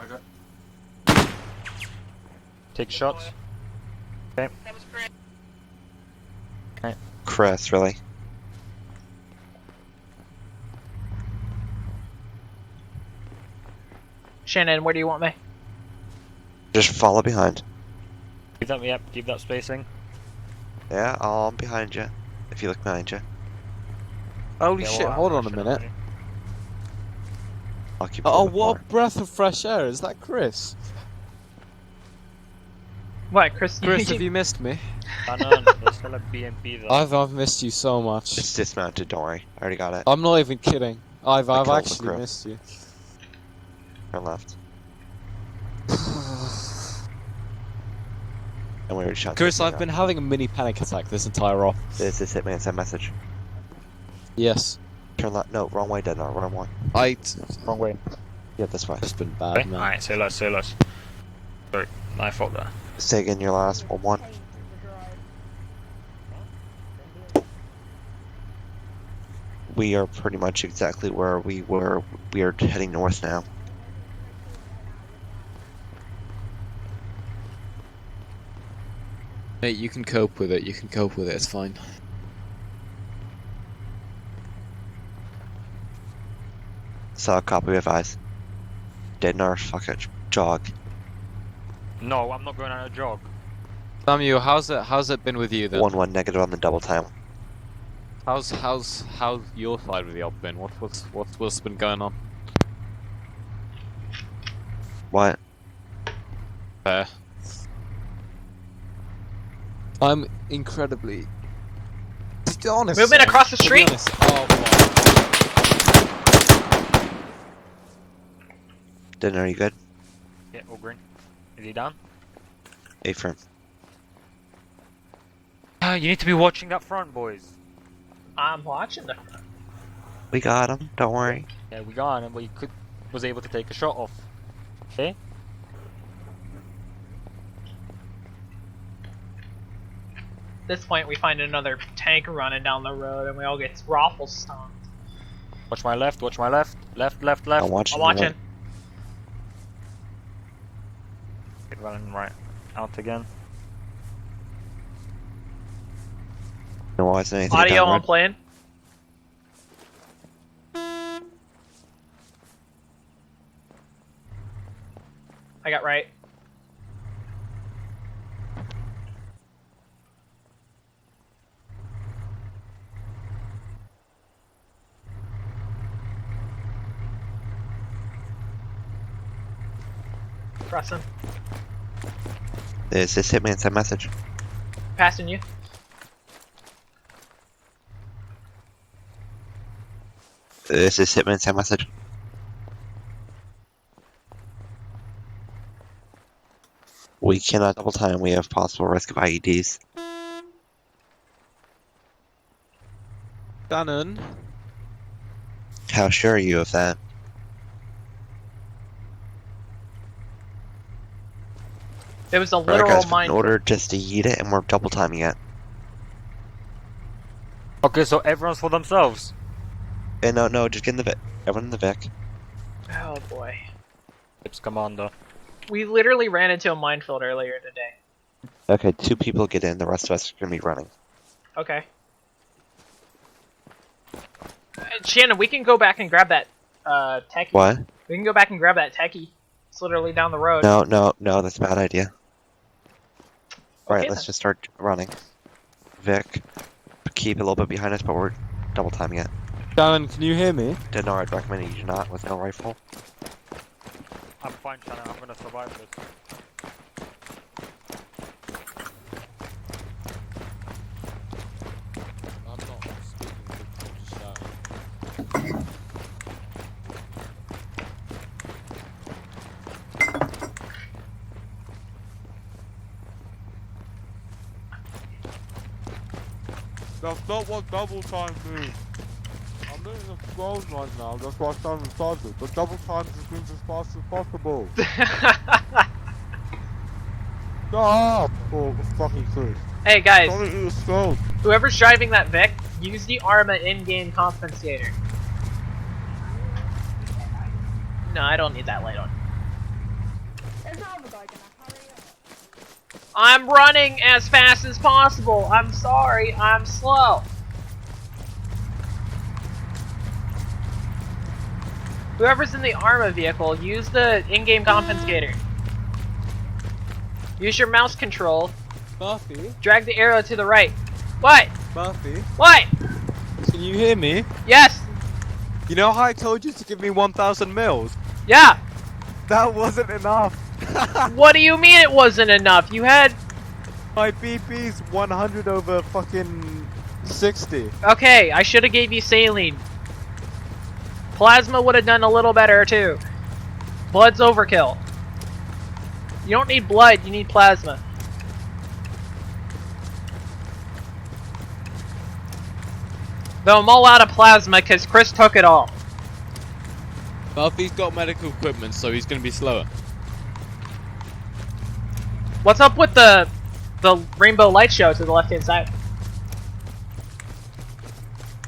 Take shots. Okay. Chris, really? Shannon, where do you want me? Just follow behind. Keep that, yep, keep that spacing. Yeah, I'm behind you. If you look behind you. Holy Yeah, shit, well, hold I'm on a minute. I'll keep Oh, going what more. a breath of fresh air, is that Chris? What, Chris? Chris, have you missed me? Shannon, there's still a BMP though. I've missed you so much. It's dismounted, don't worry. I already got it. I'm not even kidding. I've killed the actually crew. missed you. Turn left. And we already shot. Chris, I've been having a mini panic attack this entire off. This is Hitman, send message. Yes. Turn left. No, wrong way, Deadnar, wrong way. Wrong way. Yeah, this way. It's been bad, Okay. man. Alright, say less. Sorry, my fault there. Stay in your last one. We are pretty much exactly where we were. We are heading north now. Mate, you can cope with it, it's fine. Saw a copy of eyes. Deadnar, fuck it, jog. No, I'm not going on a jog. Samuel, how's it been with you then? 1-1 negative on the double time. How's your side of the op been? What's been going on? What? Fair. I'm incredibly. To be honest, Movement across the to be street? honest, oh, Deadnar, are you good? Yeah, all green. Is he down? A firm. You need to be watching that front, boys. I'm watching them. We got him. Don't worry. Yeah, we got him, but he was able to take a shot off. Okay? At this point, we find another tank running down the road, and we all get raffle stomped. Watch my left, left. I'm watching. I'm watching. Keep running right out again. No, why isn't anything Audio down on red? playing. I got right. Crossing. Is this Hitman, send message. Passing you. This is Hitman, send message. We cannot double time. We have possible risk of IEDs. Shannon. How sure are you of that? It was a Right, literal guys, in mine. order just to eat it, and we're double timing it. Okay, so everyone's for themselves. And no, just get in the Vic. Everyone in the Vic. Oh boy. It's Commander. We literally ran into a minefield earlier today. Okay, 2 people get in. The rest of us are gonna be running. Okay. Shannon, we can go back and grab that techie. What? We can go back and grab that techie. It's literally down the road. No, that's a bad idea. Alright, Okay, let's then. just start running. Vic, keep a little bit behind us, but we're double timing it. Shannon, can you hear me? Deadnar, I'd recommend you do not with no rifle. I'm fine, Shannon. I'm gonna survive this. I'm not speaking, just shouting. Go. That's not what double time means. I'm doing the phone right now, that's why I sound retarded. But double time just means as fast as possible. Shut up! For fucking sake. Hey guys, Don't eat a stone. whoever's driving that Vic, use the Arma in-game compensator. No, I don't need that light on. I'm running as fast as possible. I'm sorry, I'm slow. Whoever's in the Arma vehicle, use the in-game compensator. Use your mouse control. Buffy? Drag the arrow to the right. What? Buffy? What? Can you hear me? Yes! You know how I told you to give me 1,000 mils? Yeah! That wasn't enough! What do you mean it wasn't enough? You had... My BP's 100 over fucking 60. Okay, I should've gave you saline. Plasma would've done a little better too. Blood's overkill. You don't need blood, you need plasma. Though I'm all out of plasma because Chris took it all. Buffy's got medical equipment, so he's gonna be slower. What's up with the rainbow light show to the left-hand side?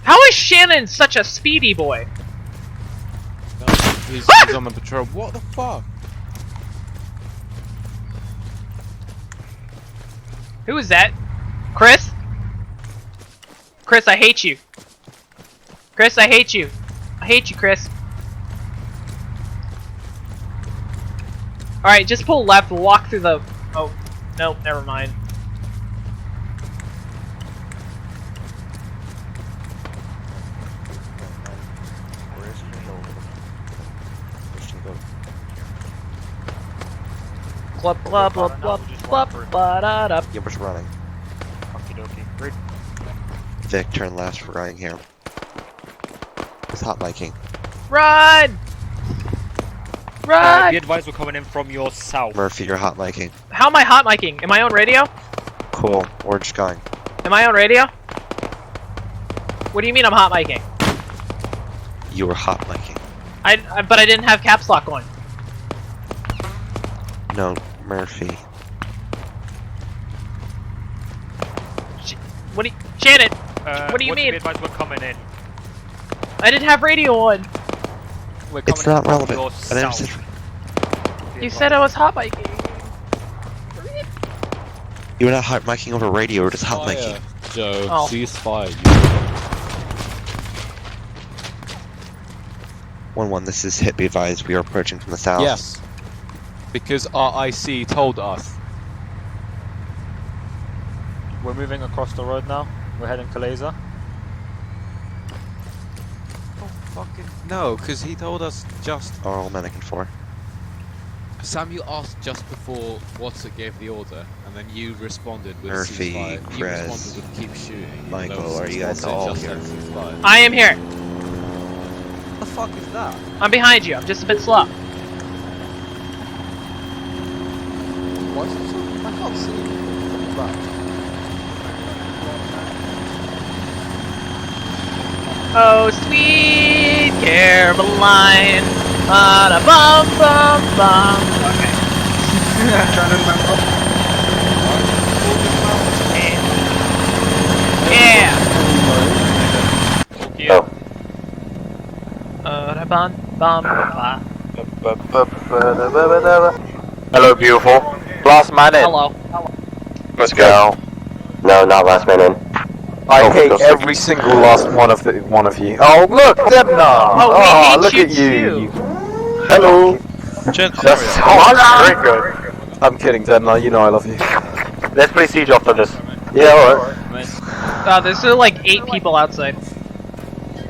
How is Shannon such a speedy boy? No, he's on the patrol. What the fuck? Who is that? Chris? Chris, I hate you. Chris, I hate you. I hate you, Chris. Alright, just pull left, we'll walk through the... Oh, nope, never mind. Blah blah blah blah blah blah da da. Yeah, we're running. Okie dokie. Great. Vic, turn left, we're running here. It's hot miking. Run! Run! Be advised we're coming in from your south. Murphy, you're hot miking. How am I hot miking? Am I on radio? Cool, we're just going. Am I on radio? What do you mean I'm hot miking? You were hot miking. But I didn't have caps lock on. No, Murphy. What do you, Shannon? What do you mean? Be advised we're coming in. I didn't have radio on. We're coming It's not in from relevant. your I never south. said. You said I was hot miking. You were not hot miking over radio, we're just hot Fire, miking. Joe, Oh. ceasefire. 1-1, this is hit, be advised, we are approaching from the south. Yes. Because our IC told us. We're moving across the road now. We're heading to Laser. Fucking no, because he told us just. All Mannequin 4. Samuel asked just before Watson gave the order, and then you responded with Murphy, ceasefire. You Chris, responded with keep shooting. Michael, are you guys all here? I am here. What the fuck is that? I'm behind you. I'm just a bit slow. Why is it so? I can't see. What's that? Oh, sweet Caroline. Bada bum bum bum. Okay. Yeah. Oh. Bum bum ba. Hello, beautiful. Last man in. Hello. Let's go. No, not last man in. I hate every single last one of you. Oh look, Debna! Oh, we hate look you at you. too. Hello. Very good. I'm kidding, Debna. You know I love you. Let's play siege after this. Yeah, alright. There's like 8 people outside.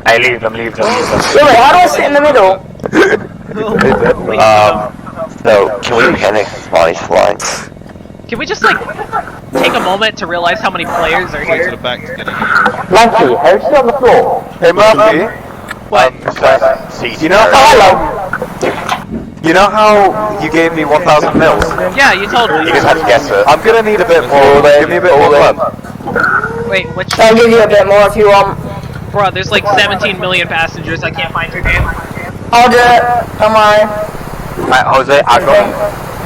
Hey, leave them. Wait, I don't sit in the middle. So, can we panic while he's flying? Can we just like take a moment to realize how many players are To here? the back to get in. Monkey, how's she on the floor? Hey Murphy, What? you know how you gave me 1,000 mils? Yeah, you told me. You just have to guess it. I'm gonna need a bit more. Give me a bit more blood. Wait, which? I'll give you a bit more if you want. Bro, there's like 17 million passengers. I can't find your name. I'll do it. Don't worry. Alright, Jose, I got him.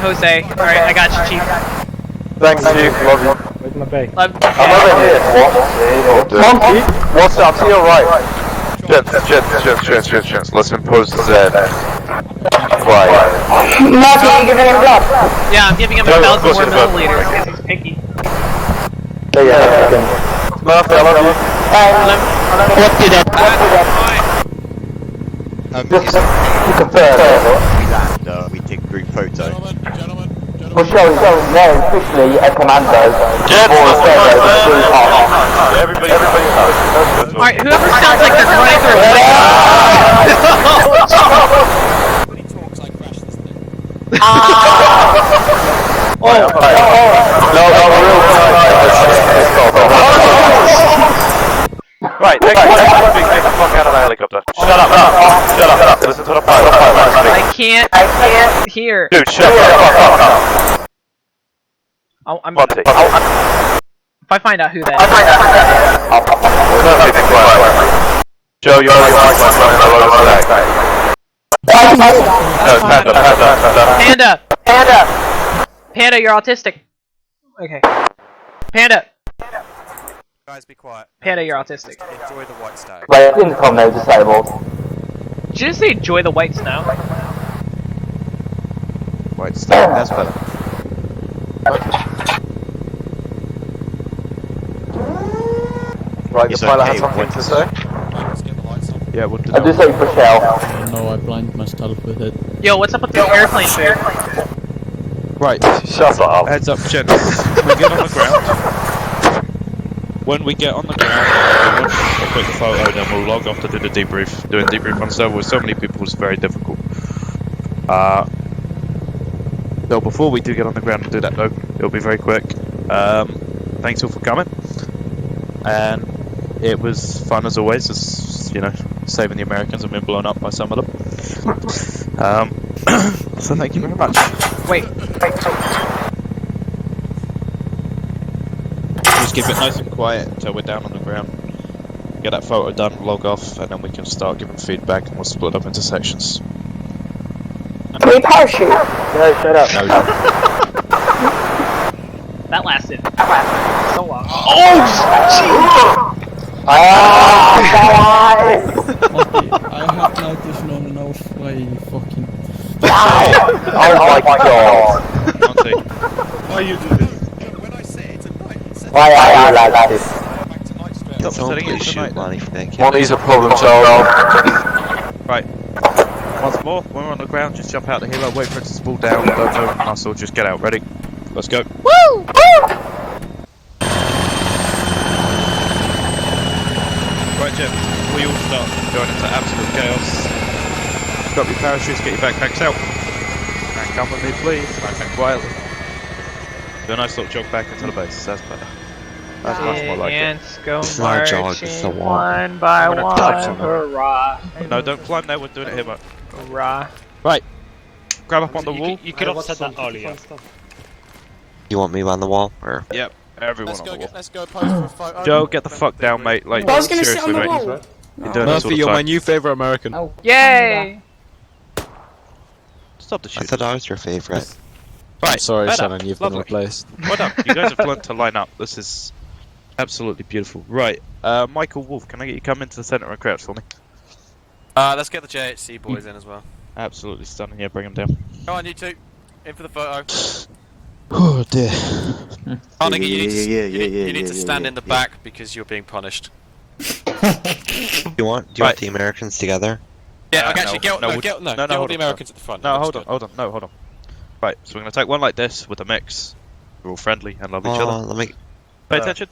Jose. All right, I got you, Chief. Thanks, Chief. Love you. Where's my bay? I'm over here. Monkey? What's up? To your right. Gents. Let's impose Z. Quiet. Marky, you giving him blood? Yeah, I'm giving him 1,000 more milliliters because he's picky. Yeah. Murphy, I love you. What did I... You compare And we take a group photo. We'll show you now officially a commando. Alright, whoever sounds like they're running through a Right, next get the fuck out of the helicopter. Shut up. Listen to the pilot. I can't hear. Dude, shut up. If I find out who that Joe, you're like Panda, you're autistic. Okay. Panda. Guys, be quiet. Panda, you're autistic. Enjoy the white stag. Wait, intercom now disabled. Did you just say enjoy the white snow? White stag, that's better. Right, the pilot has something to say. Yeah, what did I just say for shell. No, I blind myself with it. Yo, what's up with the airplane food? Right, shut up. Heads up, gents. We get on the ground. When we get on the ground, we'll take the photo, then we'll log off to do the debrief. Doing debrief on server with so many people was very difficult. So before we do get on the ground and do that though, it'll be very quick. Thanks all for coming. And it was fun as always, as you know, saving the Americans and being blown up by some of them. So thank you very much. Wait. Just keep it nice and quiet until we're down on the ground. Get that photo done, log off, and then we can start giving feedback and we'll split up into sections. Can we parachute? No, shut up. No. That lasted so long. Okay, I have now just known enough why you fucking... Oh my god. Monty, why you do this? Why are you like this? Someone please shoot Lonnie for that kid. Monty's a problem child. Right. Once more, when we're on the ground, just jump out the helo, wait for it to spool down, don't move a muscle, just get out. Ready? Let's go. Woo! Right, Jim, we all start going into absolute chaos. Drop your parachutes, get your backpacks out. And come with me, please. Nice and quietly. Do a nice little jog back into the base. That's better. That's much more like it. Ants go It's not a jog, it's a marching walk. one by I'm gonna one. touch them. Hurrah! No, don't climb there. We're doing it here, mate. Hurrah! Right. Grab up on the wall. You could have said that earlier. You want me on the wall? Or? Yep. Everyone on the wall. Let's go pose for a photo. Joe, get the fuck down, mate. Like, I was gonna sit seriously, on the mate. wall. You're doing this all Murphy, the you're my time. new favourite American. Oh. Yay! Stop the I shooting. thought I was your favourite. Right. Sorry, better. Shannon, you've been Lovely. replaced. Well done. You guys have learned to line up. This is absolutely beautiful. Right. Michael Wolf, can I get you come into the centre and crouch for me? Let's get the JHC boys in as well. Absolutely stunning. Yeah, bring them down. Come on, you two. In for the photo. Oh dear. Carnegie, you need to stand in the back because you're being punished. Do you want the Americans together? Yeah, okay, actually, no, get all hold the on. Americans at the front. No, hold on. Right, so we're going to take one like this with a mix. We're all friendly and love each other. Let me... Pay attention.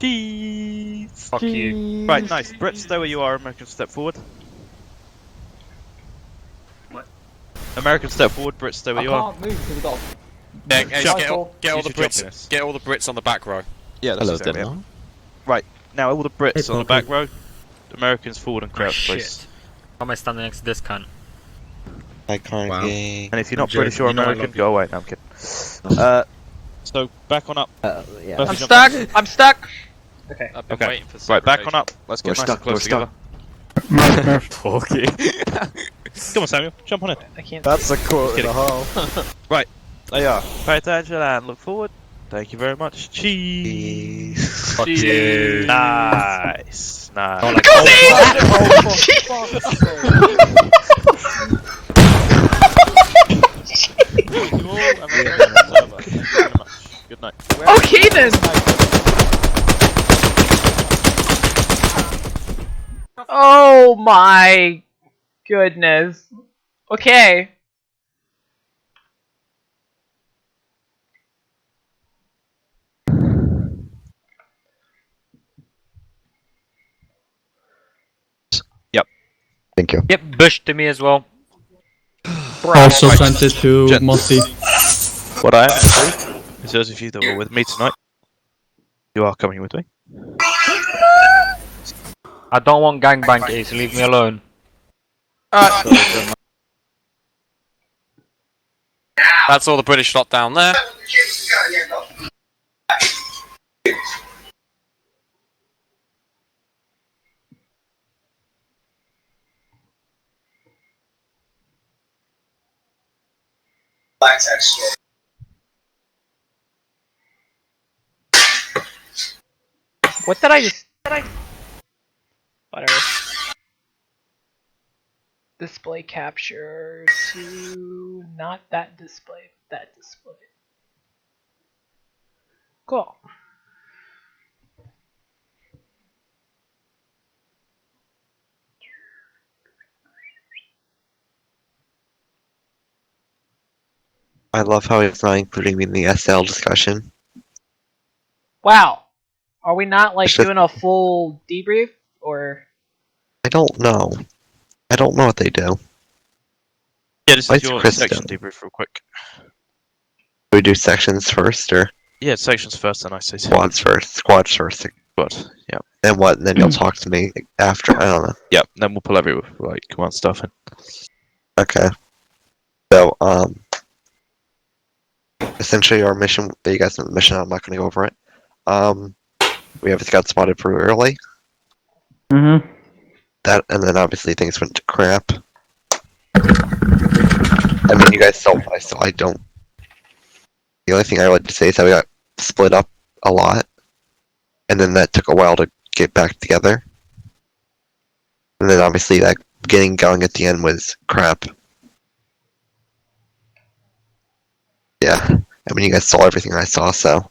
Cheese. Fuck you. Right, nice. Brits, stay where you are. Americans, step forward. What? Americans, step forward. Brits, stay where you are. can't move because we've got... Yeah, get all the Use your Brits. jumpiness. Get all the Brits on the back row. Yeah, that's Hello, exactly it. Denmark. Right, now all the Brits Hey, on the Parker. back row. The Americans forward and crouch, Shit. please. How am I standing next to this cunt? Hi, Carnegie. And if you're not Jay, British or you know I American, love go away. No, I'm kidding. So back on up. Yeah. Murphy, I'm jump stuck. in. I'm stuck. Okay. I've been Okay. waiting for Right, back on up. Let's get We're nice stuck, and close we're together. Porky. Come on, Samuel. Jump on it. I can't. That's a quote Just and a half. Right. There you are. Pay attention and look forward. Thank you very much. Cheese. Fuck you. Nice. Nice. Oh, like, Thank you all. Have a great server. Thank you very much. Good night. Okay then. Oh my goodness. Okay. Yep. Thank you. Yep, Bush to me as well. Also sent it to Monty. What I have to say is those of you that were with me tonight, you are coming with me. I don't want gangbang case, leave me alone. That's all the British lot down there. What did I just... Whatever. Display capture to... Not that display, that display. Cool. I love how it's not including me in the SL discussion. Wow. Are we not like Should- doing a full debrief or? I don't know. I don't know what they do. Yeah, this Why is is your Chris section doing? debrief real quick. Do we do sections first or Yeah, sections first, then I say squads first? Squads first. But yeah. And what? And then you'll talk to me after. I don't know. Yep. Then we'll pull every like command stuff in. Okay. So essentially our mission. You guys know the mission. I'm not going to go over it. We obviously got spotted pretty early. Mm-hmm. That, and then obviously things went to crap. I mean, you guys saw what I saw. I don't. The only thing I would say is that we got split up a lot, and then that took a while to get back together. And then obviously that getting going at the end was crap. Yeah, I mean, you guys saw everything I saw, so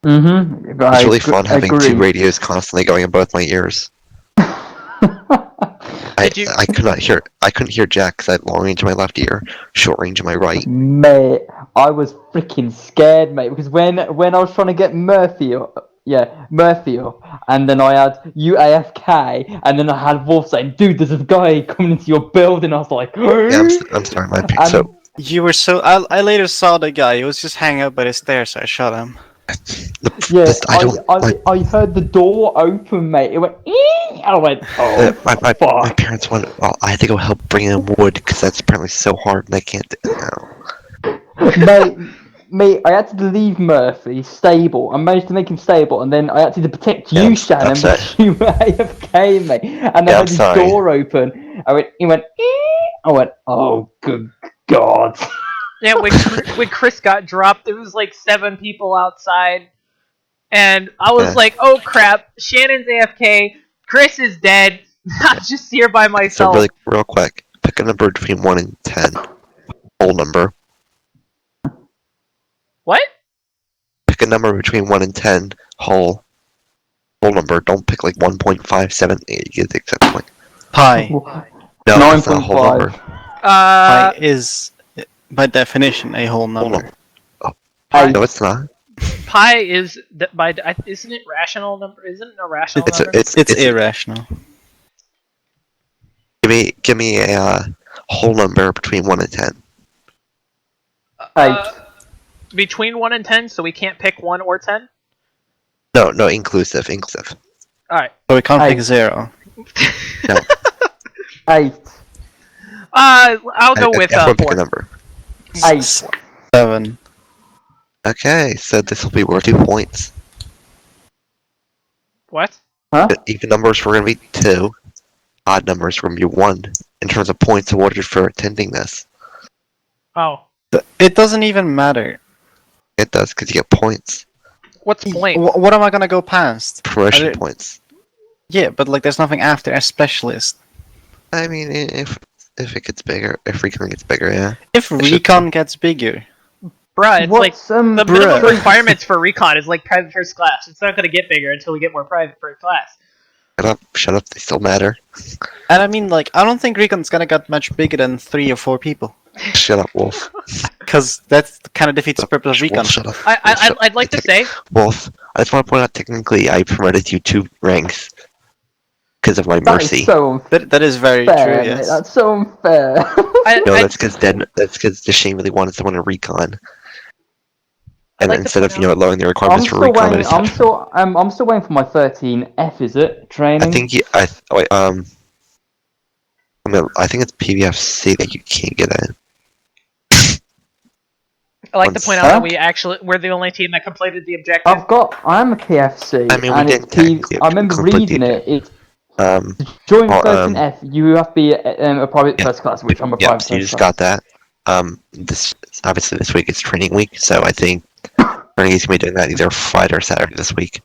Mm-hmm. it was really fun having two radios constantly going in both my ears. I could not hear. I couldn't hear Jack because I had long range in my left ear, short range in my right. Mate, I was freaking scared, mate, because when I was trying to get Murphy up, and then I had UAFK, and then I had Wolf saying, "Dude, there's a guy coming into your building." I was like, Yeah, I'm sorry, my so You were so. I later saw the guy. He was just hanging out by the stairs, so I shot him. yeah, I heard the door open, mate. It went, "Eee!" I went, oh, my parents wanted. Well, I had to go help bring in wood because that's apparently so hard, and I can't. Mate, I had to leave Murphy stable. I managed to make him stable, and then I had to protect you, Shannon, because you were AFK, mate. And then I had the door open. He went, "Eee!" I went, oh, good God. Yeah, when Chris got dropped, there was like 7 people outside, and I was like, "Oh crap! Shannon's AFK. Chris is dead. I'm just here by myself." So real quick, pick a number between 1 and 10. Whole number. What? Pick a number between 1 and 10. Whole number. Don't pick like 1.578. You get the exact point. Pi. No, that's not a whole number. Pi is, by definition, a whole number. No, it's not. Pi is isn't it rational number? Isn't it a rational number? It's irrational. Give me a whole number between 1 and 10. 8. Between 1 and 10, so we can't pick 1 or 10? No, inclusive. Alright. So we can't pick 0. No. 8. I'll go with everyone pick 4. a number. 8. 7. Okay, so this will be worth 2 points. What? Huh? Even numbers were going to be 2. Odd numbers were going to be 1 in terms of points awarded for attending this. Oh. It doesn't even matter. It does, because you get points. What's points? What am I gonna go past? Promotion points. Yeah, but like, there's nothing after a specialist. I mean, if it gets bigger, if recon gets bigger, yeah. If recon gets bigger. Bruh, it's like the minimum bruh. requirements for recon is like private first class. It's not gonna get bigger until we get more private first class. Shut up, they still matter. And I mean, like, I don't think recon's gonna get much bigger than 3 or 4 people. Shut up, Wolf. Because that kind of defeats the purpose of recon. Wolf, shut up. I'd like to say, Wolf, I just want to point out, technically, I promoted you 2 ranks because of my mercy. That is very Fair, true, mate, yes. that's so unfair. No, that's because Shane really wanted someone to recon. And instead of lowering the requirements for recon, I'm still waiting for my 13F. Is it training? I think I think it's PBFC that you can't get in. I like to point out that we're the only team that completed the objective. I'm a PFC. I mean, we and didn't it's technically I remember complete reading the it. It's to join 13F, you have to be a private first class, which I'm a private so you first just class. got that. This week is training week, so I think Ernie's gonna be doing that either Friday or Saturday this week.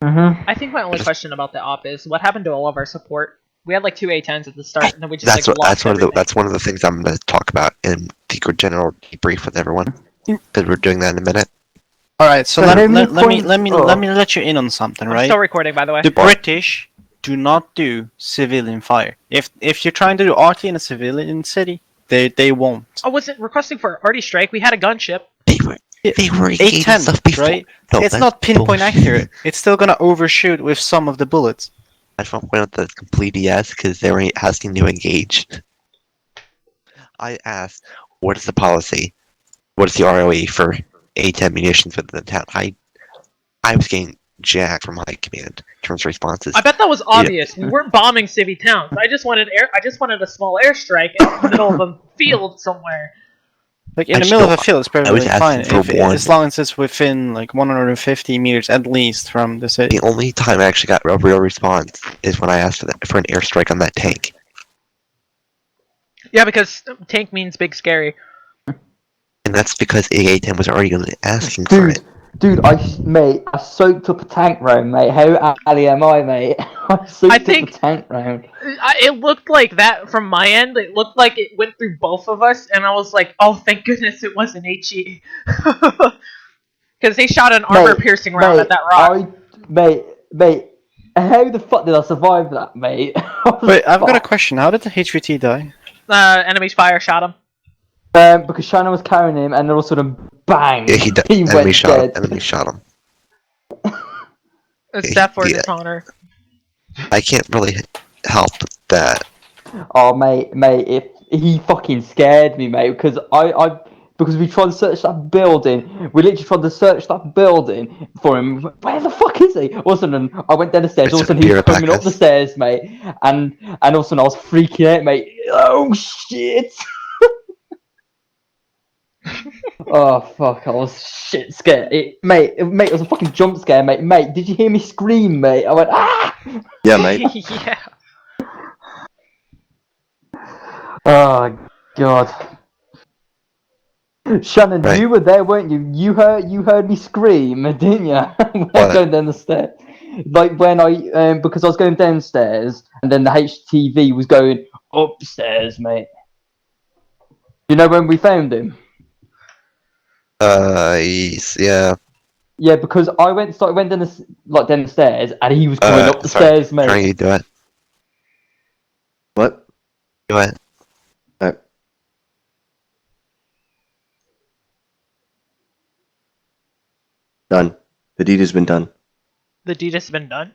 I think my only question about the op is what happened to all of our support. We had like 2 A10s at the start, and then we just lost everything. That's one of the things I'm going to talk about in the general debrief with everyone, because we're doing that in a minute. Alright, so let me let you in on something, right? I'm still recording, by the way. The British do not do civilian fire. If you're trying to do RT in a civilian city, they won't. I wasn't requesting for arty strike. We had a gunship. They were engaged A10, stuff before. right? No, it's that's not pinpoint bullshit. accurate. It's still gonna overshoot with some of the bullets. I just want to point out that it's complete yes, because they were asking to engage. I asked, what is the policy? What is the ROE for A10 munitions within the town? I was getting jacked from high command in terms of responses. I bet that was obvious. We weren't bombing civvy towns. I just wanted a small airstrike in the middle of a field somewhere. Like in the middle of a field, it's perfectly fine as long as it's within like 150 meters at least from the city. The only time I actually got a real response is when I asked for an airstrike on that tank. Yeah, because tank means big scary. And that's because A10 was already asking for it. Dude, I soaked up a tank round, mate. How alley am I, mate? I soaked up a tank round. It looked like that from my end. It looked like it went through both of us, and I was like, "Oh, thank goodness it wasn't HE," because they shot an armor-piercing round at that rock. Mate, how the fuck did I survive that, mate? Wait, I've got a question. How did the HVT die? Enemy's fire shot him. Because Shannon was carrying him, and then all of a sudden, bang! Yeah, he went enemy shot dead. him. Enemy shot him. It's death for dishonor. I can't really help that. Oh, mate, he fucking scared me, mate, because because we tried to search that building. We literally tried to search that building for him. Where the fuck is he? All of a sudden, I went down the stairs. All of a sudden, he was coming up the stairs, mate. And all of a sudden, I was freaking out, mate. Oh, shit! Oh, fuck, I was shit scared. Mate, it was a fucking jump scare, mate. Mate, did you hear me scream, mate? I went, ah! Yeah, mate. Yeah. Oh, God. Shannon, you were there, weren't you? You heard me scream, didn't you? When I was going down the stairs. Like when because I was going downstairs, and then the HTV was going upstairs, mate. You know when we found him? Yeah. Yeah, because I went down the stairs, and he was coming up the stairs, mate. How you do it? What? Do it. Done. The deed has been done. The deed has been done?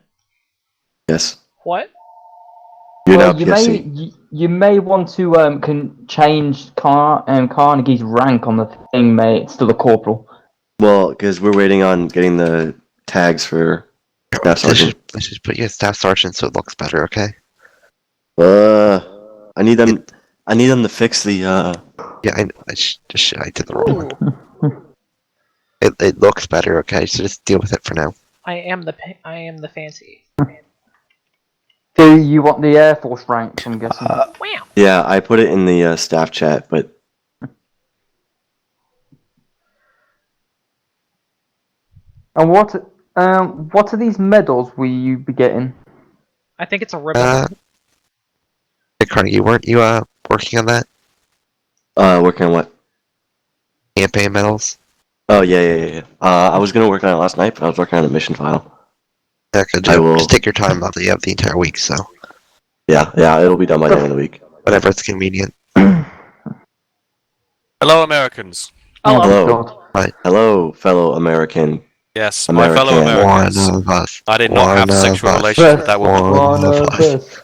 Yes. What? You're now you PSC. you may want to change Carnegie's rank on the thing, mate. It's still a corporal. Well, because we're waiting on getting the tags for staff sergeant. Let's just put you as staff sergeant so it looks better, okay? I need them. I need them to fix the. Yeah, I did the wrong one. It looks better, okay? So just deal with it for now. I am the fancy. Do you want the Air Force ranks, I'm guessing? Wow. Yeah, I put it in the staff chat, but And what are these medals will you be getting? I think it's a ribbon. Carnegie, weren't you working on that? Working on what? Campaign medals? Oh, yeah. I was gonna work on it last night, but I was working on a mission file. Yeah, good I job. will... Just take your time about the entire week, so. Yeah, it'll be done by the end of the week. Whenever it's convenient. Hello, Americans. Hello. Hello, fellow American. Yes, my fellow Americans. One of us. I did not have sexual relations with that woman. One of us.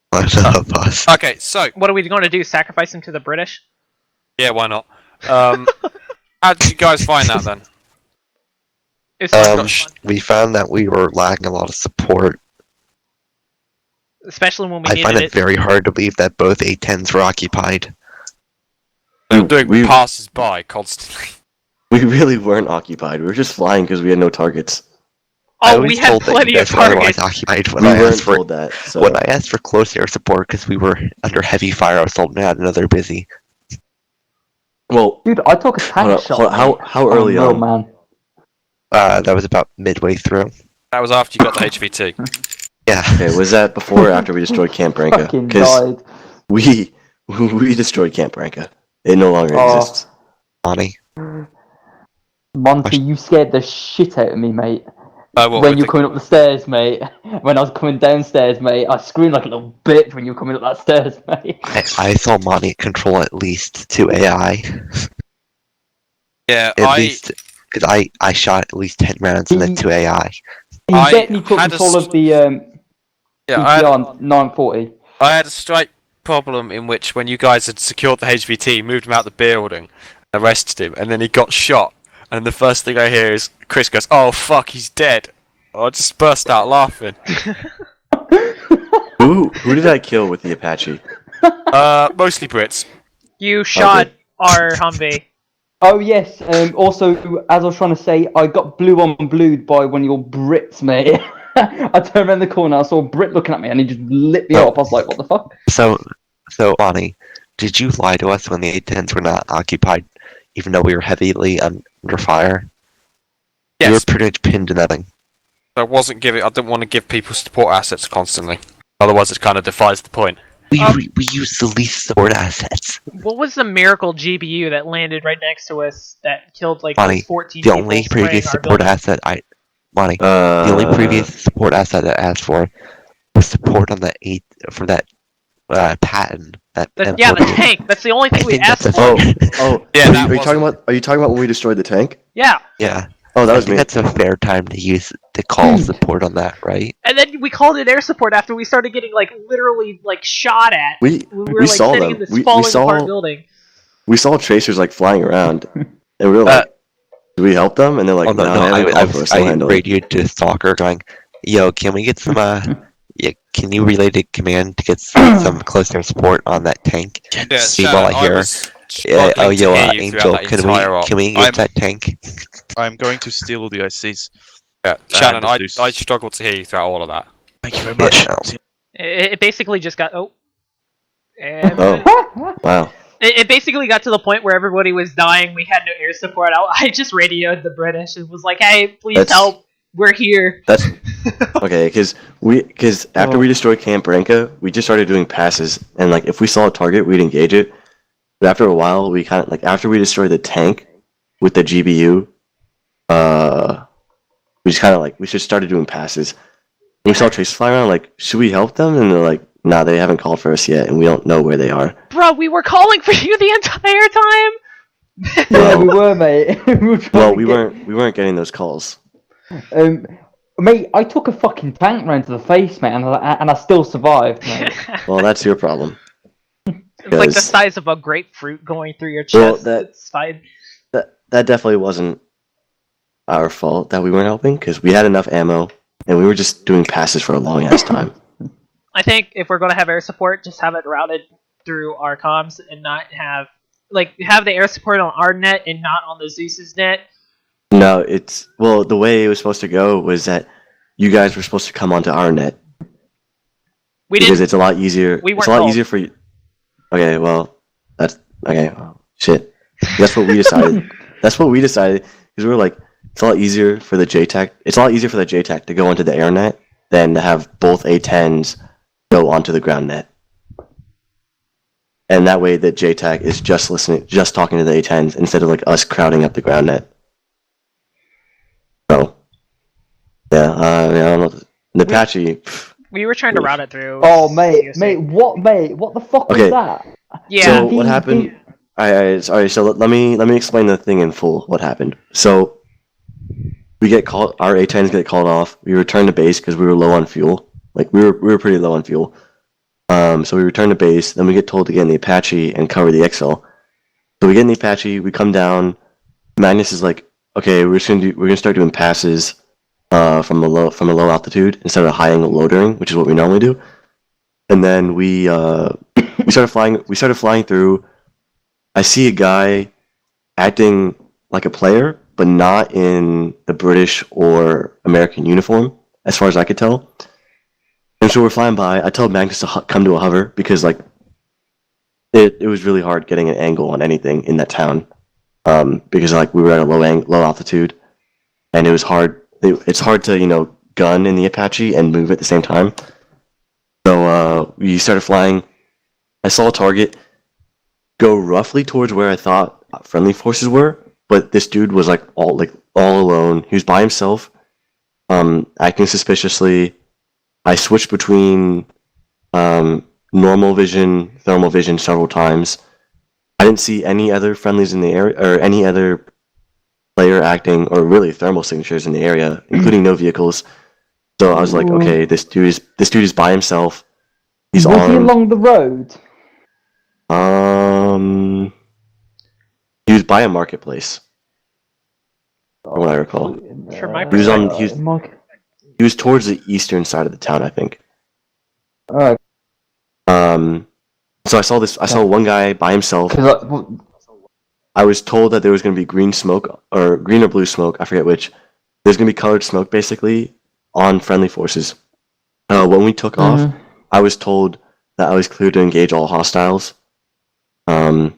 One of us. Okay, so what are we going to do? Sacrifice him to the British? Yeah, why not? How did you guys find that then? We found that we were lacking a lot of support. Especially when we I needed find it. it very hard to believe that both A-10s were occupied. We were doing passes by constantly. We really weren't occupied. We were just flying because we had no targets. Oh, we had plenty of targets. Occupied when We I weren't asked for told that. So. when I asked for close air support because we were under heavy fire. I was told, "Nah, another busy." Well, dude, I took a tank shot. How early on? Man. That was about midway through. That was after you got the HVT. Yeah. Okay, was that before or after we destroyed Camp Branca? Fucking Because died. we destroyed Camp Branca. It no longer exists. Monty. Monty, you scared the shit out of me, mate. What, when you're coming up the stairs, mate. When I was coming downstairs, mate, I screamed like a little bitch when you were coming up that stairs, mate. I saw Monty control at least 2 AI. Yeah, at least because I shot at least 10 rounds in the 2 AI. He definitely took control of the EPR 940. I had a straight problem in which when you guys had secured the HVT, moved him out the building, arrested him, and then he got shot. And the first thing I hear is Chris goes, "Oh fuck, he's dead." I just burst out laughing. Who did I kill with the Apache? Mostly Brits. You shot our Humvee. Oh yes. Also, as I was trying to say, I got blue on blued by one of your Brits, mate. I turned around the corner, I saw a Brit looking at me, and he just lit me up. I was like, "What the fuck?" So Monty, did you lie to us when the A-10s were not occupied, even though we were heavily under fire? Yes. You were pretty much pinned to nothing. I didn't want to give people support assets constantly. Otherwise, it kind of defies the point. We used the least support assets. What was the miracle GBU that landed right next to us that killed like Monty, 14 the people? only spraying previous our support building? asset the only previous support asset I asked for was support on for that patent. The tank. That's the only thing we asked for. Yeah, are you talking about when we destroyed the tank? Yeah. Yeah. Oh, that was me. That's a fair time to call support on that, right? And then we called it air support after we started getting like literally like shot at. We were like saw sitting them. in this falling apart building. We saw tracers like flying around, and we were like, "Do we help them?" And they're like, "No, I radioed to Stalker going, "Yo, can we get some can you relay to command to get some close air support on that tank?" Meanwhile, I hear, Angel, can we get that tank? I'm going to steal the ICs. Yeah, Shannon, I struggled to hear you throughout all of that. Thank you very much. It basically just got wow. It basically got to the point where everybody was dying. We had no air support. I just radioed the British. It was like, "Hey, please help. We're here." That's okay, because after we destroyed Camp Branca, we just started doing passes, and like if we saw a target, we'd engage it. But after a while, we kind of like after we destroyed the tank with the GBU, we just kind of like we just started doing passes. And we saw tracers fly around, like, should we help them? And they're like, "Nah, they haven't called for us yet, and we don't know where they are." Bro, we were calling for you the entire time. Yeah, we were, mate. we weren't getting those calls. Mate, I took a fucking tank round to the face, mate, and I still survived, mate. Well, that's your problem. It's like the size of a grapefruit going through your chest. It's fine. That definitely wasn't our fault that we weren't helping, because we had enough ammo, and we were just doing passes for a long ass time. I think if we're going to have air support, just have it routed through our comms and not have the air support on our net and not on the Zeus's net. No, it's well. The way it was supposed to go was that you guys were supposed to come onto our net. Because it's a lot easier. It's a lot easier for you. Okay, well, that's okay. Well, shit. That's what we decided. That's what we decided because we were like, it's a lot easier for the JTAC. It's a lot easier for the JTAC to go onto the air net than to have both A10s go onto the ground net. And that way, the JTAC is just talking to the A10s instead of like us crowding up the ground net. So, yeah, I don't know. The Apache. We were trying to route it through. Oh, mate, what the fuck was that? Yeah. So what happened? Sorry. So let me explain the thing in full. What happened? So we get called. Our A10s get called off. We return to base because we were low on fuel. Like we were pretty low on fuel. So we return to base. Then we get told to get in the Apache and cover the XL. So we get in the Apache. We come down. Magnus is like, okay, we're gonna start doing passes. From a low altitude instead of high angle loitering, which is what we normally do. And then we started flying. We started flying through. I see a guy acting like a player, but not in the British or American uniform, as far as I could tell. And so we're flying by. I tell Magnus to come to a hover because like it was really hard getting an angle on anything in that town because like we were at a low altitude, and it was hard. It's hard to, gun in the Apache and move at the same time. So we started flying. I saw a target go roughly towards where I thought friendly forces were, but this dude was all alone. He was by himself, acting suspiciously. I switched between normal vision, thermal vision several times. I didn't see any other friendlies in the area or any other player acting, or really thermal signatures in the area, including no vehicles. So I was like, okay, this dude is by himself. He's Was armed. he along the road? He was by a marketplace. From what I recall. From my He was towards the eastern side of the town, I think. Alright. So I saw one guy by himself. I was told that there was going to be green or blue smoke, I forget which. There's going to be colored smoke, basically, on friendly forces. When we took off, I was told that I was clear to engage all hostiles. So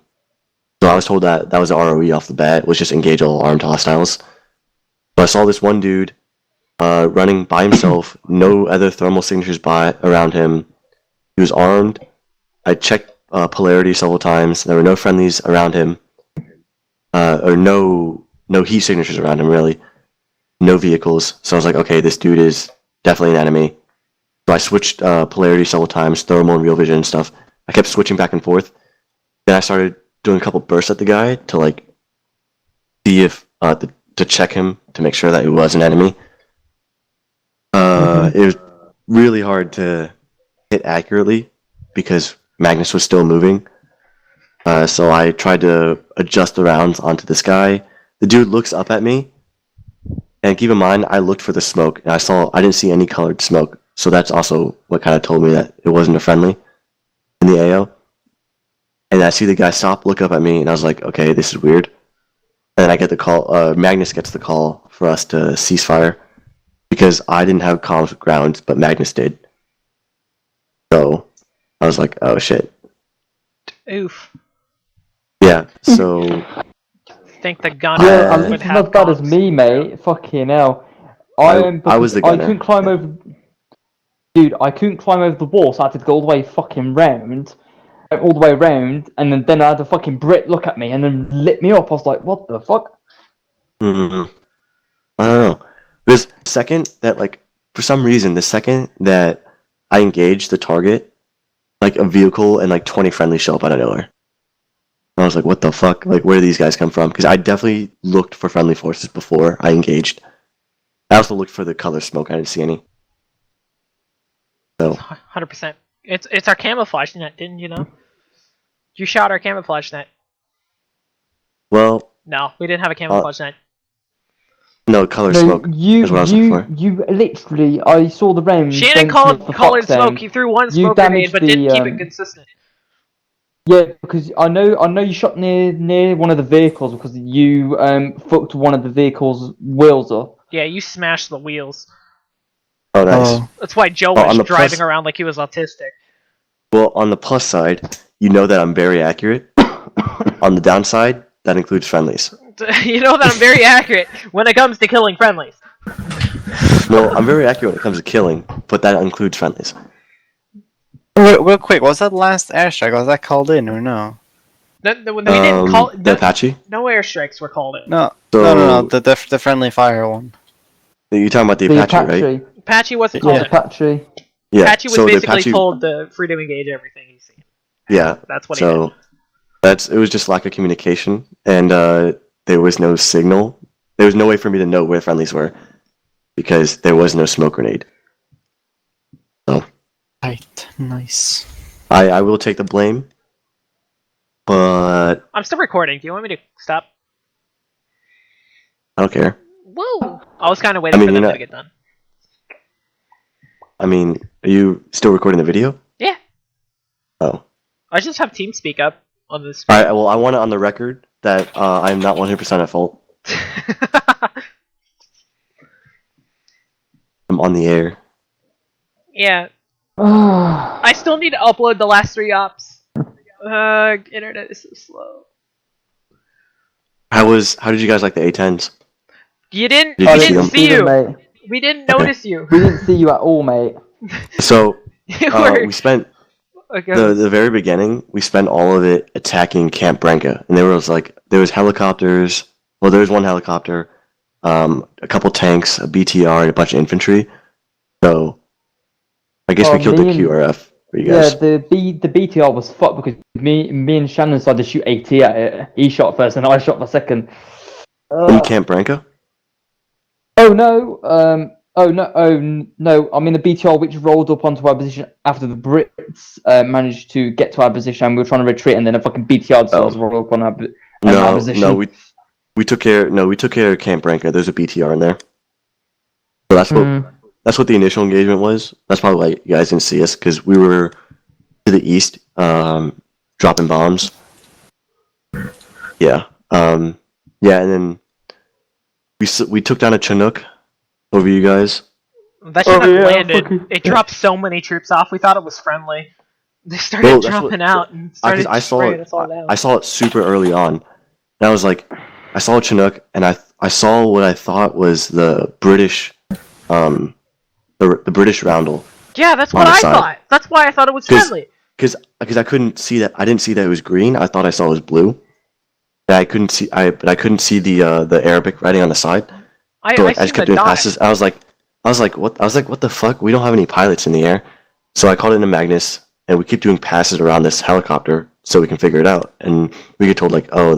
I was told that was the ROE off the bat, was just engage all armed hostiles. So I saw this one dude running by himself, no other thermal signatures around him. He was armed. I checked polarity several times. There were no friendlies around him. Or no heat signatures around him, really. No vehicles. So I was like, okay, this dude is definitely an enemy. So I switched polarity several times, thermal and real vision and stuff. I kept switching back and forth. Then I started doing a couple bursts at the guy to see if to check him to make sure that he was an enemy. It was really hard to hit accurately because Magnus was still moving. So I tried to adjust the rounds onto this guy. The dude looks up at me, and keep in mind, I looked for the smoke, and I didn't see any colored smoke. So that's also what kind of told me that it wasn't a friendly in the AO. And I see the guy stop, look up at me, and I was like, okay, this is weird. And then I get the call. Magnus gets the call for us to cease fire because I didn't have comms with ground, but Magnus did. So I was like, oh shit. Oof. Yeah, so... think the gunner would have not as bad as me, mate. Fucking hell. I was the gunner. I couldn't climb over... Dude, I couldn't climb over the wall, so I had to go all the way fucking round. All the way around, and then I had a fucking Brit look at me and then lit me up. I was like, what the fuck? I don't know. There's second that, for some reason, the second that I engaged the target, a vehicle and 20 friendly show up out of nowhere. I was like, what the fuck? Where do these guys come from? Because I definitely looked for friendly forces before I engaged. I also looked for the color smoke. I didn't see any. So 100%. It's our camouflage net, didn't you know? You shot our camouflage net. Well... No, we didn't have a camouflage net. No, color smoke is what I was looking for. You literally... I saw the round... Shannon called colored smoke. He threw one smoke grenade, but didn't keep it consistent. Yeah, because I know you shot near one of the vehicles because you fucked one of the vehicle's wheels up. Yeah, you smashed the wheels. Oh, nice. That's why Joe Well, was driving around like he was autistic. Well, on the plus side, you know that I'm very accurate. On the downside, that includes friendlies. You know that I'm very accurate when it comes to killing friendlies. Well, I'm very accurate when it comes to killing, but that includes friendlies. Real quick, was that last airstrike? Was that called in or no? We didn't call the Apache? No airstrikes were called in. No, So- no. The friendly fire one. You're talking about the Apache, right? Apache wasn't called in. Apache. Yeah. Apache was so the basically Apache, told the free to engage everything he's seen. Yeah. That's what he so it was just lack of communication, and there was no signal. There was no way for me to know where friendlies were because there was no smoke grenade. So. Right. Nice. I will take the blame, but I'm still recording. Do you want me to stop? I don't care. Whoa! I was kind of waiting for them to get done. I mean, are you still recording the video? Yeah. Oh. I just have TeamSpeak up on this. Alright, well, I want it on the record that I'm not 100% at fault. I'm on the air. Yeah. I still need to upload the last 3 ops. Internet is so slow. How did you guys like the A10s? You didn't. Did We you see didn't them? see you. Mate. We didn't notice you. We didn't see you at all, mate. So, were- we spent Okay. the very beginning. We spent all of it attacking Camp Branca, and there was helicopters. Well, there was one helicopter, a couple tanks, a BTR, and a bunch of infantry. So, I guess we killed the QRF for you guys. Yeah, the BTR was fucked because me and Shannon started to shoot AT at it. He shot first, and I shot for second. In Camp Branca? Oh no! No! I mean the BTR which rolled up onto our position after the Brits managed to get to our position, and we were trying to retreat, and then a fucking BTR cells rolled up on our position. No, we took care. No, we took care of Camp Branca. There's a BTR in there. So that's what the initial engagement was. That's probably why you guys didn't see us because we were to the east, dropping bombs. Yeah. Yeah, and then we took down a Chinook over you guys. That should have landed. It dropped so many troops off. We thought it was friendly. They started dropping out and started spraying us all down. I saw it super early on. And I was like, I saw a Chinook, and I saw what I thought was the British, the British roundel. Yeah, that's what I thought. That's why I thought it was friendly. Because I couldn't see that. I didn't see that it was green. I thought I saw it was blue. I couldn't see. But I couldn't see the Arabic writing on the side. I just kept doing passes. I was like, what? I was like, what the fuck? We don't have any pilots in the air. So I called in a Magnus, and we keep doing passes around this helicopter so we can figure it out. And we get told like, oh,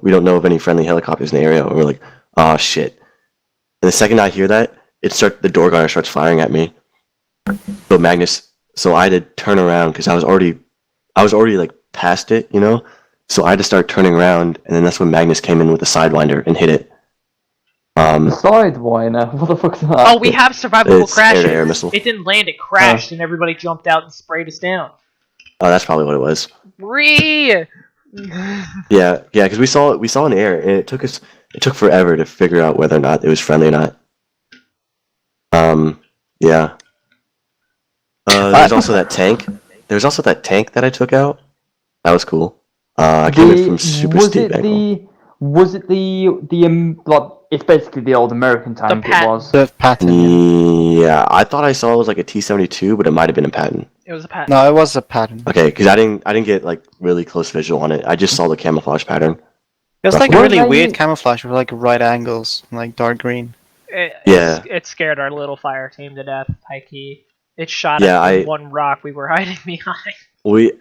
we don't know of any friendly helicopters in the area. And we're like, oh shit. And the second I hear that, the door gunner starts firing at me. So I had to turn around because I was already like past it, you know. So I had to start turning around, and then that's when Magnus came in with the Sidewinder and hit it. Sidewinder? What the fuck is that? Oh, we have survivable crashes. Air-to-air missile. It didn't land. It crashed, and everybody jumped out and sprayed us down. Oh, that's probably what it was. Yeah, because we saw it in the air, and it took forever to figure out whether or not it was friendly or not. Yeah. There's also that tank. There's also that tank that I took out. That was cool. I came in from super steep angle. Was it the like it's basically the old American tank? It was the Patton. Yeah, I thought I saw it was like a T-72, but it might have been a Patton. It was a Patton. No, it was a Patton. Okay, because I didn't get like really close visual on it. I just saw the camouflage pattern. It was like really weird camouflage with like right angles, like dark green. It scared our little fire team to death. High key. It shot us with one rock we were hiding behind.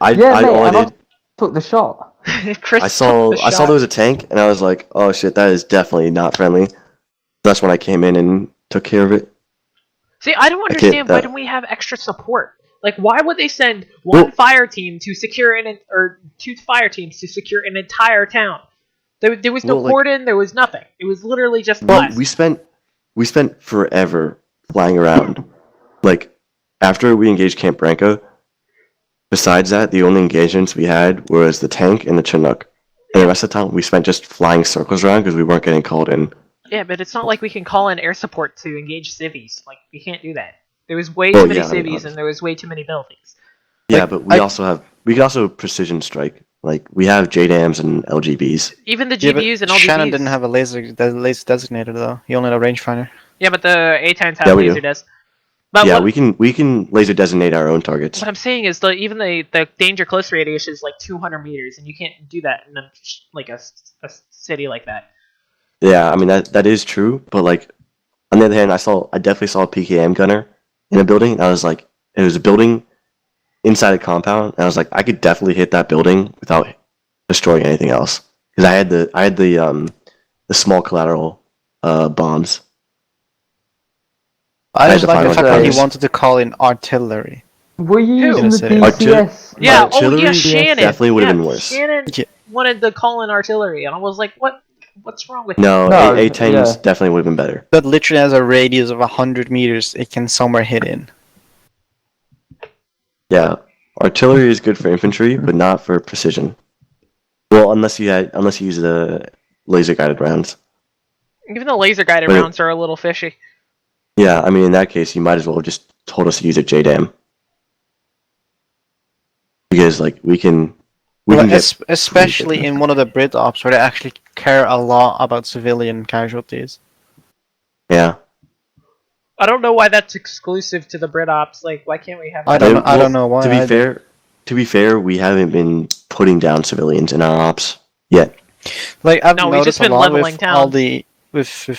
I took the shot. I saw there was a tank, and I was like, oh shit, that is definitely not friendly. That's when I came in and took care of it. See, I don't understand why don't we have extra support? Like, why would they send one fire team to secure or 2 fire teams to secure an entire town? There was no cordon. There was nothing. It was literally just us. We spent forever flying around. Like after we engaged Camp Branca, besides that, the only engagements we had was the tank and the Chinook. And the rest of the time, we spent just flying circles around because we weren't getting called in. Yeah, but it's not like we can call in air support to engage civvies. Like, we can't do that. There was way too many civvies and there was way too many buildings. Yeah, but we can also precision strike. Like, we have JDAMs and LGBs. Even the GBUs and LGBs. Shannon didn't have a laser designator though. He only had a rangefinder. Yeah, but the A-10s have laser des. But yeah, we can laser designate our own targets. What I'm saying is, even the danger close radius is like 200 meters, and you can't do that in a city like that. Yeah, I mean that is true, but like on the other hand, I definitely saw a PKM gunner in a building. And I was like, it was a building inside a compound, and I was like, I could definitely hit that building without destroying anything else because I had the small collateral bombs. I just like the fact that he wanted to call in artillery. Were you using the DCS? Yeah, Shannon. Definitely would have been worse. Shannon wanted to call in artillery, and I was like, what's wrong with No, A10s definitely would have been better. But literally has a radius of 100 meters, it can somewhere hit in. Yeah, artillery is good for infantry, but not for precision. Well, unless you use the laser guided rounds. Even the laser guided rounds are a little fishy. Yeah, I mean in that case, you might as well have just told us to use a JDAM. Because like we can especially in one of the Brit ops where they actually care a lot about civilian casualties. Yeah. I don't know why that's exclusive to the Brit ops. Like, why can't we have? I don't know why. To be fair, we haven't been putting down civilians in our ops yet. Like I've noticed a lot with all the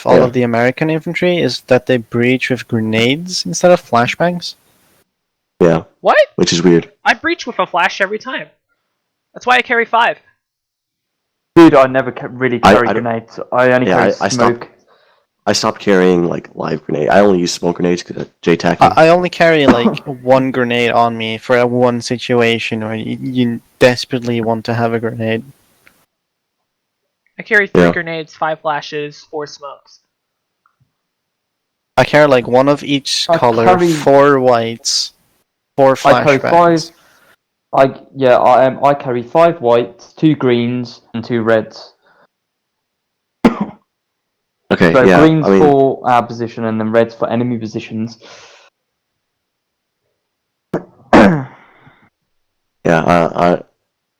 all of the American infantry is that they breach with grenades instead of flashbangs. Yeah. What? Which is weird. I breach with a flash every time. That's why I carry 5. Dude, I never really carry grenades. I only carry smoke. I stopped carrying like live grenade. I only use smoke grenades because of JTACing. I only carry like one grenade on me for one situation where you desperately want to have a grenade. I carry 3 grenades, 5 flashes, 4 smokes. I carry like one of each color, 4 whites, 4 flashbangs. I carry 5 whites, 2 greens, and 2 reds. Okay, so greens for our position, and then reds for enemy positions. Yeah,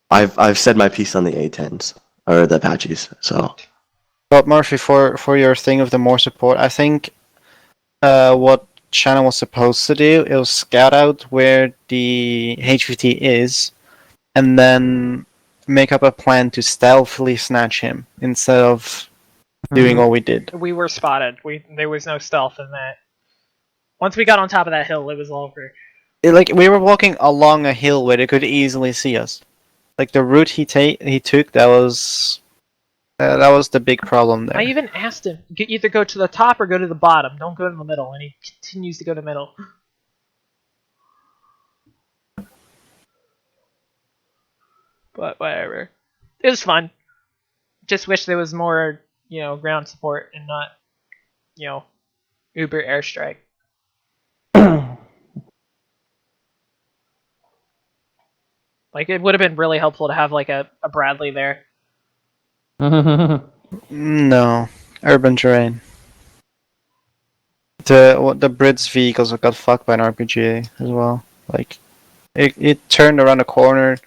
I've said my piece on the A10s or the Apaches. So, but Murphy, for your thing of the more support, I think what Shannon was supposed to do is scout out where the HVT is, and then make up a plan to stealthily snatch him instead of doing what we did. We were spotted. There was no stealth in that. Once we got on top of that hill, it was over. We were walking along a hill where they could easily see us. Like the route he took, that was the big problem there. I even asked him, either go to the top or go to the bottom. Don't go to the middle, and he continues to go to the middle. But whatever. It was fun. Just wish there was more, ground support and not, Uber airstrike. Like, it would have been really helpful to have, like, a Bradley there. No. Urban terrain. The Brits vehicles got fucked by an RPG as well. Like, it turned around a corner,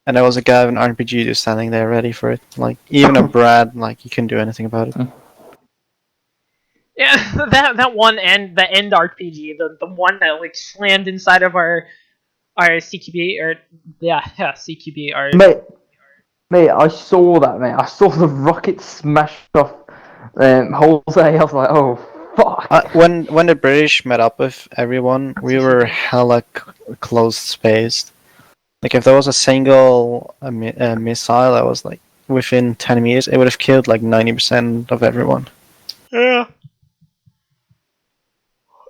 and there was a guy with an RPG just standing there ready for it. Like, even a Brad, like, you couldn't do anything about it. Yeah, that one end, the end RPG, the one that, like, slammed inside of our CQB, or CQB. Mate, I saw that, mate. I saw the rocket smash off Jose. I was like, oh, fuck. When the British met up with everyone, we were hella close spaced. Like, if there was a single missile that was, like, within 10 meters, it would have killed, like, 90% of everyone. Yeah.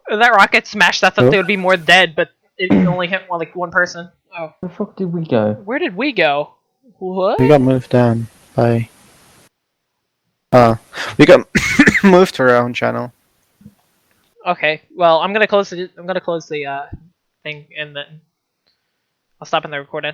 That rocket smashed, I thought there would be more dead, but it only hit one person. Oh. Where the fuck did we go? Where did we go? What? We got moved down by... we got moved to our own channel. Okay, well, I'm gonna close the thing, and then I'll stop in the recording.